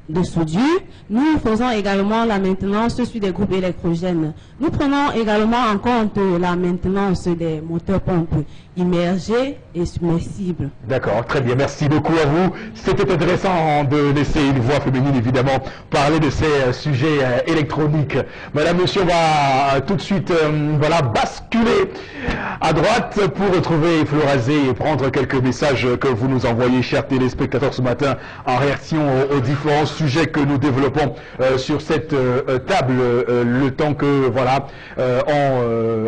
de soudure. Nous faisons également la maintenance sur des groupes électrogènes. Nous prenons également en compte la maintenance des moteurs pompes immergés et submersibles. D'accord, très bien. Merci beaucoup à vous. C'était intéressant de laisser une voix féminine, évidemment, parler de ces sujets électroniques. Madame, monsieur, on va tout de suite voilà, basculer à droite pour retrouver Florazé et prendre quelques messages que vous nous envoyez, chers téléspectateurs, ce matin, en réaction aux différents sujets que nous développons sur cette table, le temps que, voilà,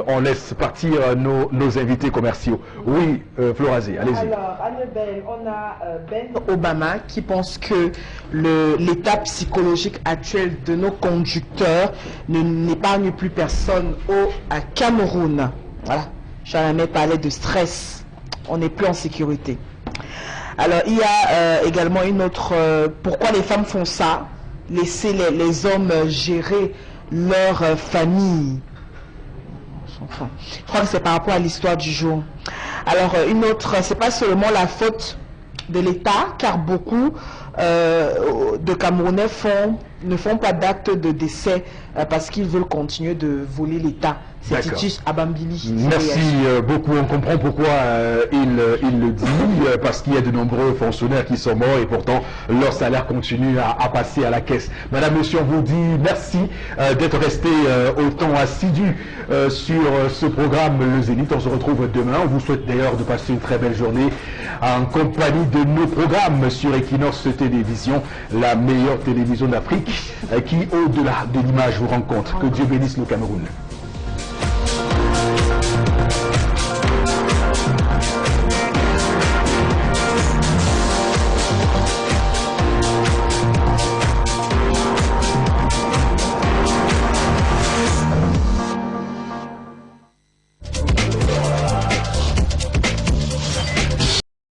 on laisse partir nos invités commerciaux. Oui, Florazé, allez-y. Alors, Annabelle, on a Ben Obama qui pense que l'état psychologique actuel de nos conducteurs n'épargne plus personne à Cameroun. Voilà, Chalamé parlait de stress, on n'est plus en sécurité. Alors, il y a également une autre... pourquoi les femmes font ça? Laisser les hommes gérer leur famille. Enfin, je crois que c'est par rapport à l'histoire du jour. Alors, une autre, c'est pas seulement la faute de l'État, car beaucoup de Camerounais ne font pas d'acte de décès parce qu'ils veulent continuer de voler l'État. C'est Titus Abambili. Merci beaucoup. On comprend pourquoi il le dit, parce qu'il y a de nombreux fonctionnaires qui sont morts et pourtant leur salaire continue à passer à la caisse. Madame, monsieur, on vous dit merci d'être resté autant assidu sur ce programme Le Zénith. On se retrouve demain. On vous souhaite d'ailleurs de passer une très belle journée en compagnie de nos programmes sur Equinox Télévision, la meilleure télévision d'Afrique qui, au-delà de l'image, vous rencontre. Que Dieu bénisse le Cameroun.